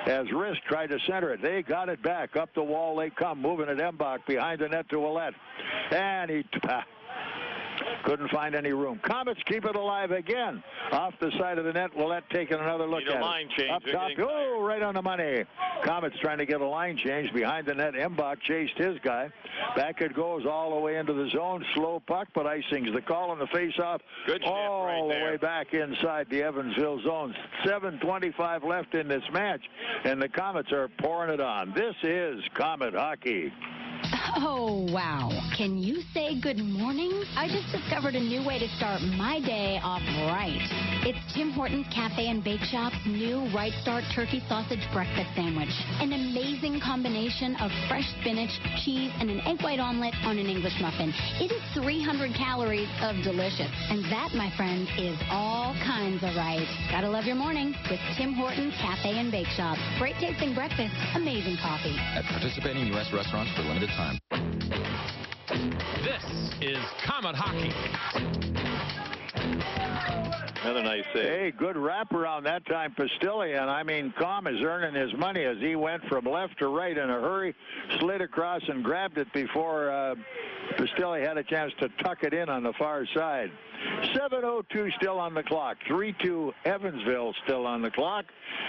As Rizk tried to center it, they got it back. Up the wall they come, moving it Embach behind the net to Ouellet. And he couldn't find any room. Komets keep it alive again. Off the side of the net, Ouellet taking another look at
line
it.
change.
Up top, oh, right on the money. Komets trying to get a line change behind the net. Embach chased his guy. Back it goes all the way into the zone. Slow puck, but icing's the call on the face-off.
Good shift
all
right
the way back inside the Evansville zone. 7:25 left in this match, and the Komets are pouring it on. This is Komet hockey.
Oh, wow. Can you say good morning? I just discovered a new way to start my day off right. It's Tim Hortons Cafe and Bake Shop's new Right Start Turkey Sausage Breakfast Sandwich. An amazing combination of fresh spinach, cheese, and an egg white omelet on an English muffin. It is 300 calories of delicious. And that, my friends, is all kinds of right. Gotta love your morning with Tim Hortons Cafe and Bake Shop. Great tasting breakfast, amazing coffee.
At participating U.S. restaurants for limited time.
This is Komet Hockey.
Another nice save.
Hey, good wraparound that time, Pistilli. And I mean, Com is earning his money as he went from left to right in a hurry, slid across and grabbed it before Pistilli had a chance to tuck it in on the far side. 7:02 still on the clock. 3-2 Evansville still on the clock.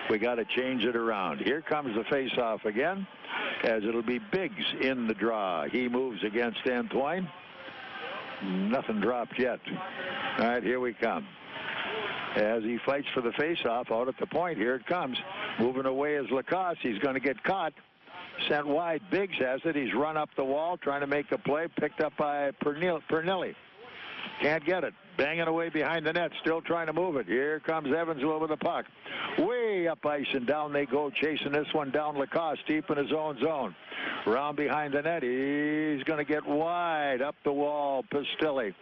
We got to change it around. Here comes the face-off again, as it'll be Biggs in the draw. He moves against Antoine. Nothing dropped yet. All right, here we come. As he fights for the face-off out at the point, here it comes. Moving away is Lacase. He's going to get caught. Sent wide. Biggs has it. He's run up the wall, trying to make a play. Picked up by Pernilli. Can't get it. Banging away behind the net. Still trying to move it. Here comes Evansville with the puck. Way up ice and down they go. Chasing this one down Lacase deep in his own zone. Round behind the net. He's going to get wide up the wall. Pistilli.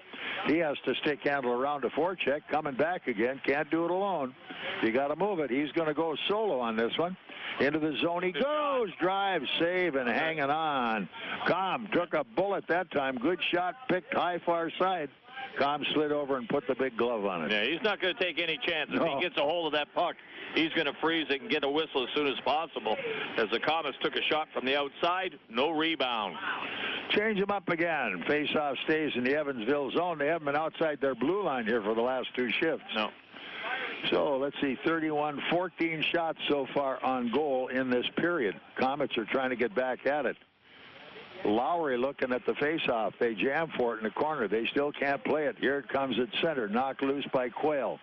He has to stick handle around a forecheck. Coming back again. Can't do it alone. You got to move it. He's going to go solo on this one. Into the zone he goes. Drive, save, and hanging on. Com took a bullet that time. Good shot. Picked high far side. Com slid over and put the big glove on it.
Yeah, he's not going to take any chances.
No.
If he gets a hold of that puck, he's going to freeze it and get a whistle as soon as possible. As the Komets took a shot from the outside, no rebound.
Change them up again. Face-off stays in the Evansville zone. They haven't been outside their blue line here for the last two shifts.
No.
So let's see, 31, 14 shots so far on goal in this period. Komets are trying to get back at it. Lowry looking at the face-off. They jam for it in the corner. They still can't play it. Here it comes at center. Knocked loose by Quayle.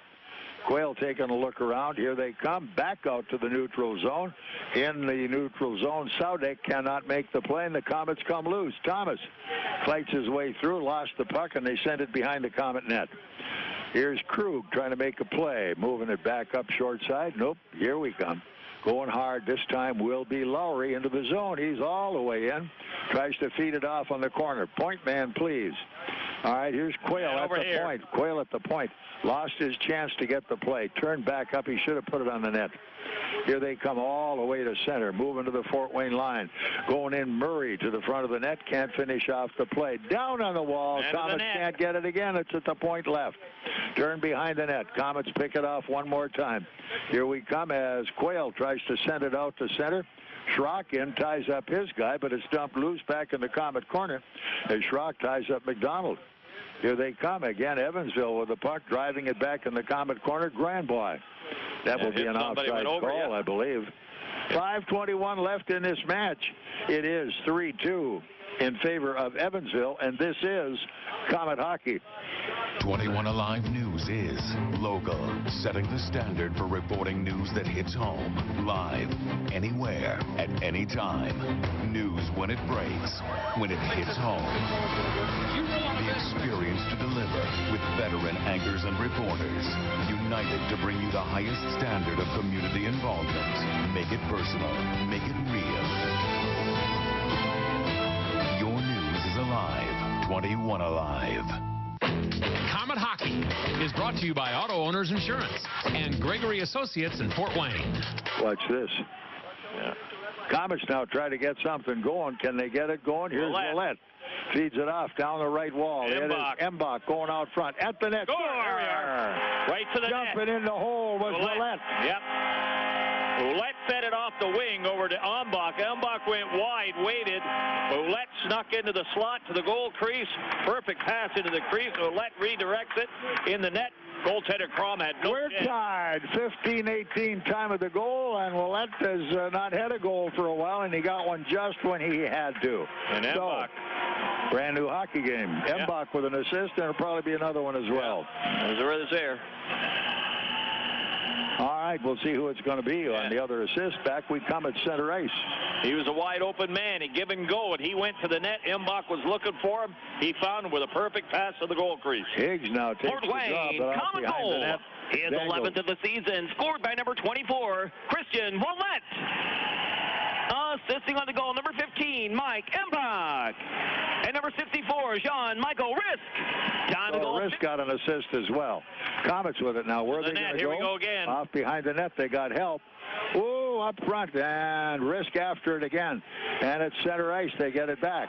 Quayle taking a look around. Here they come. Back out to the neutral zone. In the neutral zone, Saudek cannot make the play, and the Komets come loose. Thomas fights his way through, lost the puck, and they send it behind the Komet net. Here's Krug trying to make a play. Moving it back up short side. Nope. Here we come. Going hard this time will be Lowry into the zone. He's all the way in. Tries to feed it off on the corner. Point man, please. All right, here's Quayle at the point. Quayle at the point. Lost his chance to get the play. Turned back up. He should have put it on the net. Here they come all the way to center. Moving to the Fort Wayne line. Going in Murray to the front of the net. Can't finish off the play. Down on the wall. Komets can't get it again. It's at the point left. Turn behind the net. Komets pick it off one more time. Here we come as Quayle tries to send it out to center. Schrock in, ties up his guy, but it's dumped loose back in the Komet corner as Schrock ties up McDonald. Here they come again. Evansville with the puck, driving it back in the Komet corner. Grandboy. That will be an offside call, I believe. 5:21 left in this match. It is 3-2 in favor of Evansville, and this is Komet Hockey.
21 Alive News is local, setting the standard for reporting news that hits home, live, anywhere, at any time. News when it breaks, when it hits home. The experience to deliver with veteran anchors and reporters, united to bring you the highest standard of community involvement. Make it personal, make it real. Your news is alive. 21 Alive.
Komet Hockey is brought to you by Auto Owners Insurance and Gregory Associates in Fort Wayne.
Watch this. Komets now try to get something going. Can they get it going? Here's Ouellet. Feeds it off down the right wall.
Embach.
It is Embach going out front. At the net.
Score! There we are. Right to the
Jumping
net.
in the hole was Ouellet.
Yep. Ouellet fed it off the wing over to Embach. Embach went wide, waited. Ouellet snuck into the slot to the goal crease. Perfect pass into the crease. Ouellet redirects it in the net. Goaltender Crom had no
We're
chance.
tied. 15-18 time of the goal, and Ouellet has not had a goal for a while, and he got one just when he had to.
And Embach.
Brand new hockey game. Embach with an assist, and there'll probably be another one as well.
There's there.
All right, we'll see who it's going to be on the other assist. Back we come at center ice.
He was a wide open man. He give and go, and he went to the net. Embach was looking for him. He found him with a perfect pass to the goal crease.
Higgs now takes
Fort
the
Wayne,
job, but out
Komet
behind the
goal.
net.
His 11th of the season, scored by number 24, Christian Ouellet. Assisting on the goal, number 15, Mike Embach. And number 64, Jean-Michael Rizk. Down the goal.
Rizk got an assist as well. Komets with it now. Where are they going to go?
Here we go again.
Off behind the net. They got help. Ooh, up front. And Rizk after it again. And at center ice, they get it back.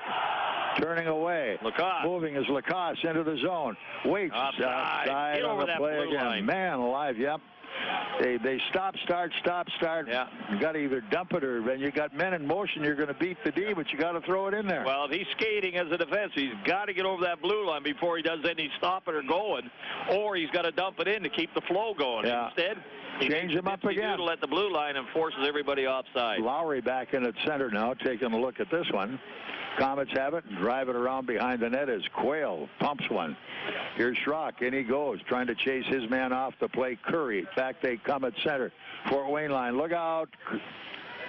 Turning away.
Lacase.
Moving is Lacase into the zone. Waits outside
Get
on
over
the
that
play
blue
again.
line.
Man alive, yep. They stop, start.
Yeah.
You got to either dump it or when you got men in motion, you're going to beat the D, but you got to throw it in there.
Well, if he's skating as a defense, he's got to get over that blue line before he does any stopping or going, or he's got to dump it in to keep the flow going.
Yeah.
Instead, he
change him up again.
To let the blue line and forces everybody offside.
Lowry back in at center now, taking a look at this one. Komets have it and drive it around behind the net as Quayle pumps one. Here's Schrock, in he goes, trying to chase his man off to play Curry. Back they come at center. Fort Wayne line, look out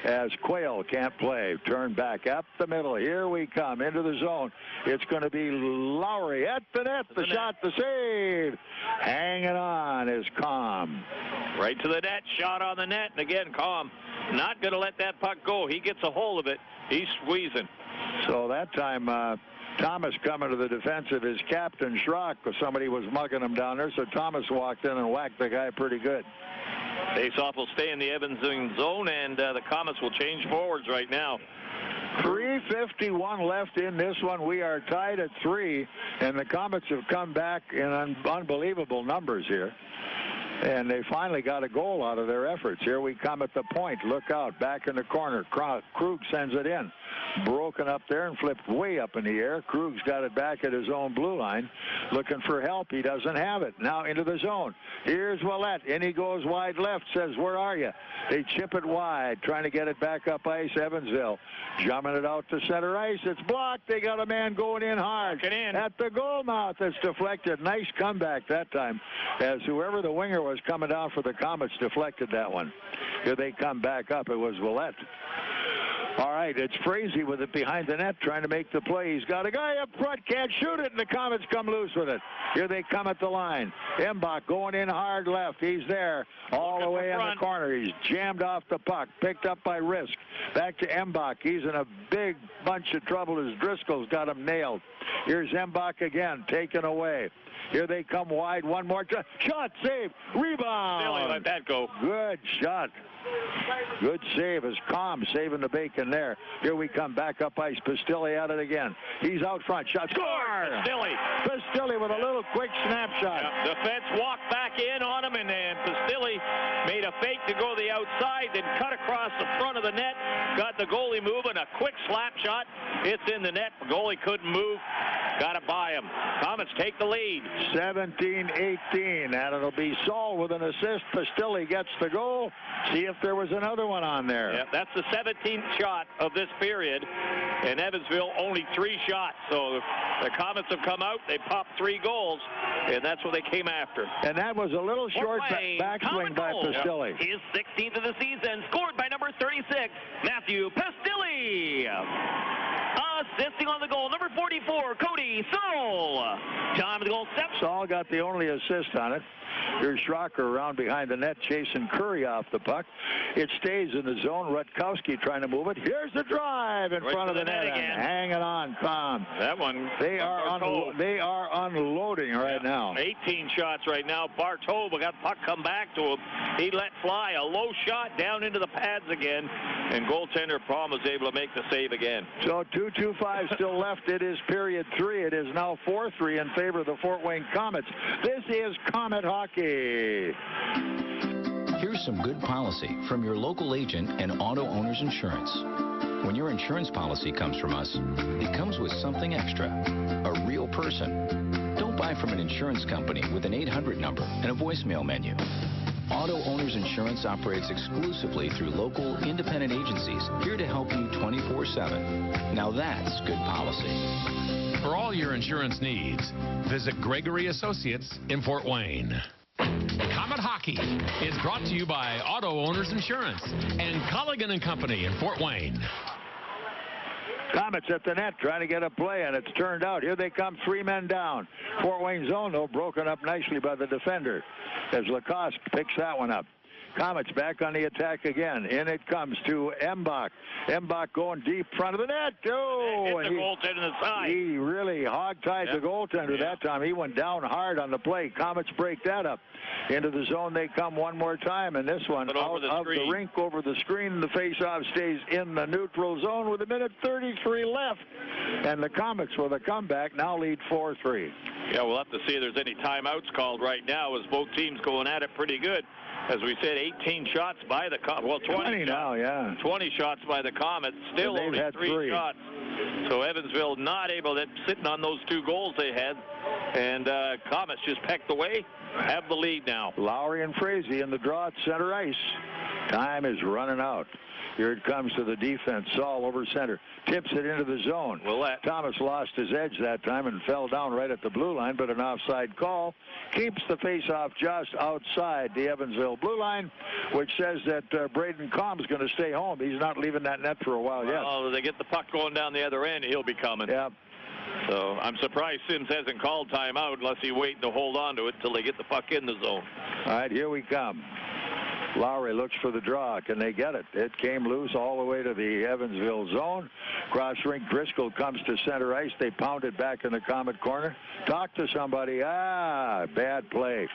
as Quayle can't play. Turn back up the middle. Here we come into the zone. It's going to be Lowry at the net. The shot, the save. Hanging on is Com.
Right to the net, shot on the net, and again, Com not going to let that puck go. He gets a hold of it. He's squeezing.
So that time, Thomas coming to the defense of his captain, Schrock, because somebody was mugging him down there, so Thomas walked in and whacked the guy pretty good.
Face-off will stay in the Evansville zone, and the Komets will change forwards right now.
3:51 left in this one. We are tied at 3, and the Komets have come back in unbelievable numbers here. And they finally got a goal out of their efforts. Here we come at the point. Look out. Back in the corner. Krug sends it in. Broken up there and flipped way up in the air. Krug's got it back at his own blue line. Looking for help. He doesn't have it. Now into the zone. Here's Ouellet. In he goes wide left. Says, where are you? They chip it wide. Trying to get it back up ice. Evansville. Jumping it out to center ice. It's blocked. They got a man going in hard. At the goal mouth. It's deflected. Nice comeback that time. As whoever the winger was coming down for the Komets deflected that one. Here they come back up. It was Ouellet. All right, it's Frazee with it behind the net trying to make the play. He's got a guy up front, can't shoot it, and the Komets come loose with it. Here they come at the line. Embach going in hard left. He's there all the way in the corner. He's jammed off the puck, picked up by Rizk. Back to Embach. He's in a big bunch of trouble as Driscoll's got him nailed. Here's Embach again, taken away. Here they come wide. One more shot, save, rebound.
Pistilli let that go.
Good shot. Good save as Com saving the bacon there. Here we come back up ice. Pistilli at it again. He's out front. Shot. Score! Pistilli with a little quick snapshot.
Yep. Defense walked back in on him, and then Pistilli made a fake to go the outside, then cut across the front of the net. Got the goalie moving. A quick slap shot. It's in the net. The goalie couldn't move. got it by him. Komets take the lead.
17-18, and it'll be Saul with an assist. Pistilli gets the goal. See if there was another one on there.
Yeah, that's the 17th shot of this period, and Evansville only 3 shots. So the Komets have come out, they popped 3 goals, and that's what they came after.
And that was a little short backswing by Pistilli.
His 16th of the season, scored by number 36, Matthew Pistilli. Assisting on the goal, number 44, Cody Saul. Time of the goal,
Saul got the only assist on it. Here's Schrocker around behind the net, chasing Curry off the puck. It stays in the zone. Rutkowski trying to move it. Here's the drive in front of the net again. Hanging on, Tom.
That one.
They are unloading right now.
18 shots right now. Bartova got puck come back to him. He let fly a low shot down into the pads again, and goaltender Palm was able to make the save again.
So 2:25 still left. It is period 3. It is now 4-3 in favor of the Fort Wayne Komets. This is Komet hockey.
Here's some good policy from your local agent and Auto Owners Insurance. When your insurance policy comes from us, it comes with something extra, a real person. Don't buy from an insurance company with an 800 number and a voicemail menu. Auto Owners Insurance operates exclusively through local, independent agencies here to help you 24/7. Now that's good policy.
For all your insurance needs, visit Gregory Associates in Fort Wayne. Komet Hockey is brought to you by Auto Owners Insurance and Colligan and Company in Fort Wayne.
Komets at the net trying to get a play, and it's turned out. Here they come, 3 men down. Fort Wayne zone, though, broken up nicely by the defender as Lacase picks that one up. Komets back on the attack again. In it comes to Embach. Embach going deep front of the net. Oh,
and the goaltender in the side.
He really hog-tied the goaltender that time. He went down hard on the play. Komets break that up. Into the zone they come one more time, and this one out of the rink over the screen. The face-off stays in the neutral zone with 1:33 left. And the Komets with a comeback now lead 4-3.
Yeah, we'll have to see if there's any timeouts called right now as both teams going at it pretty good. As we said, 18 shots by the Komets. Well, 20
now, yeah.
20 shots by the Komets. Still only 3 shots. So Evansville not able to, sitting on those 2 goals they had. And Komets just pecked away. Have the lead now.
Lowry and Frazee in the draw at center ice. Time is running out. Here it comes to the defense. Saul over center. Tips it into the zone.
Ouellet.
Thomas lost his edge that time and fell down right at the blue line, but an offside call keeps the faceoff just outside the Evansville blue line, which says that Braden Combs going to stay home. He's not leaving that net for a while yet.
Oh, they get the puck going down the other end, he'll be coming.
Yeah.
So I'm surprised Sims hasn't called timeout unless he's waiting to hold on to it until they get the puck in the zone.
All right, here we come. Lowry looks for the draw. Can they get it? It came loose all the way to the Evansville zone. Cross rink. Driscoll comes to center ice. They pound it back in the Komet corner. Talk to somebody. Bad play.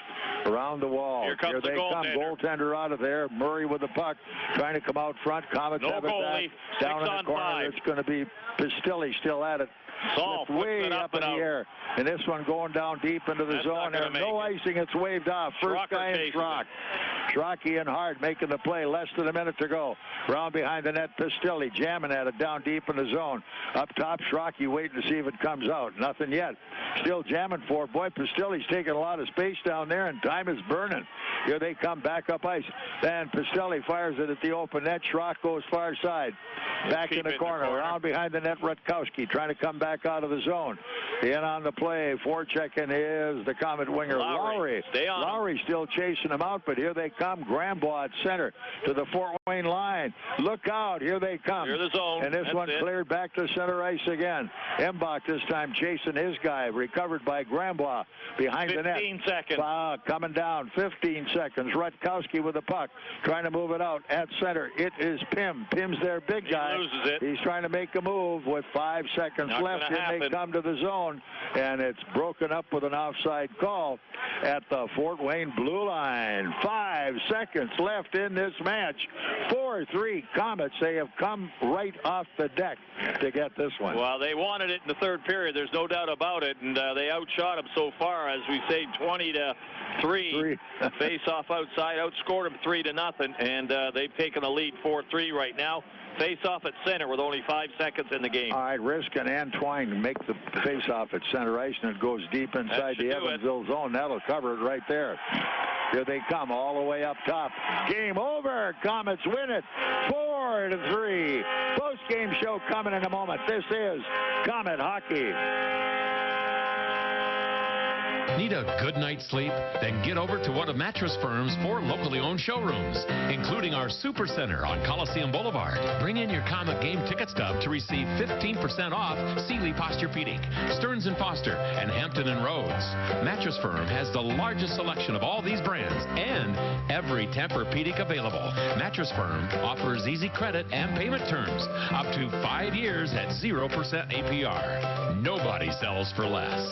Around the wall.
Here comes
they come. Goaltender out of there. Murray with the puck. Trying to come out front. Komets have it back. Down in the corner.
5.
It's going to be Pistilli still at it.
Saul
way up in the air. And this one going down deep into the zone. There's no icing. It's waved off. First guy in Schrock. Schrocky and Hard making the play. Less than a minute to go. Round behind the net. Pistilli jamming at it down deep in the zone. Up top, Schrocky waiting to see if it comes out. Nothing yet. Still jamming for it. Boy, Pistilli's taking a lot of space down there, and time is burning. Here they come back up ice. Then Pistilli fires it at the open net. Schrock goes far side. Back in the corner. Around behind the net, Rutkowski trying to come back out of the zone. In on the play. Forechecking is the Komet winger, Lowry. Lowry still chasing him out, but here they come. Grambaugh at center to the Fort Wayne line. Look out. Here they come.
Clear the zone.
And this one cleared back to center ice again. Embach this time chasing his guy. Recovered by Grambaugh behind the net.
15 seconds.
Coming down. 15 seconds. Rutkowski with the puck. Trying to move it out at center. It is Pim. Pim's their big guy.
He loses it.
He's trying to make a move with 5 seconds left. Here they come to the zone, and it's broken up with an offside call at the Fort Wayne blue line. 5 seconds left in this match. 4-3 Komets. They have come right off the deck to get this one.
Well, they wanted it in the third period. There's no doubt about it, and they outshot them so far, as we say, 20-3. Face off outside, outscored them 3-0, and they've taken the lead 4-3 right now. Face-off at center with only 5 seconds in the game.
All right, Rizk and Antwine make the face-off at center ice, and it goes deep inside the Evansville zone. That'll cover it right there. Here they come all the way up top. Game over. Komets win it 4-3. Post-game show coming in a moment. This is Komet Hockey.
Need a good night's sleep? Then get over to one of Mattress Firm's 4 locally owned showrooms, including our Super Center on Coliseum Boulevard. Bring in your Komet game ticket stub to receive 15% off Sealy Posturepedic, Stearns & Foster, and Hampton & Rhodes. Mattress Firm has the largest selection of all these brands and every Tempur-Pedic available. Mattress Firm offers easy credit and payment terms, up to 5 years at 0% APR. Nobody sells for less.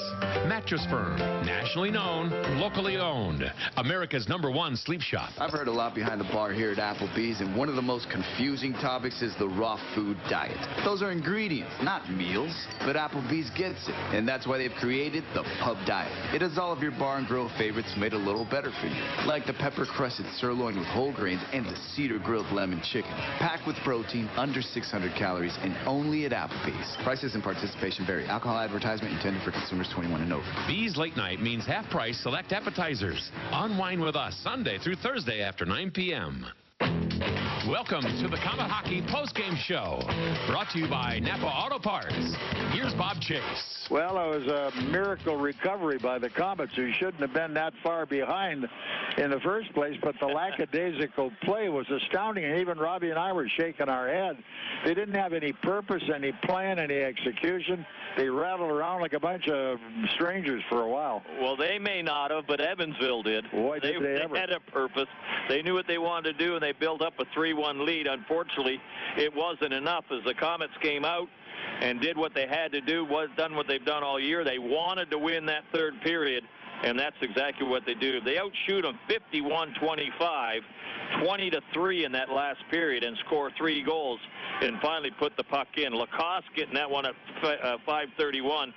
Mattress Firm. Nationally known, locally owned. America's #1 sleep shop.
I've heard a lot behind the bar here at Applebee's, and one of the most confusing topics is the raw food diet. Those are ingredients, not meals. But Applebee's gets it, and that's why they've created the Pub Diet. It has all of your bar and grill favorites made a little better for you, like the pepper-crusted sirloin with whole grains and the cedar grilled lemon chicken. Packed with protein, under 600 calories, and only at Applebee's. Prices and participation vary. Alcohol advertisement intended for consumers 21 and over.
Bees Late Night means half price select appetizers. Unwind with us Sunday through Thursday after 9 p.m. Welcome to the Komet Hockey postgame show, brought to you by Napa Auto Parts. Here's Bob Chase.
Well, it was a miracle recovery by the Komets, who shouldn't have been that far behind in the first place, but the lackadaisical play was astounding, and even Robbie and I were shaking our head. They didn't have any purpose, any plan, any execution. They rattled around like a bunch of strangers for a while.
Well, they may not have, but Evansville did.
Boy,
they
ever.
had a purpose. They knew what they wanted to do, and they built up a 3-1 lead. Unfortunately, it wasn't enough as the Komets came out and did what they had to do, done what they've done all year. They wanted to win that third period, and that's exactly what they do. They outshoot them 51-25, 20-3 in that last period, and score 3 goals, and finally put the puck in. Lacase getting that one at 5:31.